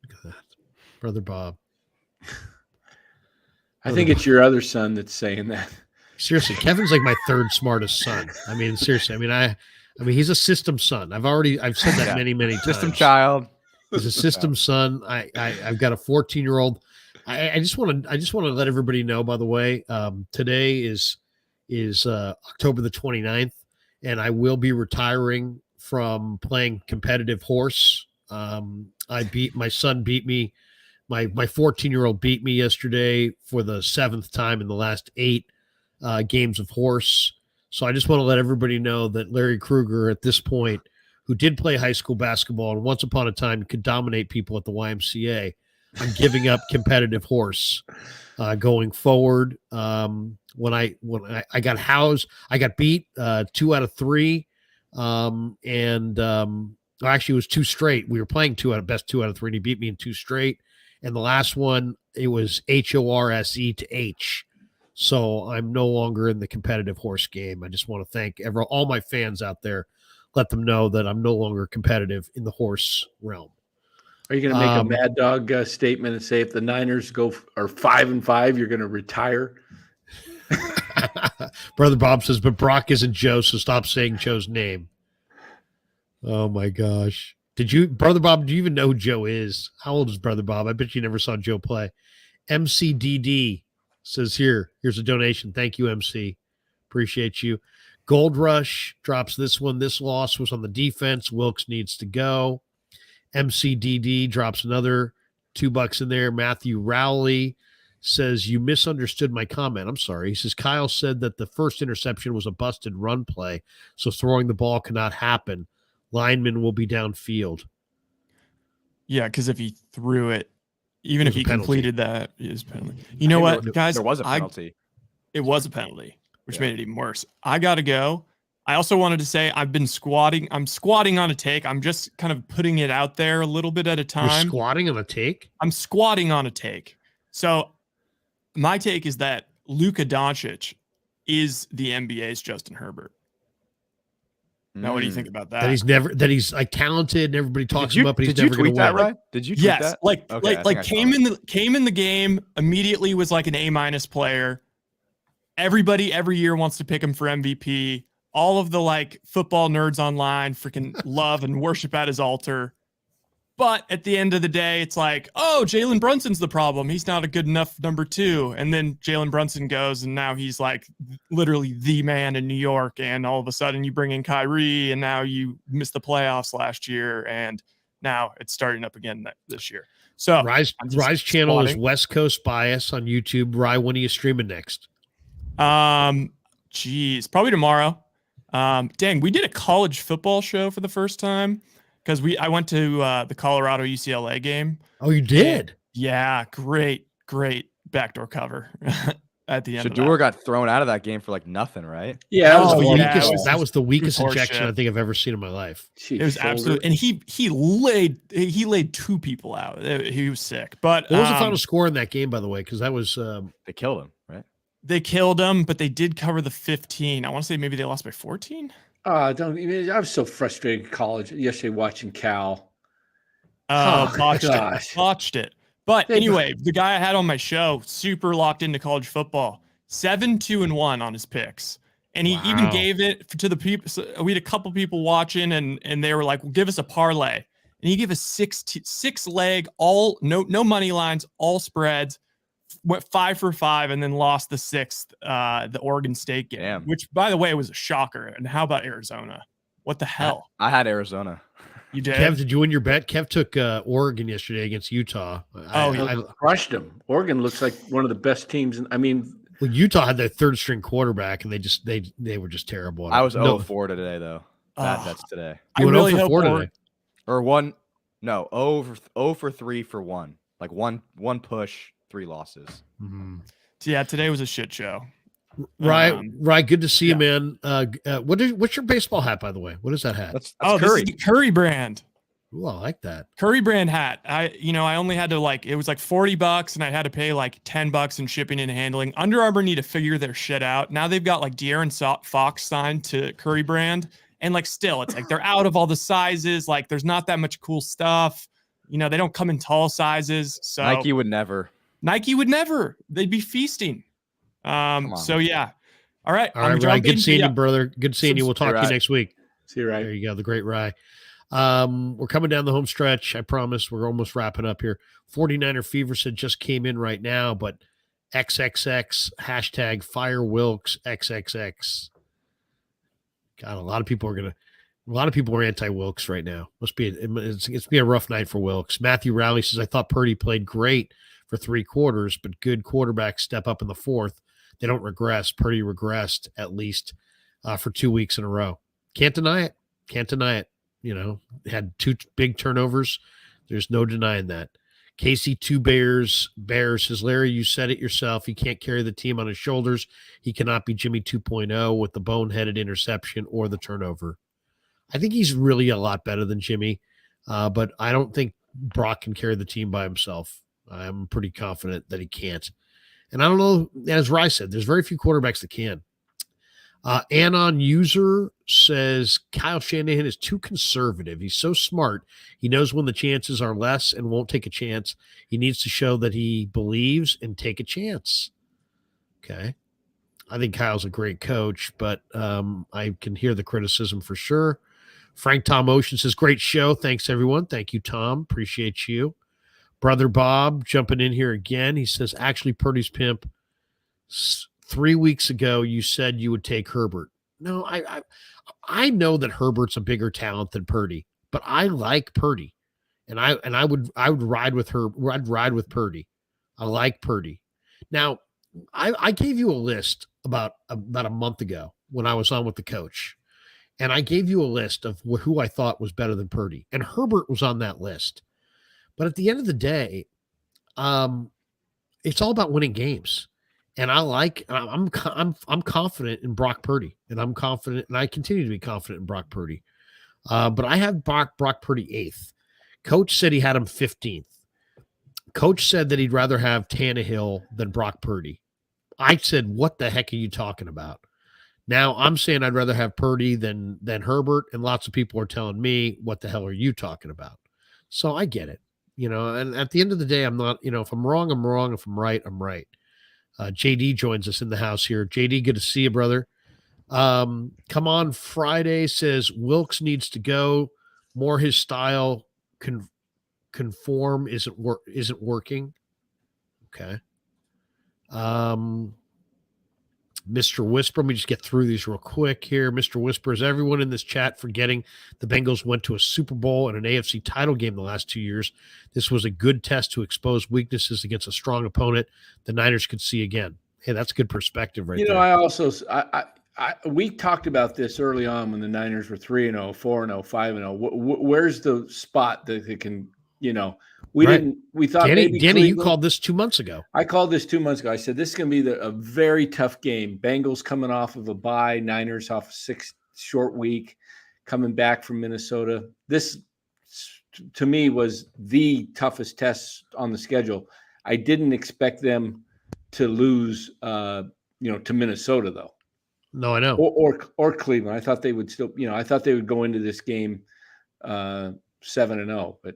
Look at that. Brother Bob. I think it's your other son that's saying that. Seriously, Kevin's like my third smartest son. I mean, seriously. I mean, he's a system son. I've said that many times. System child. He's a system son. I've got a 14-year-old. I just want to let everybody know, by the way, today is October the 29th, and I will be retiring from playing competitive horse. My son beat me. My 14-year-old beat me yesterday for the 7th time in the last 8 games of horse. So I just want to let everybody know that Larry Krueger at this point, who did play high school basketball and once upon a time could dominate people at the YMCA, I'm giving up competitive horse going forward. When I got housed, I got beat 2 out of 3. Actually it was 2 straight. We were playing 2 out of 3, and he beat me in 2 straight. And the last one, it was HORSE to H. So I'm no longer in the competitive horse game. I just want to thank all my fans out there. Let them know that I'm no longer competitive in the horse realm. Are you going to make a Mad Dog statement and say if the Niners are 5-5, you're going to retire? Brother Bob says, but Brock isn't Joe, so stop saying Joe's name. Oh my gosh. Brother Bob, do you even know who Joe is? How old is Brother Bob? I bet you never saw Joe play. MCDD says here's a donation. Thank you, MC. Appreciate you. Gold Rush drops this one. This loss was on the defense. Wilkes needs to go. MCDD drops another $2 in there. Matthew Rowley says, you misunderstood my comment. I'm sorry. He says, Kyle said that the first interception was a busted run play, so throwing the ball cannot happen. Lineman will be downfield. Yeah, because if he threw it, even if he completed that, it is penalty. You know what, guys? There was a penalty. It was a penalty, which made it even worse. I got to go. I also wanted to say I've been squatting. I'm squatting on a take. I'm just kind of putting it out there a little bit at a time. You're squatting on a take? I'm squatting on a take. So my take is that Luka Doncic is the NBA's Justin Herbert. Now, what do you think about that? That he's like talented and everybody talks him up, but he's never going to win. Right? Did you tweet that? Yes, came in the game immediately, was like an A- player. Everybody every year wants to pick him for MVP. All of the like football nerds online freaking love and worship at his altar. But at the end of the day, it's like, oh, Jalen Brunson's the problem. He's not a good enough number 2. And then Jalen Brunson goes, and now he's like literally the man in New York. And all of a sudden you bring in Kyrie, and now you missed the playoffs last year. And now it's starting up again this year. So Rise channel is West Coast Bias on YouTube. Rye, when are you streaming next? Probably tomorrow. Dang, we did a college football show for the first time. Because I went to the Colorado UCLA game. Oh, you did? Yeah, great backdoor cover at the end. Shador got thrown out of that game for like nothing, right? Yeah, that was the weakest injection I think I've ever seen in my life. It was absolutely, and he laid 2 people out. He was sick. But what was the final score in that game, by the way? Because that was they killed him, right? They killed him, but they did cover the 15. I want to say maybe they lost by 14. I was so frustrated in college yesterday watching Cal. Watched it. But anyway, the guy I had on my show, super locked into college football, 7-2-1 on his picks. And he even gave it to the people. So we had a couple people watching, and they were like, well, give us a parlay. And he gave us 6 leg, all no money lines, all spreads. Went 5 for 5 and then lost the 6th, the Oregon State game, which, by the way, was a shocker. And how about Arizona? What the hell? I had Arizona. You did? Kev, did you win your bet? Kev took Oregon yesterday against Utah. I crushed them. Oregon looks like one of the best teams. Well, Utah had their 3rd-string quarterback, and they were just terrible. I was 0-4 today, though. That's today. I really hope today. Or 0 for 3 for 1. Like one push. 3 losses. Mm-hmm. So yeah, today was a shit show. Right. Good to see you, man. What's your baseball hat, by the way? What is that hat? That's Curry. This is the Curry brand. Ooh, I like that. Curry brand hat. I only had to it was like $40 and I had to pay like $10 in shipping and handling. Under Armour need to figure their shit out. Now they've got like De'Aaron Fox signed to Curry brand. And still, it's like they're out of all the sizes. Like there's not that much cool stuff. They don't come in tall sizes. So Nike would never. They'd be feasting. So yeah. All right, Rye. Good seeing you, brother. Good seeing you. We'll talk to you next week. See you, Rye. There you go, the great Rye. We're coming down the home stretch. I promise. We're almost wrapping up here. 49er Fever said just came in right now, but XXX # Fire Wilkes XXX. God, a lot of people are gonna A lot of people are anti-Wilkes right now. It's be a rough night for Wilkes. Matthew Rowley says, I thought Purdy played great for 3 quarters, but good quarterbacks step up in the fourth. They don't regress. Purdy regressed at least for 2 weeks in a row. Can't deny it. Can't deny it. Had 2 big turnovers. There's no denying that. Casey Two Bears says, Larry, you said it yourself. He can't carry the team on his shoulders. He cannot be Jimmy 2.0 with the boneheaded interception or the turnover. I think he's really a lot better than Jimmy, but I don't think Brock can carry the team by himself. I'm pretty confident that he can't. And I don't know, as Rye said, there's very few quarterbacks that can. Anon User says, Kyle Shanahan is too conservative. He's so smart. He knows when the chances are less and won't take a chance. He needs to show that he believes and take a chance. Okay. I think Kyle's a great coach, but I can hear the criticism for sure. Frank Tom Ocean says, great show. Thanks, everyone. Thank you, Tom. Appreciate you. Brother Bob jumping in here again. He says, actually, Purdy's pimp, 3 weeks ago, you said you would take Herbert. No, I know that Herbert's a bigger talent than Purdy, but I like Purdy. And I would ride with her. I'd ride with Purdy. I like Purdy. Now, I gave you a list about a month ago when I was on with the coach. And I gave you a list of who I thought was better than Purdy. And Herbert was on that list. But at the end of the day, it's all about winning games. And I'm confident in Brock Purdy. And I'm confident, and I continue to be confident in Brock Purdy. But I have Brock Purdy 8th. Coach said he had him 15th. Coach said that he'd rather have Tannehill than Brock Purdy. I said, what the heck are you talking about? Now I'm saying I'd rather have Purdy than Herbert, and lots of people are telling me, what the hell are you talking about? So I get it, and at the end of the day, I'm not, if I'm wrong, I'm wrong. If I'm right, I'm right. JD joins us in the house here. JD, good to see you, brother. Come on Friday says Wilkes needs to go. More his style conform isn't working. Okay. Mr. Whisper, let me just get through these real quick here. Mr. Whisper, is everyone in this chat forgetting the Bengals went to a Super Bowl and an AFC title game the last 2 years? This was a good test to expose weaknesses against a strong opponent the Niners could see again. Hey, that's good perspective right there. I also we talked about this early on when the Niners were 3-0, 4-0, 5-0. Where's the spot that they can, we thought Danny, you called this 2 months ago. I called this 2 months ago. I said, this is going to be a very tough game. Bengals coming off of a bye, Niners off a 6 short week, coming back from Minnesota. This, to me, was the toughest test on the schedule. I didn't expect them to lose, to Minnesota, though. No, I know. Or Cleveland. I thought they would still, I thought they would go into this game 7-0, but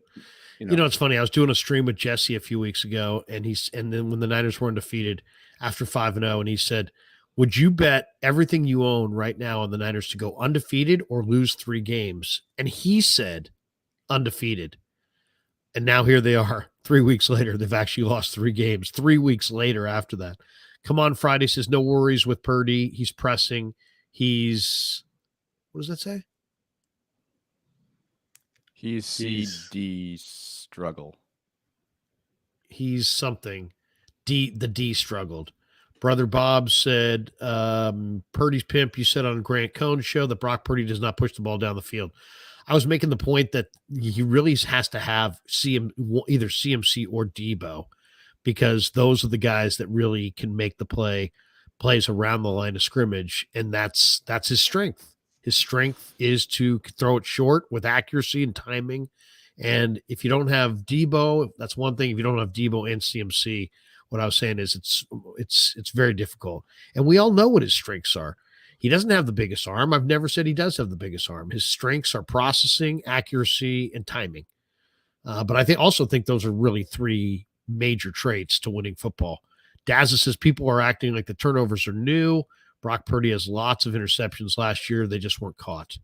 it's funny. I was doing a stream with Jesse a few weeks ago, and then when the Niners were undefeated after 5-0, and he said, would you bet everything you own right now on the Niners to go undefeated or lose 3 games? And he said undefeated. And now here they are 3 weeks later. They've actually lost 3 games 3 weeks later after that. Come on Friday says, no worries with Purdy. He's pressing. What does that say? He's CD struggle. He's something. The D struggled. Brother Bob said, Purdy's pimp, you said on Grant Cohn's show that Brock Purdy does not push the ball down the field. I was making the point that he really has to have either CMC or Debo, because those are the guys that really can make the plays around the line of scrimmage, and that's his strength. His strength is to throw it short with accuracy and timing. And if you don't have Debo, that's one thing. If you don't have Debo and CMC, what I was saying is it's very difficult. And we all know what his strengths are. He doesn't have the biggest arm. I've never said he does have the biggest arm. His strengths are processing, accuracy, and timing. But I also think those are really 3 major traits to winning football. Dazza says people are acting like the turnovers are new. Brock Purdy has lots of interceptions last year. They just weren't caught.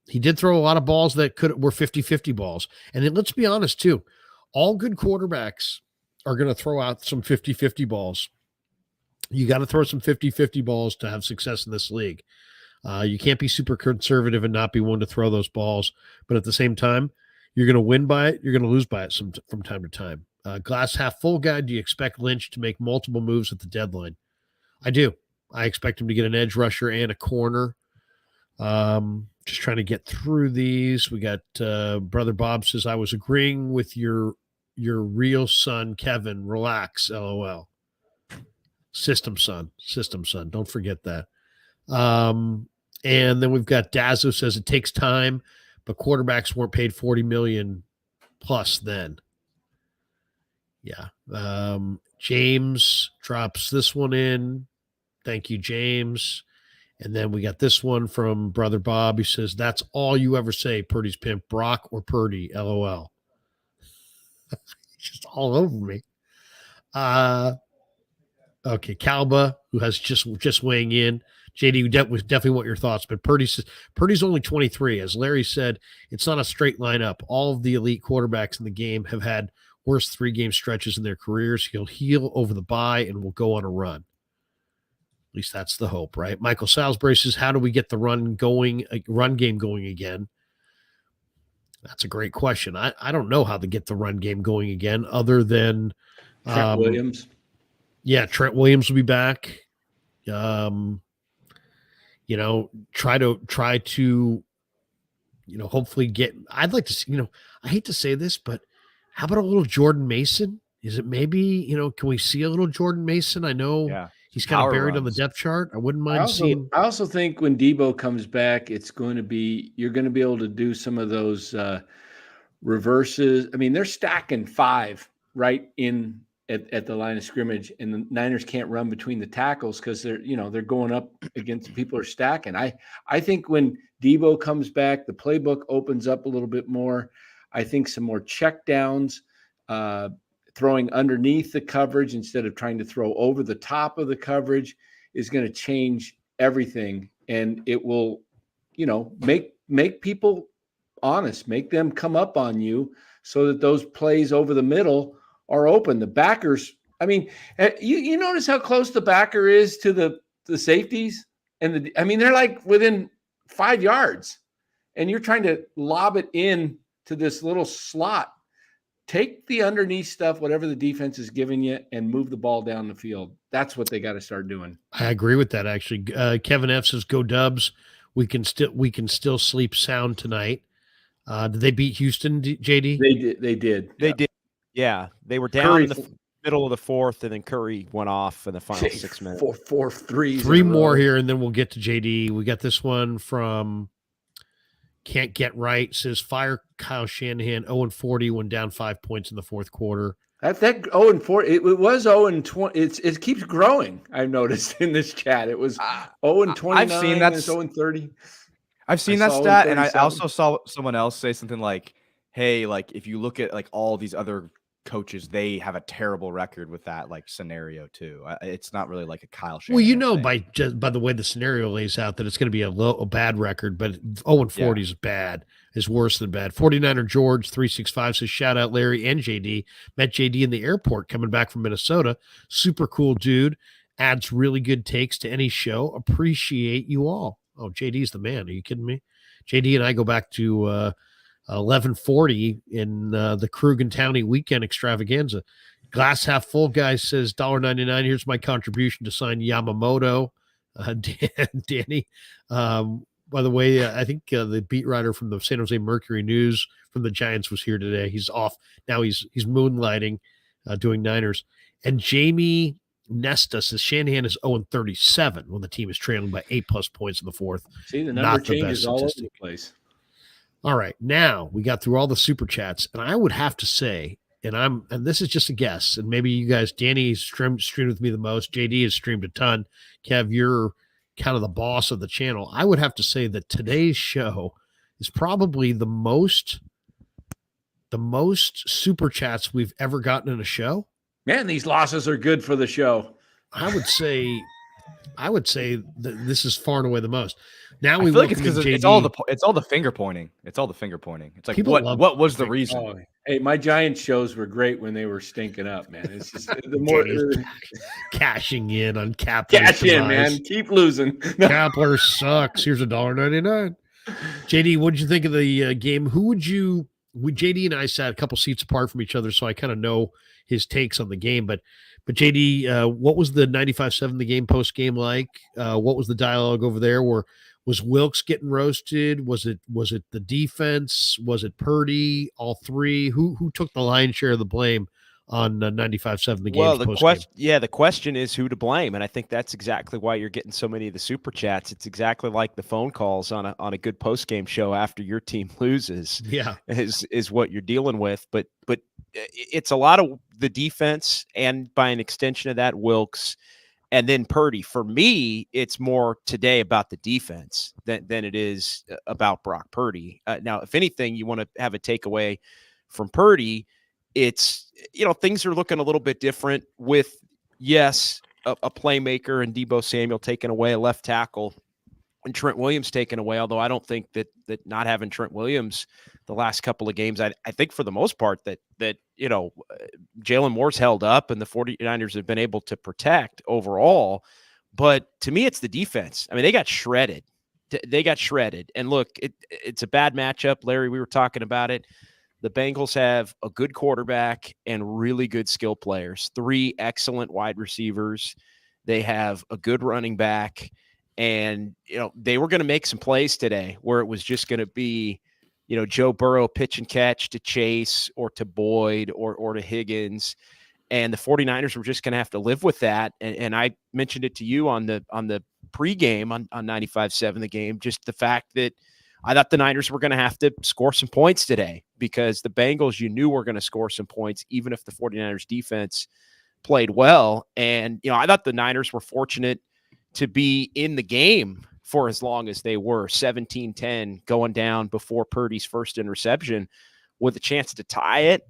He did throw a lot of balls that were 50-50 balls. And then let's be honest too. All good quarterbacks are going to throw out some 50-50 balls. You got to throw some 50-50 balls to have success in this league. You can't be super conservative and not be willing to throw those balls. But at the same time, you're going to win by it. You're going to lose by it from time to time. Glass half full guy. Do you expect Lynch to make multiple moves at the deadline? I do. I expect him to get an edge rusher and a corner. Just trying to get through these. We got Brother Bob says, I was agreeing with your real son, Kevin. Relax, LOL. System son. Don't forget that. And then we've got Dazzo says it takes time, but quarterbacks weren't paid $40 million plus then. Yeah. James drops this one in. Thank you, James. And then we got this one from Brother Bob. He says, that's all you ever say, Purdy's pimp, Brock or Purdy, LOL. Just all over me. Okay, Calba, who has just weighing in. JD, we definitely want your thoughts, but Purdy's only 23. As Larry said, it's not a straight lineup. All of the elite quarterbacks in the game have had worst 3-game stretches in their careers. He'll heal over the bye and will go on a run. At least that's the hope, right? Michael Salisbury says, how do we get the run game going again? That's a great question. I don't know how to get the run game going again other than Trent Williams. Yeah, Trent Williams will be back. Try to, hopefully get, I'd like to see, I hate to say this, but how about a little Jordan Mason? Is it maybe, can we see a little Jordan Mason? I know he's kind of buried on the depth chart. I wouldn't mind seeing. I also think when Debo comes back, you're going to be able to do some of those reverses. I mean, they're stacking 5 right in at the line of scrimmage, and the Niners can't run between the tackles because they're going up against people who are stacking. I think when Debo comes back, the playbook opens up a little bit more. I think some more check downs, throwing underneath the coverage instead of trying to throw over the top of the coverage is going to change everything. And it will, make people honest, make them come up on you so that those plays over the middle are open. The backers, I mean, you notice how close the backer is to the safeties? They're like within 5 yards, and you're trying to lob it in to this little slot. Take the underneath stuff, whatever the defense is giving you, and move the ball down the field. That's what they got to start doing. I agree with that, actually. Kevin F says, go Dubs. We can still sleep sound tonight. Did they beat Houston, JD? They did. They did. Yeah, they were down in the middle of the fourth, and then Curry went off in the final 6 minutes. Four threes. 3 more here, and then we'll get to JD. We got this one from Can't Get Right. Says, fire Kyle Shanahan, 0-40, when down 5 points in the fourth quarter. That 0-4, it was 0-20. It keeps growing. I've noticed in this chat. It was 0-29. I've seen that. 0-30. I've seen that stat, and I also saw someone else say something like, hey, like if you look at like all these other coaches, they have a terrible record with that like scenario too. It's not really like a Kyle Shanahan. Well, by the way the scenario lays out that it's going to be a bad record, but 0-40 is bad, is worse than bad. 49er George 365 says, shout out Larry and JD. Met JD in the airport coming back from Minnesota. Super cool dude. Adds really good takes to any show. Appreciate you all. Oh, JD's the man. Are you kidding me? JD and I go back to 1140 in the Krugen County weekend extravaganza. Glass half full guy says $1.99. Here's my contribution to sign Yamamoto. Danny, by the way, I think the beat writer from the San Jose Mercury News from the Giants was here today. He's off now. He's moonlighting, doing Niners. And Jamie Nesta says Shanahan is 0-37 when the team is trailing by 8+ points in the fourth. See, the number changes all over the place. All right, now we got through all the super chats, and I would have to say, and this is just a guess, and maybe you guys, Danny streamed with me the most, JD has streamed a ton, Kev, you're kind of the boss of the channel. I would have to say that today's show is probably the most super chats we've ever gotten in a show. Man, these losses are good for the show. I would say that this is far and away the most. Now we feel like it's because it's all the finger pointing. It's all the finger pointing. It's like what was the reason? Hey, my Giants shows were great when they were stinking up, man. It's just the more cashing in on Kapler's cash in, demise. man. Keep losing. Kapler sucks. Here's $1.99. JD, what did you think of the game? JD and I sat a couple seats apart from each other, so I kind of know his takes on the game. But JD, what was the 95-7 the game post game like? What was the dialogue over there? Was Wilkes getting roasted? Was it the defense? Was it Purdy? All three? Who took the lion's share of the blame on 95-7 the game? Well, the question is who to blame, and I think that's exactly why you're getting so many of the super chats. It's exactly like the phone calls on a good post game show after your team loses. Yeah, is what you're dealing with. But it's a lot of the defense, and by an extension of that, Wilkes. And then Purdy. For me, it's more today about the defense than it is about Brock Purdy. Now, if anything, you want to have a takeaway from Purdy, it's, things are looking a little bit different with, yes, a playmaker and Deebo Samuel taking away a left tackle and Trent Williams taken away, although I don't think that not having Trent Williams the last couple of games, I think for the most part that Jalen Moore's held up and the 49ers have been able to protect overall. But to me, it's the defense. I mean, they got shredded. And look, it's a bad matchup. Larry, we were talking about it. The Bengals have a good quarterback and really good skill players, 3 excellent wide receivers. They have a good running back. And, they were going to make some plays today where it was just going to be, Joe Burrow pitch and catch to Chase or to Boyd or to Higgins. And the 49ers were just going to have to live with that. And I mentioned it to you on the pregame on 95-7 the game, just the fact that I thought the Niners were going to have to score some points today because the Bengals, you knew were going to score some points, even if the 49ers defense played well. And, I thought the Niners were fortunate to be in the game for as long as they were, 17-10 going down before Purdy's first interception, with a chance to tie it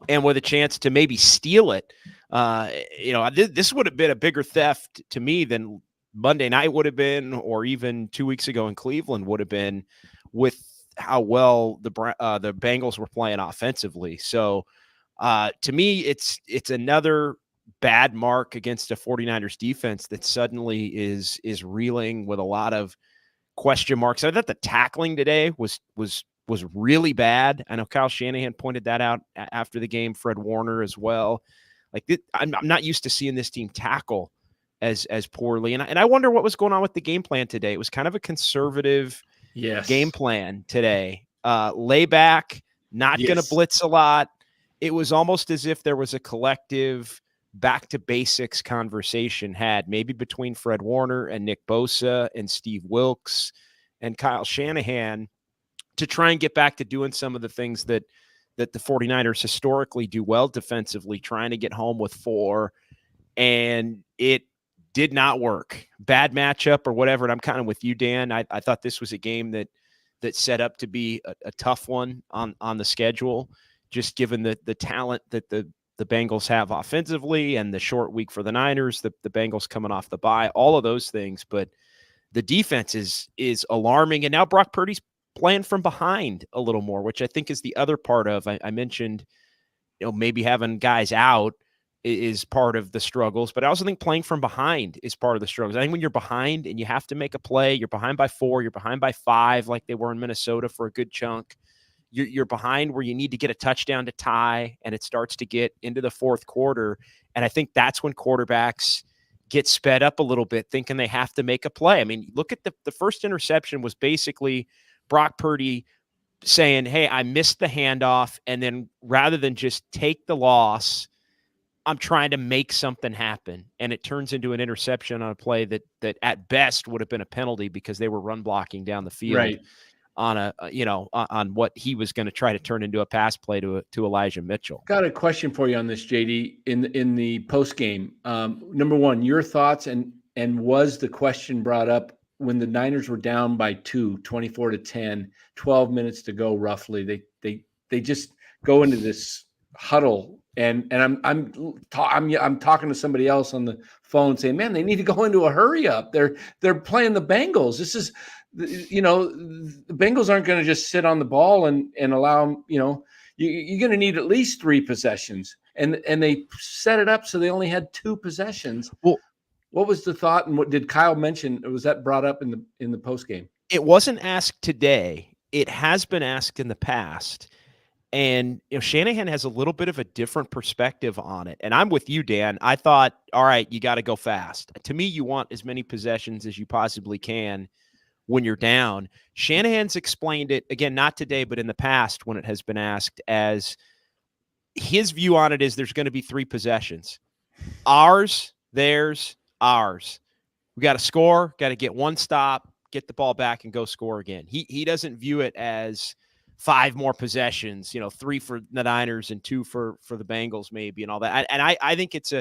and with a chance to maybe steal it. This would have been a bigger theft to me than Monday night would have been, or even 2 weeks ago in Cleveland would have been, with how well the Bengals were playing offensively. So to me, it's another bad mark against a 49ers defense that suddenly is reeling with a lot of question marks. I thought the tackling today was really bad. I know Kyle Shanahan pointed that out after the game, Fred Warner as well. I'm not used to seeing this team tackle as poorly. And I wonder what was going on with the game plan today. It was kind of a conservative game plan today. Lay back, not going to blitz a lot. It was almost as if there was a collective back to basics conversation had maybe between Fred Warner and Nick Bosa and Steve Wilkes and Kyle Shanahan to try and get back to doing some of the things that the 49ers historically do well defensively, trying to get home with 4. And it did not work. Bad matchup or whatever. And I'm kind of with you, Dan. I thought this was a game that set up to be a tough one on the schedule, just given the talent that the Bengals have offensively and the short week for the Niners, the Bengals coming off the bye, all of those things. But the defense is alarming. And now Brock Purdy's playing from behind a little more, which I think is the other part of, I mentioned, maybe having guys out is part of the struggles, but I also think playing from behind is part of the struggles. I think when you're behind and you have to make a play, you're behind by 4, you're behind by 5, like they were in Minnesota for a good chunk. You're behind where you need to get a touchdown to tie, and it starts to get into the fourth quarter. And I think that's when quarterbacks get sped up a little bit, thinking they have to make a play. I mean, look at the first interception was basically Brock Purdy saying, hey, I missed the handoff. And then rather than just take the loss, I'm trying to make something happen. And it turns into an interception on a play that at best would have been a penalty because they were run blocking down the field. Right. On what he was going to try to turn into a pass play to Elijah Mitchell. Got a question for you on this, JD. In the post game, number one, your thoughts, and was the question brought up when the Niners were down by 2, 24-10, 12 minutes to go roughly? They just go into this huddle, and I'm talking to somebody else on the phone saying, man, they need to go into a hurry up. They're playing the Bengals. This is, the Bengals aren't going to just sit on the ball and allow them, you You're going to need at least 3 possessions. And they set it up so they only had 2 possessions. Well, what was the thought, and what did Kyle mention? Was that brought up in the post game? It wasn't asked today. It has been asked in the past. And Shanahan has a little bit of a different perspective on it. And I'm with you, Dan. I thought, all right, you got to go fast. To me, you want as many possessions as you possibly can when you're down. Shanahan's explained it, again, not today, but in the past when it has been asked, as his view on it is there's going to be 3 possessions. Ours, theirs, ours. We got to score, got to get 1 stop, get the ball back and go score again. He doesn't view it as 5 more possessions, 3 for the Niners and 2 for the Bengals maybe and all that. And I think it's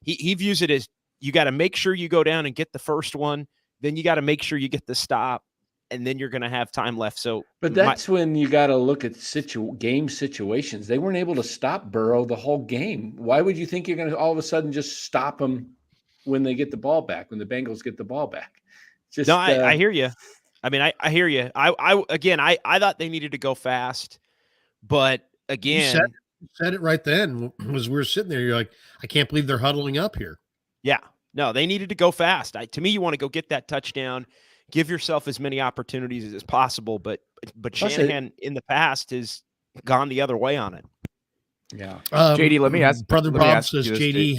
he views it as you got to make sure you go down and get the first one. Then you got to make sure you get the stop, and then you're going to have time left. So, but that's when you got to look at game situations. They weren't able to stop Burrow the whole game. Why would you think you're going to all of a sudden just stop them when they get the ball back, when the Bengals get the ball back? No, I hear you. I mean, I hear you. I thought they needed to go fast, but again, you said it right then as we were sitting there. You're like, I can't believe they're huddling up here. Yeah, no, they needed to go fast. To me, you want to go get that touchdown, give yourself as many opportunities as possible. But Shanahan in the past has gone the other way on it. Yeah, JD, let me ask. Brother Bob says, JD,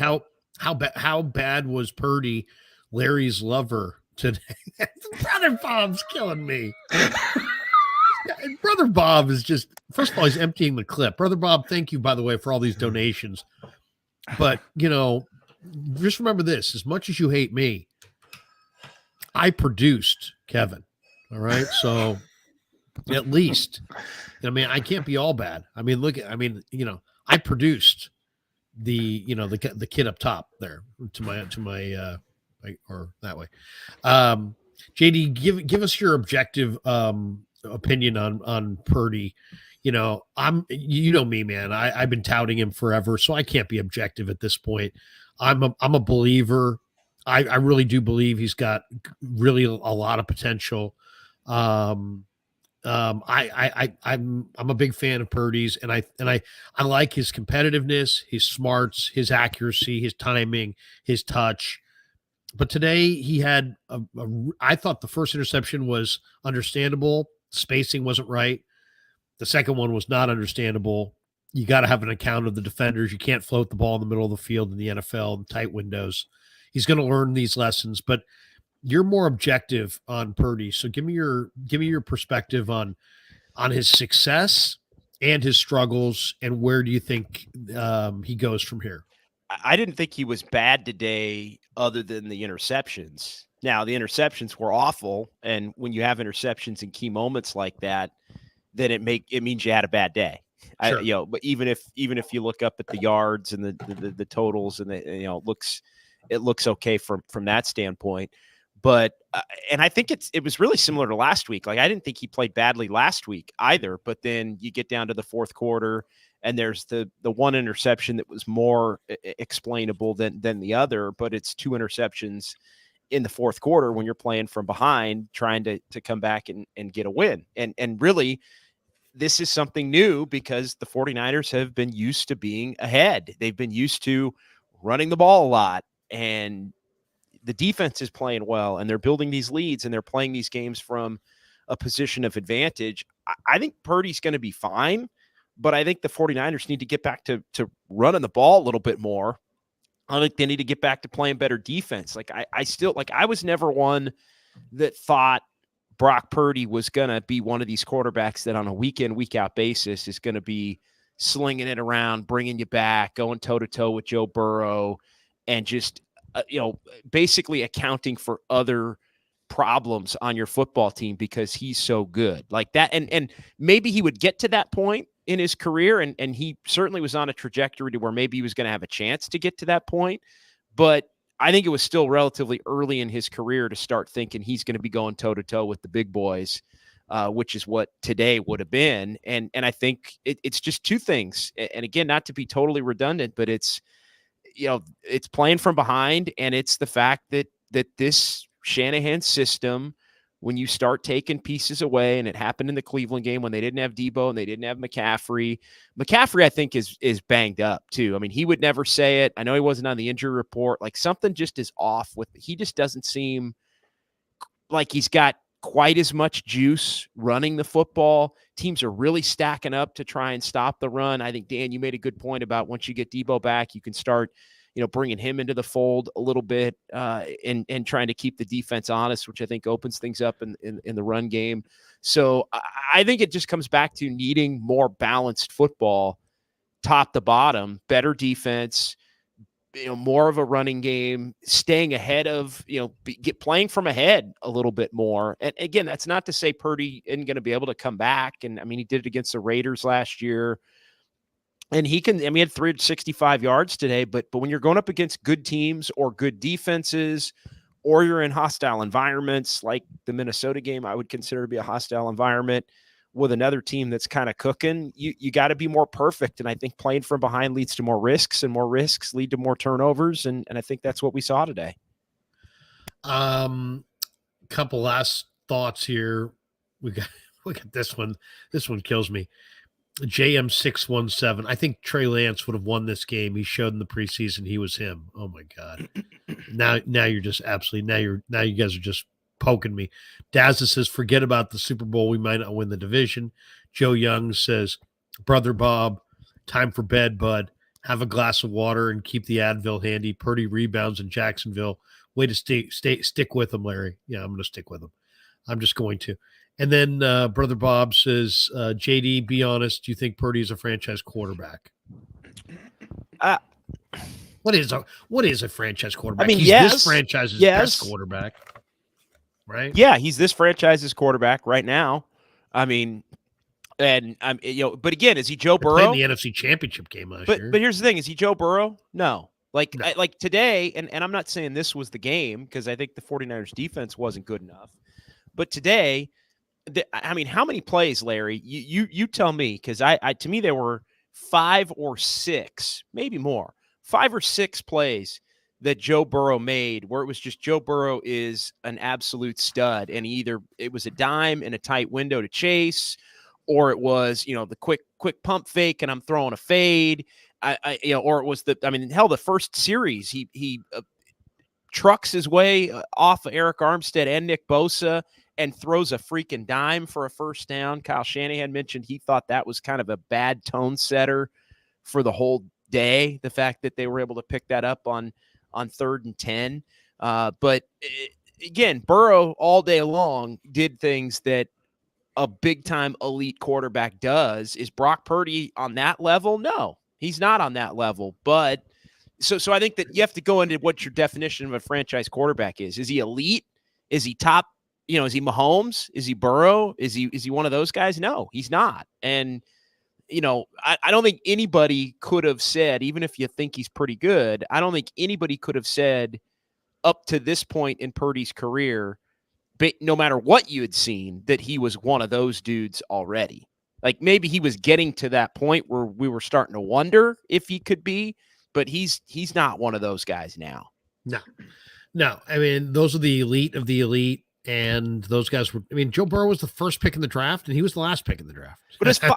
how bad was Purdy, Larry's lover, today? Brother Bob's killing me. Brother Bob is just, first of all, he's emptying the clip. Brother Bob, thank you, by the way, for all these donations. But, just remember this, as much as you hate me, I produced Kevin. All right. So at least, I can't be all bad. I produced the kid up top there to my or that way. JD, give us your objective opinion on Purdy. Me, man. I've been touting him forever, so I can't be objective at this point. I'm a believer. I really do believe he's got really a lot of potential. I'm a big fan of Purdy's, and I like his competitiveness, his smarts, his accuracy, his timing, his touch. But today he had I thought the first interception was understandable. Spacing wasn't right. The second one was not understandable. You got to have an account of the defenders. You can't float the ball in the middle of the field in the NFL in tight windows. He's going to learn these lessons, but you're more objective on Purdy. So give me your perspective on his success and his struggles, and where do you think he goes from here? I didn't think he was bad today other than the interceptions. Now, the interceptions were awful, and when you have interceptions in key moments like that, then it means you had a bad day. Sure. But even if you look up at the yards and the totals, and it looks okay from that standpoint. But and I think it was really similar to last week. Like, I didn't think he played badly last week either. But then you get down to the fourth quarter, and there's the one interception that was more explainable than the other. But it's 2 interceptions in the fourth quarter when you're playing from behind, trying to come back and get a win. And really, this is something new because the 49ers have been used to being ahead. They've been used to running the ball a lot, and the defense is playing well, and they're building these leads, and they're playing these games from a position of advantage. I think Purdy's going to be fine, but I think the 49ers need to get back to running the ball a little bit more. I think they need to get back to playing better defense. I was never one that thought Brock Purdy was going to be one of these quarterbacks that on a week in, week out basis is going to be slinging it around, bringing you back, going toe to toe with Joe Burrow, and just, basically accounting for other problems on your football team because he's so good like that. And maybe he would get to that point in his career. And he certainly was on a trajectory to where maybe he was going to have a chance to get to that point. But I think it was still relatively early in his career to start thinking he's going to be going toe to toe with the big boys, which is what today would have been. And I think it's just 2 things. And again, not to be totally redundant, but it's playing from behind, and it's the fact that this Shanahan system when you start taking pieces away, and it happened in the Cleveland game when they didn't have Debo and they didn't have McCaffrey. McCaffrey, I think, is banged up too. I mean, he would never say it. I know he wasn't on the injury report. Like, something just is off with, he just doesn't seem like he's got quite as much juice running the football. Teams are really stacking up to try and stop the run. I think, Dan, you made a good point about once you get Debo back, you can start, bringing him into the fold a little bit and trying to keep the defense honest, which I think opens things up in the run game. So I think it just comes back to needing more balanced football, top to bottom, better defense, more of a running game, staying ahead of, playing from ahead a little bit more. And again, that's not to say Purdy isn't going to be able to come back. And I mean, he did it against the Raiders last year. And he had 365 yards today, but when you're going up against good teams or good defenses, or you're in hostile environments like the Minnesota game, I would consider to be a hostile environment with another team that's kind of cooking, you got to be more perfect. And I think playing from behind leads to more risks, and more risks lead to more turnovers. And I think that's what we saw today. Couple last thoughts here. We got this one. This one kills me. JM617. I think Trey Lance would have won this game. He showed in the preseason he was him. Oh my God. Now you're just absolutely, now you guys are just poking me. Dazza says, forget about the Super Bowl. We might not win the division. Joe Young says, brother Bob, time for bed, bud. Have a glass of water and keep the Advil handy. Purdy rebounds in Jacksonville. Way to stick with him, Larry. Yeah, I'm going to stick with him. I'm just going to. And then brother Bob says, JD, be honest. Do you think Purdy is a franchise quarterback? What is a franchise quarterback? I mean, he's yes, this franchise's yes. best quarterback. Right? Yeah, he's this franchise's quarterback right now. I mean, and I'm, but again, is he Joe Burrow? Played in the NFC Championship game last year. But here's the thing: is he Joe Burrow? No. Like today, and I'm not saying this was the game, because I think the 49ers defense wasn't good enough. But today, how many plays, Larry? You tell me, because to me there were 5 or 6, maybe more, 5 or 6 plays that Joe Burrow made where it was just Joe Burrow is an absolute stud, and either it was a dime in a tight window to Chase, or it was the quick pump fake and I'm throwing a fade, or it was the first series he trucks his way off of Eric Armstead and Nick Bosa and throws a freaking dime for a first down. Kyle Shanahan mentioned he thought that was kind of a bad tone setter for the whole day, the fact that they were able to pick that up on 3rd and 10. But again, Burrow all day long did things that a big-time elite quarterback does. Is Brock Purdy on that level? No, he's not on that level. But so I think that you have to go into what your definition of a franchise quarterback is. Is he elite? Is he top? Is he Mahomes? Is he Burrow? Is he one of those guys? No, he's not. And I don't think anybody could have said, even if you think he's pretty good, I don't think anybody could have said up to this point in Purdy's career, no matter what you had seen, that he was one of those dudes already. Like, maybe he was getting to that point where we were starting to wonder if he could be, but he's not one of those guys now. No. I mean, those are the elite of the elite. And those guys were, Joe Burrow was the first pick in the draft, and he was the last pick in the draft. But we're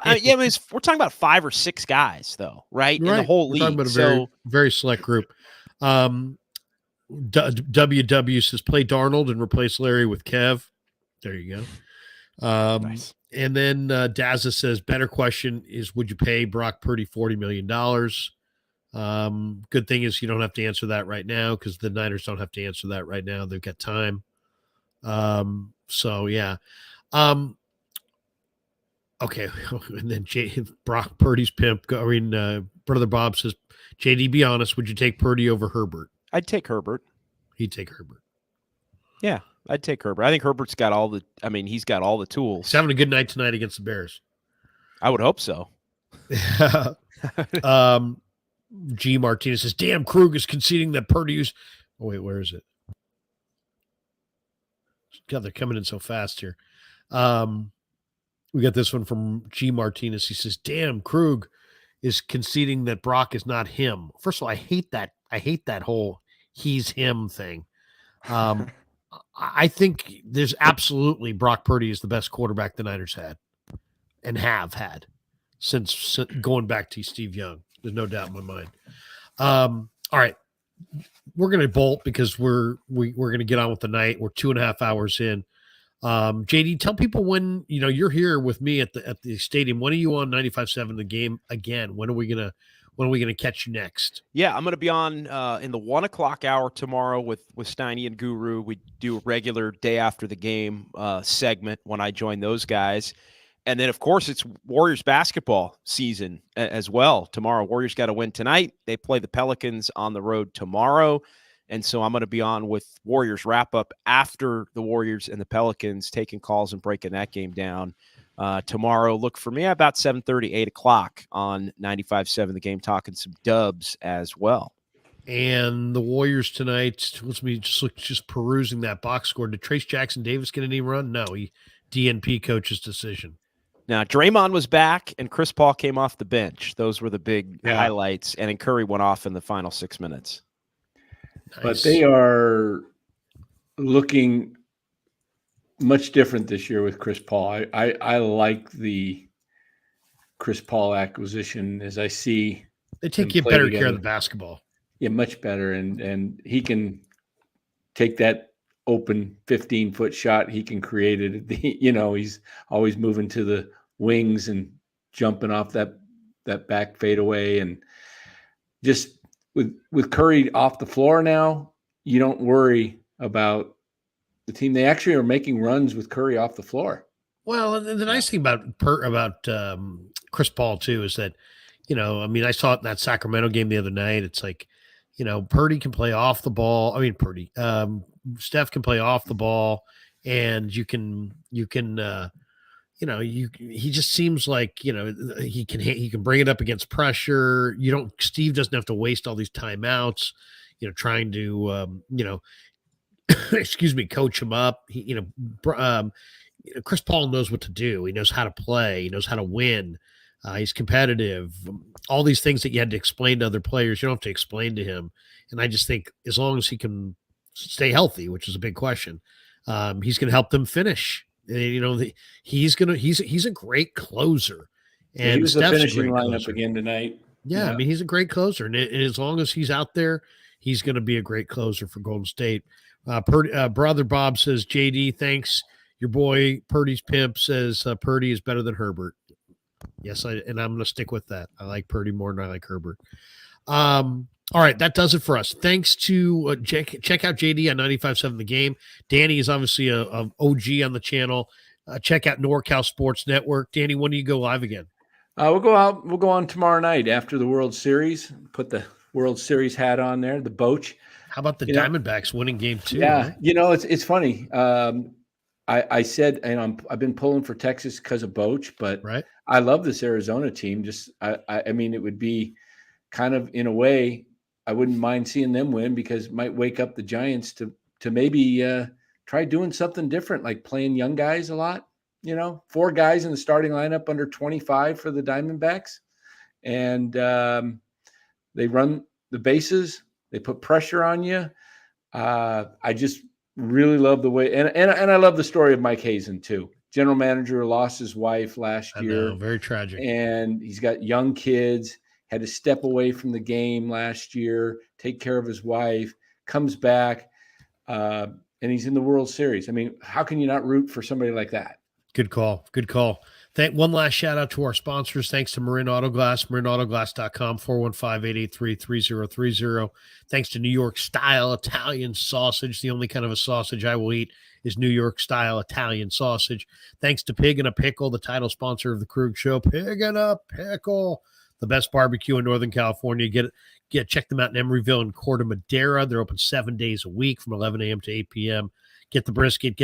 talking about 5 or 6 guys, though, right? In the whole league. We're talking about a very select group. WW says, play Darnold and replace Larry with Kev. There you go. Nice. And then Dazza says, better question is, would you pay Brock Purdy $40 million? Good thing is you don't have to answer that right now, because the Niners don't have to answer that right now. They've got time. So yeah. Okay. And then Brock Purdy's pimp. Brother Bob says, JD, be honest. Would you take Purdy over Herbert? I'd take Herbert. He'd take Herbert. Yeah, I'd take Herbert. I think Herbert's got he's got all the tools. He's having a good night tonight against the Bears. I would hope so. G Martinez says, damn, Krug is conceding that Purdy is. Oh, wait, where is it? God, they're coming in so fast here. We got this one from G Martinez. He says, damn, Krug is conceding that Brock is not him. First of all, I hate that whole he's him thing. I think there's absolutely Brock Purdy is the best quarterback the Niners had and have had since going back to Steve Young. There's no doubt in my mind. All right. We're going to bolt because we're going to get on with the night. We're 2.5 hours in. JD, tell people when, you're here with me at the stadium. When are you on 95.7 the game again? When are we going to catch you next? Yeah, I'm going to be on in the 1 o'clock hour tomorrow with Steiny and Guru. We do a regular day after the game segment when I join those guys. And then, of course, it's Warriors basketball season as well. Tomorrow, Warriors got to win tonight. They play the Pelicans on the road tomorrow. And so I'm going to be on with Warriors wrap-up after the Warriors and the Pelicans, taking calls and breaking that game down. Tomorrow, look for me about 7:30, 8 o'clock on 95.7 The Game, talking some dubs as well. And the Warriors tonight, let's me just perusing that box score. Did Trace Jackson Davis get any run? No, DNP coach's decision. Now, Draymond was back, and Chris Paul came off the bench. Those were the big highlights, and then Curry went off in the final 6 minutes. Nice. But they are looking much different this year with Chris Paul. I like the Chris Paul acquisition as I see. They take you better care of the basketball. Yeah, much better. And he can take that open 15-foot shot. He can create it. He's always moving to the wings and jumping off that back fadeaway. And just with Curry off the floor now, you don't worry about the team. They actually are making runs with Curry off the floor. Well, and the nice thing about Chris Paul too is that, I saw it in that Sacramento game the other night. It's like, Purdy can play off the ball. Steph can play off the ball, and he just seems like, he can bring it up against pressure. Steve doesn't have to waste all these timeouts, trying to, coach him up. Chris Paul knows what to do. He knows how to play. He knows how to win. He's competitive. All these things that you had to explain to other players, you don't have to explain to him. And I just think as long as he can stay healthy, which is a big question, he's going to help them finish. He's a great closer. And he was the Steph's finishing lineup again tonight. Yeah, he's a great closer. And as long as he's out there, he's going to be a great closer for Golden State. Brother Bob says, JD, thanks. Your boy Purdy's pimp says Purdy is better than Herbert. Yes, and I'm going to stick with that. I like Purdy more than I like Herbert. All right, that does it for us. Thanks to check out JD on 95.7 The Game. Danny is obviously a OG on the channel. Check out NorCal Sports Network. Danny, when do you go live again? We'll go on tomorrow night after the World Series. Put the World Series hat on there, the Boch. How about the Diamondbacks winning game 2? Yeah, right? It's funny. I said, I've been pulling for Texas because of Boch, but right. I love this Arizona team. Just, it would be kind of, in a way, I wouldn't mind seeing them win because it might wake up the Giants to maybe try doing something different, like playing young guys a lot. 4 guys in the starting lineup under 25 for the Diamondbacks, and they run the bases. They put pressure on you. I just really love the way, and I love the story of Mike Hazen too. General manager lost his wife last year. Very tragic. And he's got young kids, had to step away from the game last year, take care of his wife, comes back, and he's in the World Series. How can you not root for somebody like that? Good call. One last shout out to our sponsors. Thanks to Marin Autoglass, marinautoglass.com, 415-883-3030. Thanks to New York Style Italian Sausage. The only kind of a sausage I will eat is New York Style Italian Sausage. Thanks to Pig and a Pickle, the title sponsor of the Krug Show. Pig and a Pickle, the best barbecue in Northern California. Check them out in Emeryville and Corte Madera. They're open 7 days a week from 11 a.m. to 8 p.m. Get the brisket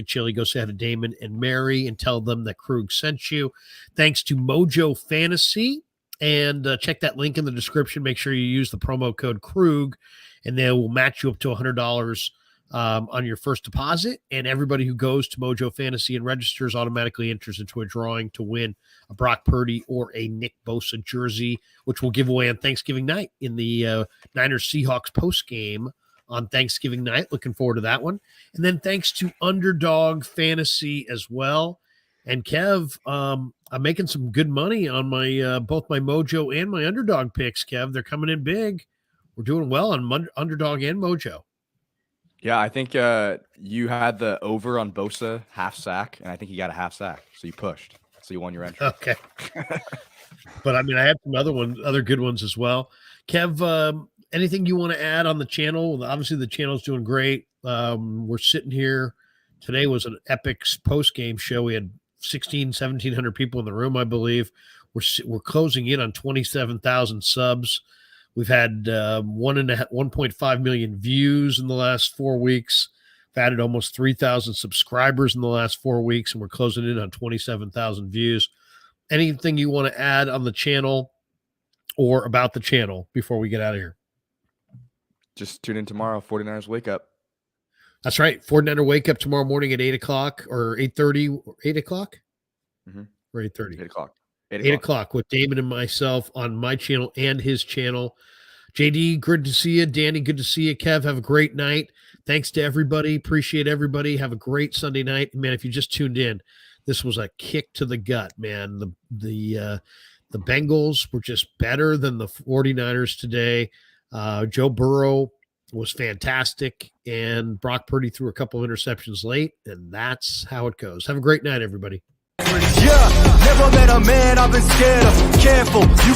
chili. Go say hi to Damon and Mary and tell them that Krug sent you. Thanks to Mojo Fantasy. And check that link in the description. Make sure you use the promo code Krug, and they will match you up to $100 on your first deposit. And everybody who goes to Mojo Fantasy and registers automatically enters into a drawing to win a Brock Purdy or a Nick Bosa jersey, which we'll give away on Thanksgiving night in the Niners Seahawks postgame on Thanksgiving night. Looking forward to that one. And then thanks to Underdog Fantasy as well. And Kev, I'm making some good money on my both my Mojo and my Underdog picks, Kev. They're coming in big. We're doing well on Underdog and Mojo. Yeah, I think you had the over on Bosa half sack, and I think he got a half sack. So you pushed. So you won your entry. Okay. But I mean, I had some other good ones as well. Kev, anything you want to add on the channel? Obviously, the channel's doing great. We're sitting here. Today was an epic post-game show. We had 1,700 people in the room, I believe. We're closing in on 27,000 subs. We've had 1.5 million views in the last 4 weeks. We've added almost 3,000 subscribers in the last 4 weeks, and we're closing in on 27,000 views. Anything you want to add on the channel or about the channel before we get out of here? Just tune in tomorrow, 49ers Wake Up. That's right. 49er Wake Up tomorrow morning at 8 o'clock or 8:30. 8 o'clock? Mm-hmm. Or 8:30? 8 o'clock. 8 o'clock with Damon and myself on my channel and his channel. JD, good to see you. Danny, good to see you. Kev, have a great night. Thanks to everybody. Appreciate everybody. Have a great Sunday night. Man, if you just tuned in, this was a kick to the gut, man. The Bengals were just better than the 49ers today. Joe Burrow was fantastic, and Brock Purdy threw a couple of interceptions late, and that's how it goes. Have a great night, everybody. Yeah, never met a man I've been scared of. Careful, you